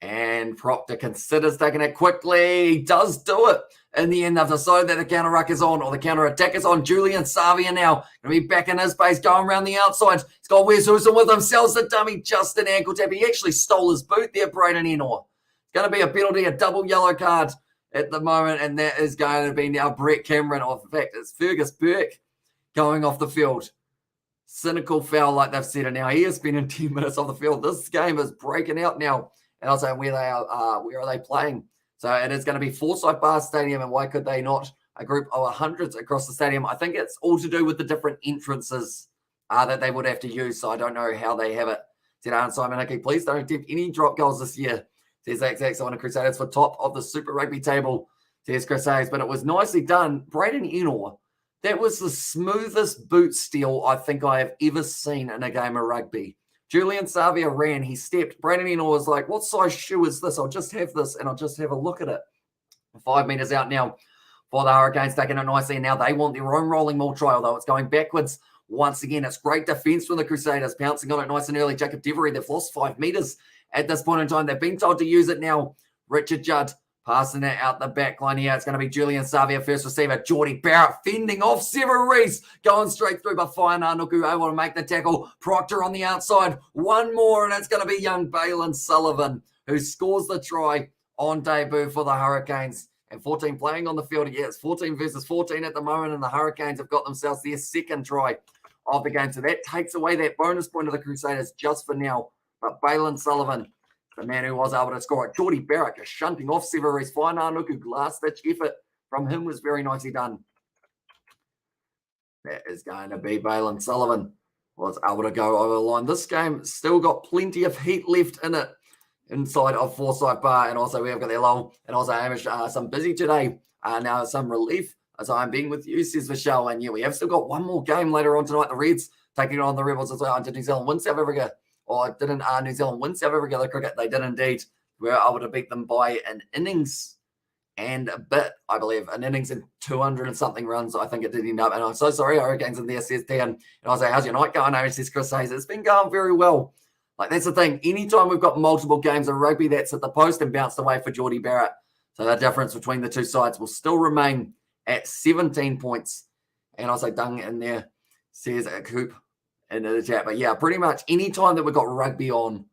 And Proctor considers taking it quickly. He does do it. In the end, they've decided that the counter-ruck is on, or the counter-attack is on. Julian Savia now going to be back in his base, going around the outside. He's got Wes Houston with him, sells the dummy, just an ankle tap. He actually stole his boot there, Braden Enor. It's going to be a penalty, a double yellow card at the moment, and that is going to be now Brett Cameron. Or in fact, it's Fergus Burke going off the field. Cynical foul, like they've said it now. He has been in 10 minutes off the field. This game is breaking out now. And also where are they playing? So it is going to be Forsyth Barr Stadium, and why could they not? A group of hundreds across the stadium. I think it's all to do with the different entrances that they would have to use. So I don't know how they have it. Said Simon Hickey, please don't attempt any drop goals this year. Says X on the Crusaders for top of the Super Rugby table. Says Crusaders, but it was nicely done. Braden Enor, that was the smoothest boot steal I think I have ever seen in a game of rugby. Julian Savia ran, he stepped. Braden Enor was like, what size shoe is this? I'll just have this and I'll just have a look at it. 5 metres out now for the Hurricanes, taking it nicely. And now they want their own rolling maul try, although it's going backwards once again. It's great defence from the Crusaders, pouncing on it nice and early. Jacob Devery, they've lost 5 metres at this point in time. They've been told to use it now. Richard Judd passing it out the back line here. It's going to be Julian Savia, first receiver. Geordie Barrett fending off Sever Reese. Going straight through, but Whainga Nuku able to make the tackle. Proctor on the outside. One more, and it's going to be young Balin Sullivan, who scores the try on debut for the Hurricanes. And 14 playing on the field. Yeah, it's 14 versus 14 at the moment, and the Hurricanes have got themselves their second try of the game. So that takes away that bonus point of the Crusaders just for now. But Balin Sullivan, the man who was able to score it. Geordie Barrett just shunting off Sever Reese. Whainga Nuku, last-ditch effort from him was very nicely done. That is going to be Balin Sullivan. Was able to go over the line. This game still got plenty of heat left in it inside of Forsyth Barr. And also we have got their long. And also Hamish, some busy today. Now some relief as I'm being with you, says Michelle. And yeah, we have still got one more game later on tonight. The Reds taking on the Rebels as well. Did New Zealand win South Africa? Or didn't New Zealand win South Africa the cricket? They did indeed. We were able to beat them by an innings and a bit, I believe. An innings and 200 and something runs, I think it did end up. And I'm so sorry, Hurricanes in there, says Dan. And I was like, how's your night going? Amy says Chris Hayes. It's been going very well. Like, that's the thing. Anytime we've got multiple games of rugby, that's at the post and bounced away for Geordie Barrett. So the difference between the two sides will still remain at 17 points. And also Dung in there says Coop. into the chat. But yeah, pretty much any time that we've got rugby on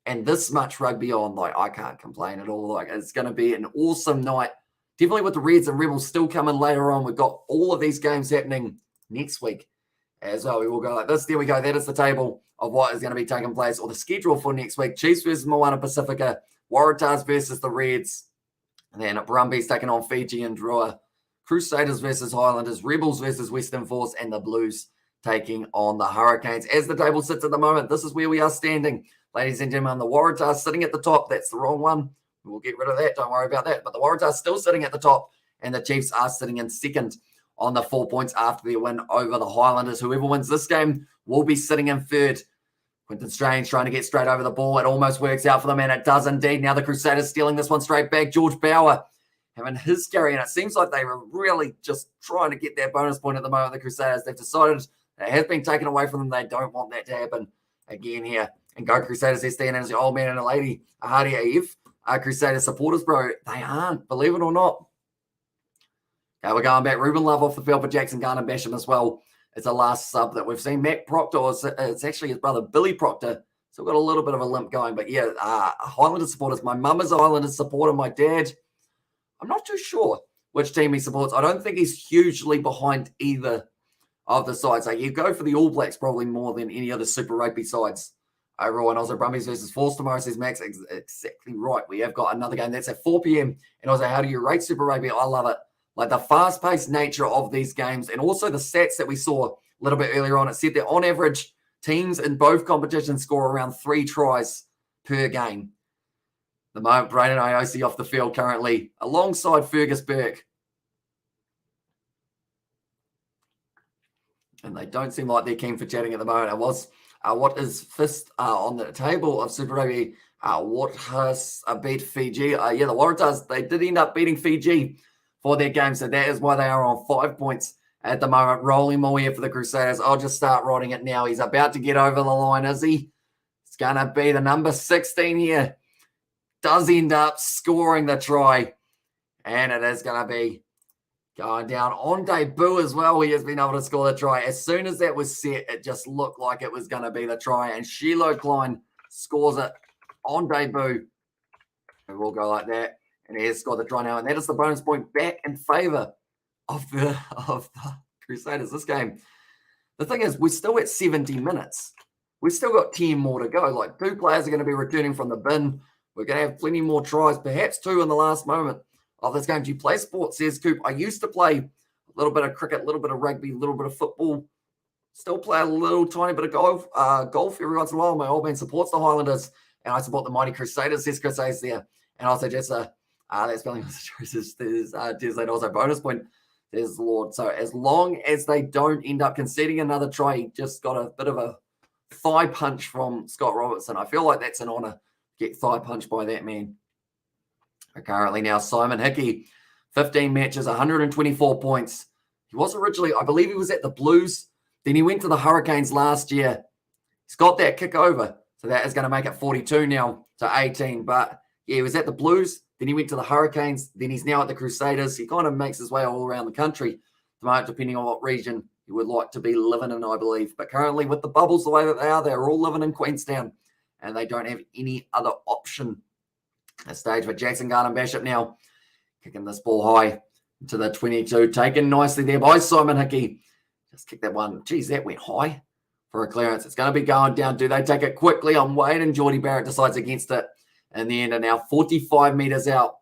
and this much rugby on, like, I can't complain at all. Like, it's going to be an awesome night. Definitely with the Reds and Rebels still coming later on. We've got all of these games happening next week as well. We will go like this. There we go. That is the table of what is going to be taking place, or the schedule for next week. Chiefs versus Moana Pacifica, Waratahs versus the Reds, and then Brumbies taking on Fiji and Drua, Crusaders versus Highlanders, Rebels versus Western Force, and the Blues taking on the Hurricanes. As the table sits at the moment, this is where we are standing. Ladies and gentlemen, the Waratahs sitting at the top. That's the wrong one. We'll get rid of that. Don't worry about that. But the Waratahs still sitting at the top, and the Chiefs are sitting in second on the 4 points after their win over the Highlanders. Whoever wins this game will be sitting in third. Quinton Strange trying to get straight over the ball. It almost works out for them, and it does indeed. Now the Crusaders stealing this one straight back. George Bauer having his carry, and it seems like they were really just trying to get that bonus point at the moment. The Crusaders, they've decided it has been taken away from them. They don't want that to happen again here. And go Crusaders, they're standing as the old man and a lady. Ahadi Eve, Crusader supporters, bro. They aren't, believe it or not. Okay, we're going back. Ruben Love off the field for Jackson Garner Basham as well. It's the last sub that we've seen. Matt Proctor, it's actually his brother, Billy Proctor. Still got a little bit of a limp going. But yeah, Highlanders supporters. My mum is a Highlanders supporter. My dad, I'm not too sure which team he supports. I don't think he's hugely behind either of the sides. Like, you go for the All Blacks probably more than any other Super Rugby sides overall. And also Brumbies versus Force tomorrow, says Max. Exactly right. We have got another game. That's at 4 p.m. And also, how do you rate Super Rugby? I love it. Like the fast-paced nature of these games, and also the stats that we saw a little bit earlier on. It said that on average, teams in both competitions score around 3 tries per game. The moment, Brayden Iosi off the field currently, alongside Fergus Burke. And they don't seem like they're keen for chatting at the moment. It was, what is fifth on the table of Super Rugby? What has beat Fiji? Yeah, the Waratahs, they did end up beating Fiji for their game, so that is why they are on 5 points at the moment. Rolling more here for the Crusaders. I'll just start writing it now. He's about to get over the line, is he? It's going to be the number 16 here. Does end up scoring the try, and it is going to be going down on debut as well. He has been able to score the try. As soon as that was set, it just looked like it was going to be the try, and Shiloh Klein scores it on debut. It will go like that. And he has scored the try now, and that is the bonus point back in favour of the Crusaders this game. The thing is, we're still at 70 minutes. We've still got 10 more to go. Like, 2 players are going to be returning from the bin. We're going to have plenty more tries, perhaps 2 in the last moment of this game. Do you play sport, says Coop? I used to play a little bit of cricket, a little bit of rugby, a little bit of football. Still play a little tiny bit of golf every once in a while. My old man supports the Highlanders, and I support the mighty Crusaders, says Chris Hayes there. And also just that's spelling there's also bonus point. There's the Lord. So as long as they don't end up conceding another try, he just got a bit of a thigh punch from Scott Robertson. I feel like that's an honour, get thigh punched by that man. Currently now, Simon Hickey, 15 matches, 124 points. He was originally, I believe he was at the Blues. Then he went to the Hurricanes last year. He's got that kick over. So that is going to make it 42 now to 18. But yeah, he was at the Blues. Then he went to the Hurricanes. Then he's now at the Crusaders. He kind of makes his way all around the country, depending on what region he would like to be living in, I believe. But currently with the Bubbles the way that they are, they're all living in Queenstown, and they don't have any other option at this stage. But Jackson Garden Bishop now kicking this ball high to the 22. Taken nicely there by Simon Hickey. Just kick that one. Geez, that went high for a clearance. It's going to be going down. Do they take it quickly on Wade? And Geordie Barrett decides against it in the end. And now 45 metres out,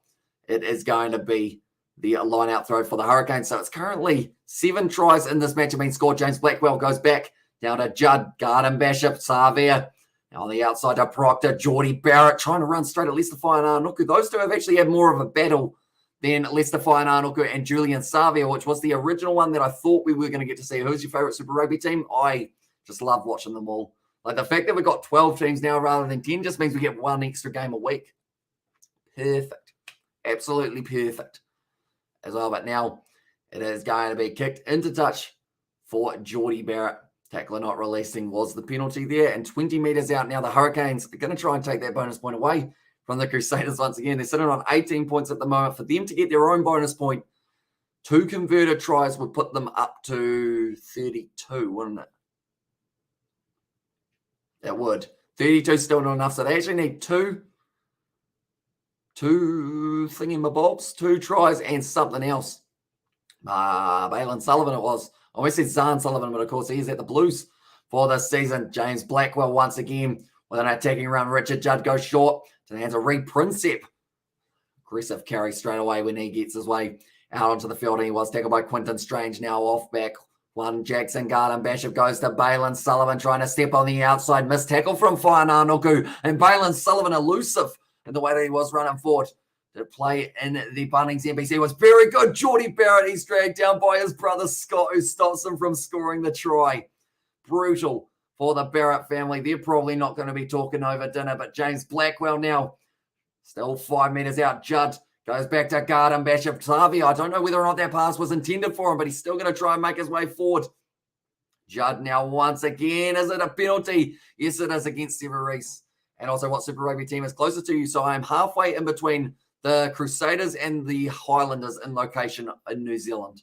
it is going to be the line-out throw for the Hurricanes. So it's currently 7 tries in this match have been scored. James Blackwell goes back down to Judd, Garden Bishop, Savia. Now on the outside to Proctor, Geordie Barrett trying to run straight at Lester Whaiananuku. Those two have actually had more of a battle than Lester Whaiananuku and Julian Savia, which was the original one that I thought we were going to get to see. Who's your favourite Super Rugby team? I just love watching them all. Like the fact that we've got 12 teams now rather than 10 just means we get 1 extra game a week. Perfect. Absolutely perfect as well. But now it is going to be kicked into touch for Geordie Barrett. Tackler not releasing was the penalty there. And 20 metres out now, the Hurricanes are going to try and take that bonus point away from the Crusaders once again. They're sitting on 18 points at the moment. For them to get their own bonus point, 2 converted tries would put them up to 32, wouldn't it? That would. 32 still not enough, so they actually need two thingy-mabobs, 2 tries and something else. Balin Sullivan it was. I always said Zahn Sullivan, but of course he's at the Blues for this season. James Blackwell once again with an attacking run. Richard Judd goes short to the hands of Reed Prinsep. Aggressive carry straight away when he gets his way out onto the field, and he was tackled by Quinton Strange. Now off back one, Jackson Garden Bishop goes to Balin Sullivan trying to step on the outside. Missed tackle from Whainā Nuku, and Balin Sullivan elusive in the way that he was running forward to play in the Bunnings NPC was very good. Geordie Barrett, he's dragged down by his brother Scott, who stops him from scoring the try. Brutal for the Barrett family. They're probably not going to be talking over dinner, but James Blackwell now still 5 meters out. Judd goes back to Garden Bishop. Tavi, I don't know whether or not that pass was intended for him, but he's still going to try and make his way forward. Judd now once again. Is it a penalty? Yes, it is against Severise. And also what Super Rugby team is closer to you. So I'm halfway in between the Crusaders and the Highlanders in location in New Zealand.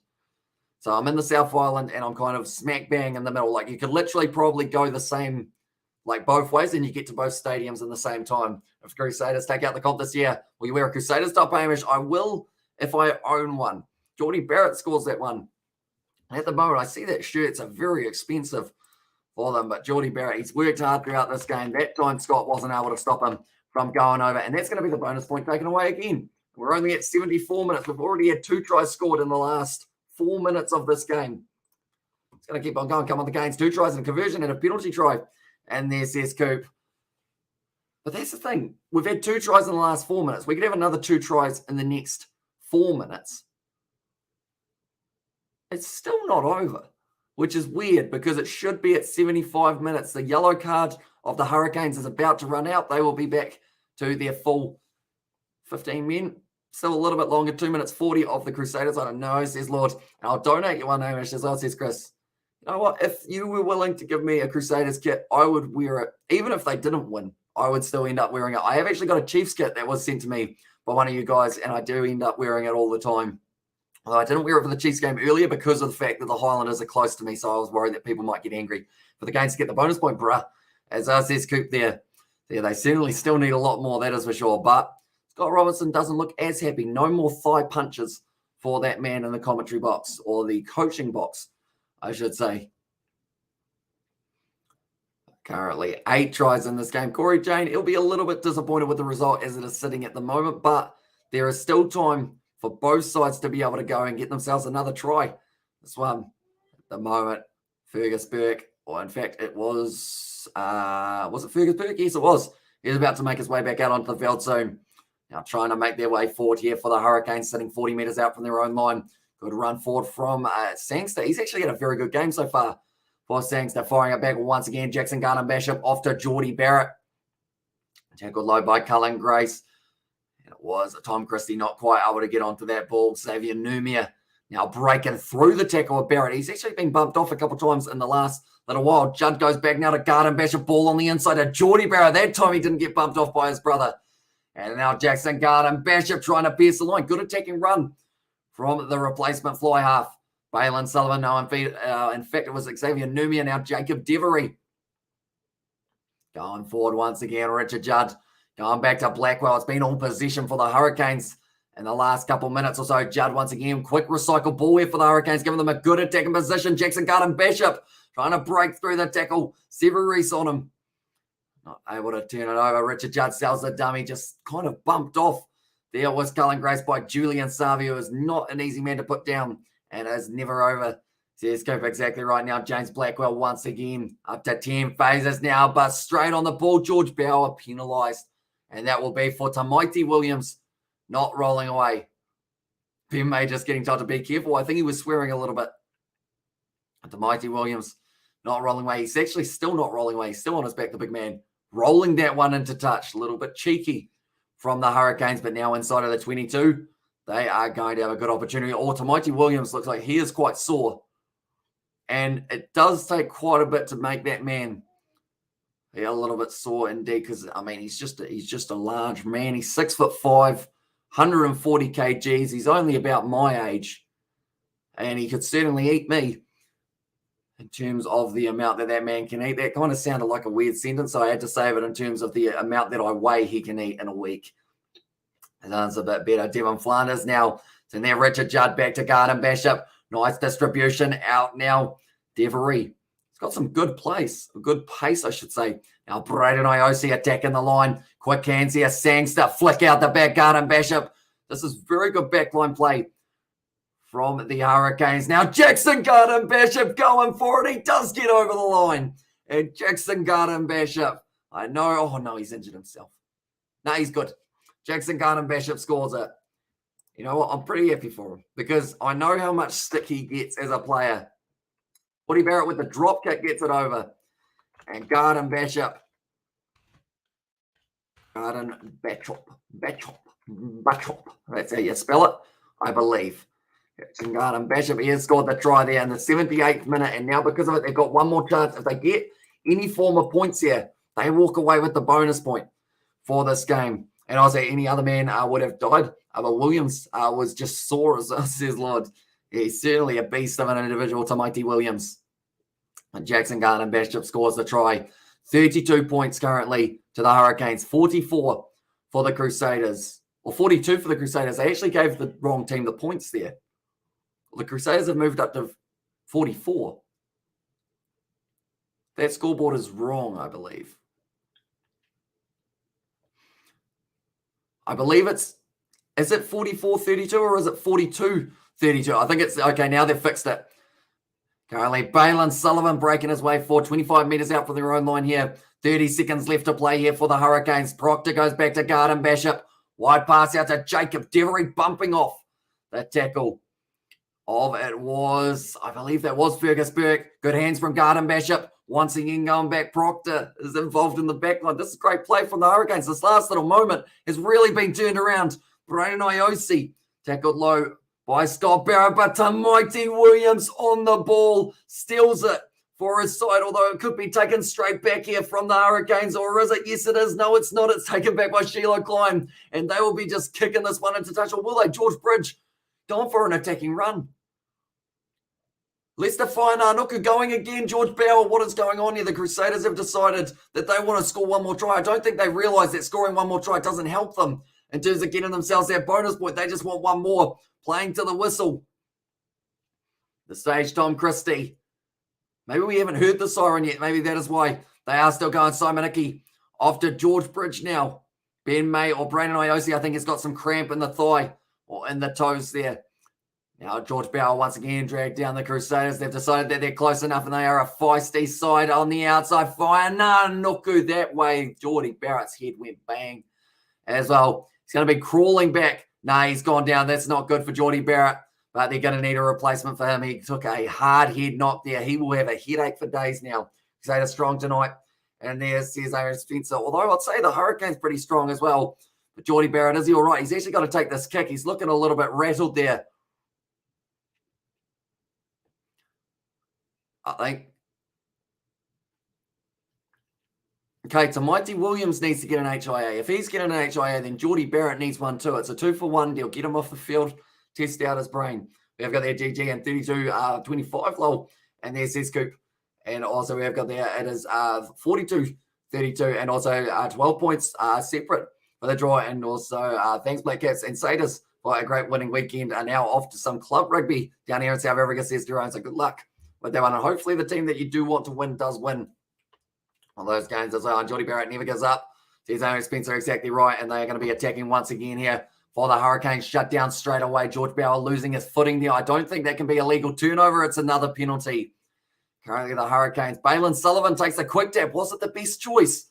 So I'm in the South Island and I'm kind of smack bang in the middle. Like you could literally probably go the same, like both ways, and you get to both stadiums in the same time. If Crusaders take out the comp this year, will you wear a Crusaders top image? I will if I own one. Geordie Barrett scores that one. And at the moment, I see that shirts are very expensive for them, but Geordie Barrett, he's worked hard throughout this game. That time Scott wasn't able to stop him from going over, and that's going to be the bonus point taken away again. We're only at 74 minutes. We've already had 2 tries scored in the last 4 minutes of this game. It's going to keep on going. Come on, the gains. 2 tries and a conversion and a penalty try. And there says Coop. But that's the thing. We've had 2 tries in the last 4 minutes. We could have another 2 tries in the next 4 minutes. It's still not over, which is weird because it should be at 75 minutes. The yellow card of the Hurricanes is about to run out. They will be back to their full 15 men. Still a little bit longer, 2 minutes 40 of the Crusaders. I don't know, says Lord. And I'll donate you one, Hamish, as well, says Chris. You know what? If you were willing to give me a Crusaders kit, I would wear it. Even if they didn't win, I would still end up wearing it. I have actually got a Chiefs kit that was sent to me by one of you guys, and I do end up wearing it all the time. Although I didn't wear it for the Chiefs game earlier because of the fact that the Highlanders are close to me, so I was worried that people might get angry for the games to get the bonus point, bruh. As says Coop there, they certainly still need a lot more, that is for sure. But Scott Robinson doesn't look as happy. No more thigh punches for that man in the commentary box, or the coaching box, I should say. Currently 8 tries in this game. Corey Jane, he'll be a little bit disappointed with the result as it is sitting at the moment, but there is still time for both sides to be able to go and get themselves another try. This one, at the moment, Fergus Burke, or in fact, it was it Fergus Burke? Yes, it was. He's about to make his way back out onto the field soon. Now trying to make their way forward here for the Hurricanes, sitting 40 meters out from their own line. Good run forward from Sangster. He's actually had a very good game so far for Sangster. Firing it back once again. Jackson Garden Bishop off to Geordie Barrett. Tackled low by Cullen Grace. And it was Tom Christie not quite able to get onto that ball. Xavier Numia now breaking through the tackle of Barrett. He's actually been bumped off a couple of times in the last little while. Judd goes back now to Garden Bishop. Ball on the inside of Geordie Barrett. That time he didn't get bumped off by his brother. And now Jackson Garden Bishop trying to pierce the line. Good attacking run from the replacement fly half. Balin Sullivan. No, in fact, it was Xavier Numia. Now Jacob Devery. Going forward once again. Richard Judd going back to Blackwell. It's been all possession for the Hurricanes in the last couple minutes or so. Judd once again. Quick recycle ball here for the Hurricanes, giving them a good attacking position. Jackson Garden Bishop trying to break through the tackle. Severise on him. Not able to turn it over. Richard Judd sells the dummy. Just kind of bumped off. There was Cullen Grace by Julian Savio. Is not an easy man to put down. And is never over. Says Coop exactly right now. James Blackwell once again up to 10 phases now, but straight on the ball. George Bauer penalised. And that will be for Tamaiti Williams not rolling away. Ben May just getting told to be careful. I think he was swearing a little bit. Tamaiti Williams not rolling away. He's actually still not rolling away. He's still on his back, the big man. Rolling that one into touch. A little bit cheeky from the Hurricanes, but now inside of the 22. They are going to have a good opportunity. Or Tamaiti Williams looks like he is quite sore. And it does take quite a bit to make that man be a little bit sore indeed. Because, I mean, he's just a large man. He's 6'5", 140 kgs. He's only about my age. And he could certainly eat me. in terms of the amount that man can eat. That kind of sounded like a weird sentence, so I had to save it in terms of the amount that I weigh he can eat in a week. And that's a bit better. Devon Flanders now. So now Richard Judd back to Garden Bishop. Nice distribution out now. Devery. He's got some good pace, I should say. Now Braden Iosi attacking the line. Quick hands here. Sangster flick out the back. Garden Bishop. This is very good backline play from the Hurricanes. Now Jackson Garden Bishop going for it. He does get over the line. And Jackson Garden Bishop. I know. Oh, no, he's injured himself. No, he's good. Jackson Garden Bishop scores it. You know what? I'm pretty happy for him because I know how much stick he gets as a player. Woody Barrett with the drop kick gets it over. And Garden Bishop. Garden Bishop. That's how you spell it, I believe. Jackson Garden Bishop, he has scored the try there in the 78th minute. And now because of it, they've got one more chance. If they get any form of points here, they walk away with the bonus point for this game. And also, any other man would have died. But Williams was just sore, as says Lord. Yeah, he's certainly a beast of an individual, to Mighty Williams. And Jackson Garden Bishop scores the try. 32 points currently to the Hurricanes. 44 for the Crusaders. Or 42 for the Crusaders. They actually gave the wrong team the points there. The Crusaders have moved up to 44. That scoreboard is wrong, I believe. I believe is it 44-32 or is it 42-32? I think it's, okay, now they've fixed it. Currently, Balin Sullivan breaking his way forward, 25 metres out from their own line here. 30 seconds left to play here for the Hurricanes. Proctor goes back to Garden Bishop. Wide pass out to Jacob Devery, bumping off the tackle of it was, I believe that was Fergus Burke. Good hands from Garden Bishop. Once again going back, Proctor is involved in the backline. This is great play from the Hurricanes. This last little moment has really been turned around. Braden Iosi tackled low by Scott Barrett, but to Mighty Williams on the ball, steals it for his side, although it could be taken straight back here from the Hurricanes, or is it? Yes, it is. No, it's not. It's taken back by Sheila Klein, and they will be just kicking this one into touch. Or will they? George Bridge going for an attacking run. Leicester Whainanukau going again. George Bauer, what is going on here? The Crusaders have decided that they want to score one more try. I don't think they realise that scoring one more try doesn't help them in terms of getting themselves that bonus point. They just want one more, playing to the whistle. The stage, Tom Christie. Maybe we haven't heard the siren yet. Maybe that is why they are still going. Simon Hickey off to George Bridge now. Ben May or Brandon Iosi, I think, has got some cramp in the thigh or in the toes there. Now, George Bauer once again dragged down the Crusaders. They've decided that they're close enough and they are a feisty side on the outside. Whainanukau that way. Geordie Barrett's head went bang as well. He's going to be crawling back. Nah, he's gone down. That's not good for Geordie Barrett, but they're going to need a replacement for him. He took a hard head knock there. He will have a headache for days now. Crusaders strong tonight. And there's Aaron Spencer. Although I'd say the Hurricanes pretty strong as well. But Geordie Barrett, is he all right? He's actually got to take this kick. He's looking a little bit rattled there. I think. Okay, so Mighty Williams needs to get an HIA. If he's getting an HIA, then Geordie Barrett needs one too. It's a 2-for-1 deal. Get him off the field, test out his brain. We've got their GG and 32-25 lol. And there's his Scoop. And also we have got there, it is 42-32 and also 12 points separate for the draw. And also thanks Black Cats and Satyrs for a great winning weekend. Are now off to some club rugby down here in South Africa, says Jerome. So good luck with that one. And hopefully the team that you do want to win does win on those games as well. And Geordie Barrett never gives up. Says Aaron Spencer exactly right. And they are going to be attacking once again here for the Hurricanes. Shut down straight away. George Bauer losing his footing there. I don't think that can be a legal turnover. It's another penalty. Currently the Hurricanes. Balin Sullivan takes a quick tap. Was it the best choice?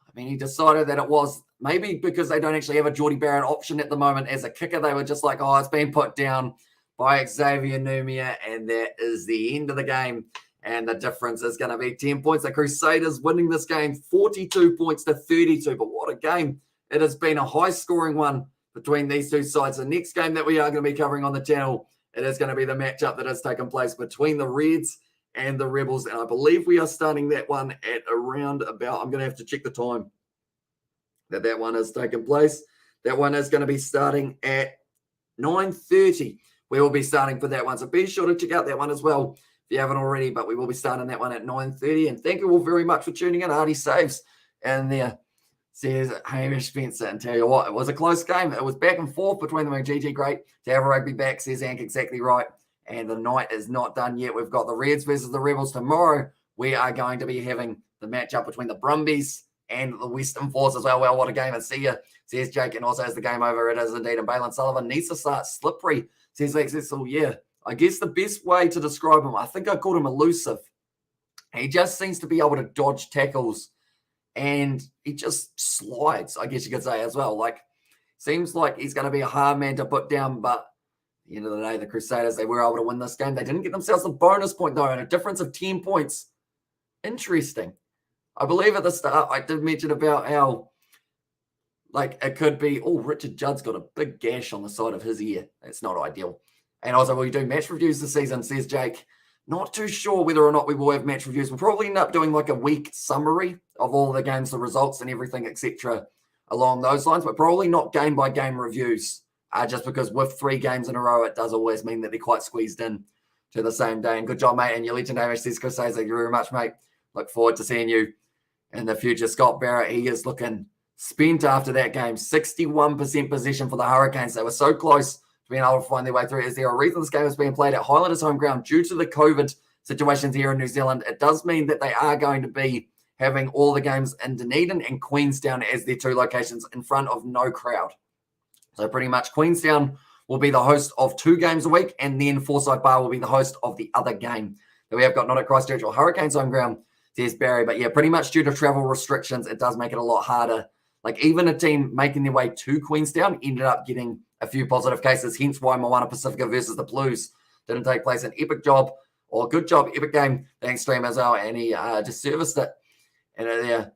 I mean, he decided that it was. Maybe because they don't actually have a Geordie Barrett option at the moment as a kicker. They were just like, oh, it's been put down by Xavier Numia. And that is the end of the game. And the difference is going to be 10 points. The Crusaders winning this game 42 points to 32. But what a game. It has been a high-scoring one between these two sides. The next game that we are going to be covering on the channel, it is going to be the matchup that has taken place between the Reds and the Rebels. And I believe we are starting that one at around about, I'm going to have to check the time that one has taken place. That one is going to be starting at 9:30. We will be starting for that one. So be sure to check out that one as well. you haven't already, but we will be starting that one at 9:30. And thank you all very much for tuning in. Artie Saves and there says Hamish Spencer. And tell you what, it was a close game. It was back and forth between them and GG. Great to have a rugby back, says Ank, exactly right. And the night is not done yet. We've got the Reds versus the Rebels tomorrow. We are going to be having the matchup between the Brumbies and the Western Force as well. Well, what a game. And see ya, says Jake. And also, as the game over, it is indeed. And Balin Sullivan needs to start slippery, says Cecil. Yeah, I guess the best way to describe him, I think I called him elusive. He just seems to be able to dodge tackles and he just slides, I guess you could say as well. Like, seems like he's going to be a hard man to put down, but at the end of the day, the Crusaders, they were able to win this game. They didn't get themselves a bonus point, though, and a difference of 10 points. Interesting. I believe at the start, I did mention about how, like, it could be, oh, Richard Judd's got a big gash on the side of his ear. That's not ideal. And also, will you do match reviews this season, says Jake. Not too sure whether or not we will have match reviews. We'll probably end up doing like a week summary of all the games, the results and everything, etc. along those lines, but probably not game-by-game reviews, just because with 3 games in a row, it does always mean that they're quite squeezed in to the same day. And good job, mate. And your legend, Hamish, says Crusaders. Thank you very much, mate. Look forward to seeing you in the future. Scott Barrett, he is looking spent after that game. 61% possession for the Hurricanes. They were so close to being able to find their way through. Is there a reason this game is being played at Highlanders home ground due to the COVID situations here in New Zealand? It does mean that they are going to be having all the games in Dunedin and Queenstown as their 2 locations in front of no crowd. So pretty much Queenstown will be the host of 2 games a week, and then Forsyth Barr will be the host of the other game that we have got, not at Christchurch or Hurricanes home ground, says Barry. But yeah, pretty much due to travel restrictions, it does make it a lot harder. Like, even a team making their way to Queenstown ended up getting a few positive cases, hence why Moana Pacifica versus the Blues didn't take place. An epic job, or good job, epic game. Thanks, Stream, as well. And he just serviced it. And there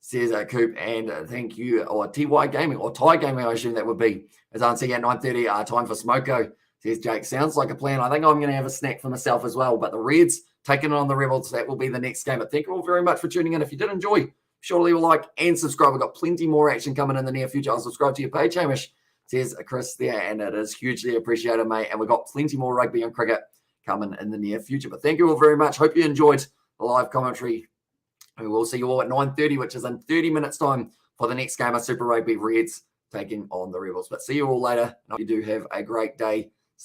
says Coop, and thank you, or TY Gaming, or Thai Gaming, I assume that would be. As I'm seeing at 9:30, time for Smoko, says Jake. Sounds like a plan. I think I'm going to have a snack for myself as well. But the Reds taking on the Rebels, that will be the next game. But thank you all very much for tuning in. If you did enjoy, sure to leave a like and subscribe. We've got plenty more action coming in the near future. I'll subscribe to your page, Hamish, says Chris there, and it is hugely appreciated, mate. And we've got plenty more rugby and cricket coming in the near future. But thank you all very much. Hope you enjoyed the live commentary. We will see you all at 9:30, which is in 30 minutes' time for the next game of Super Rugby, Reds taking on the Rebels. But see you all later. And you do have a great day /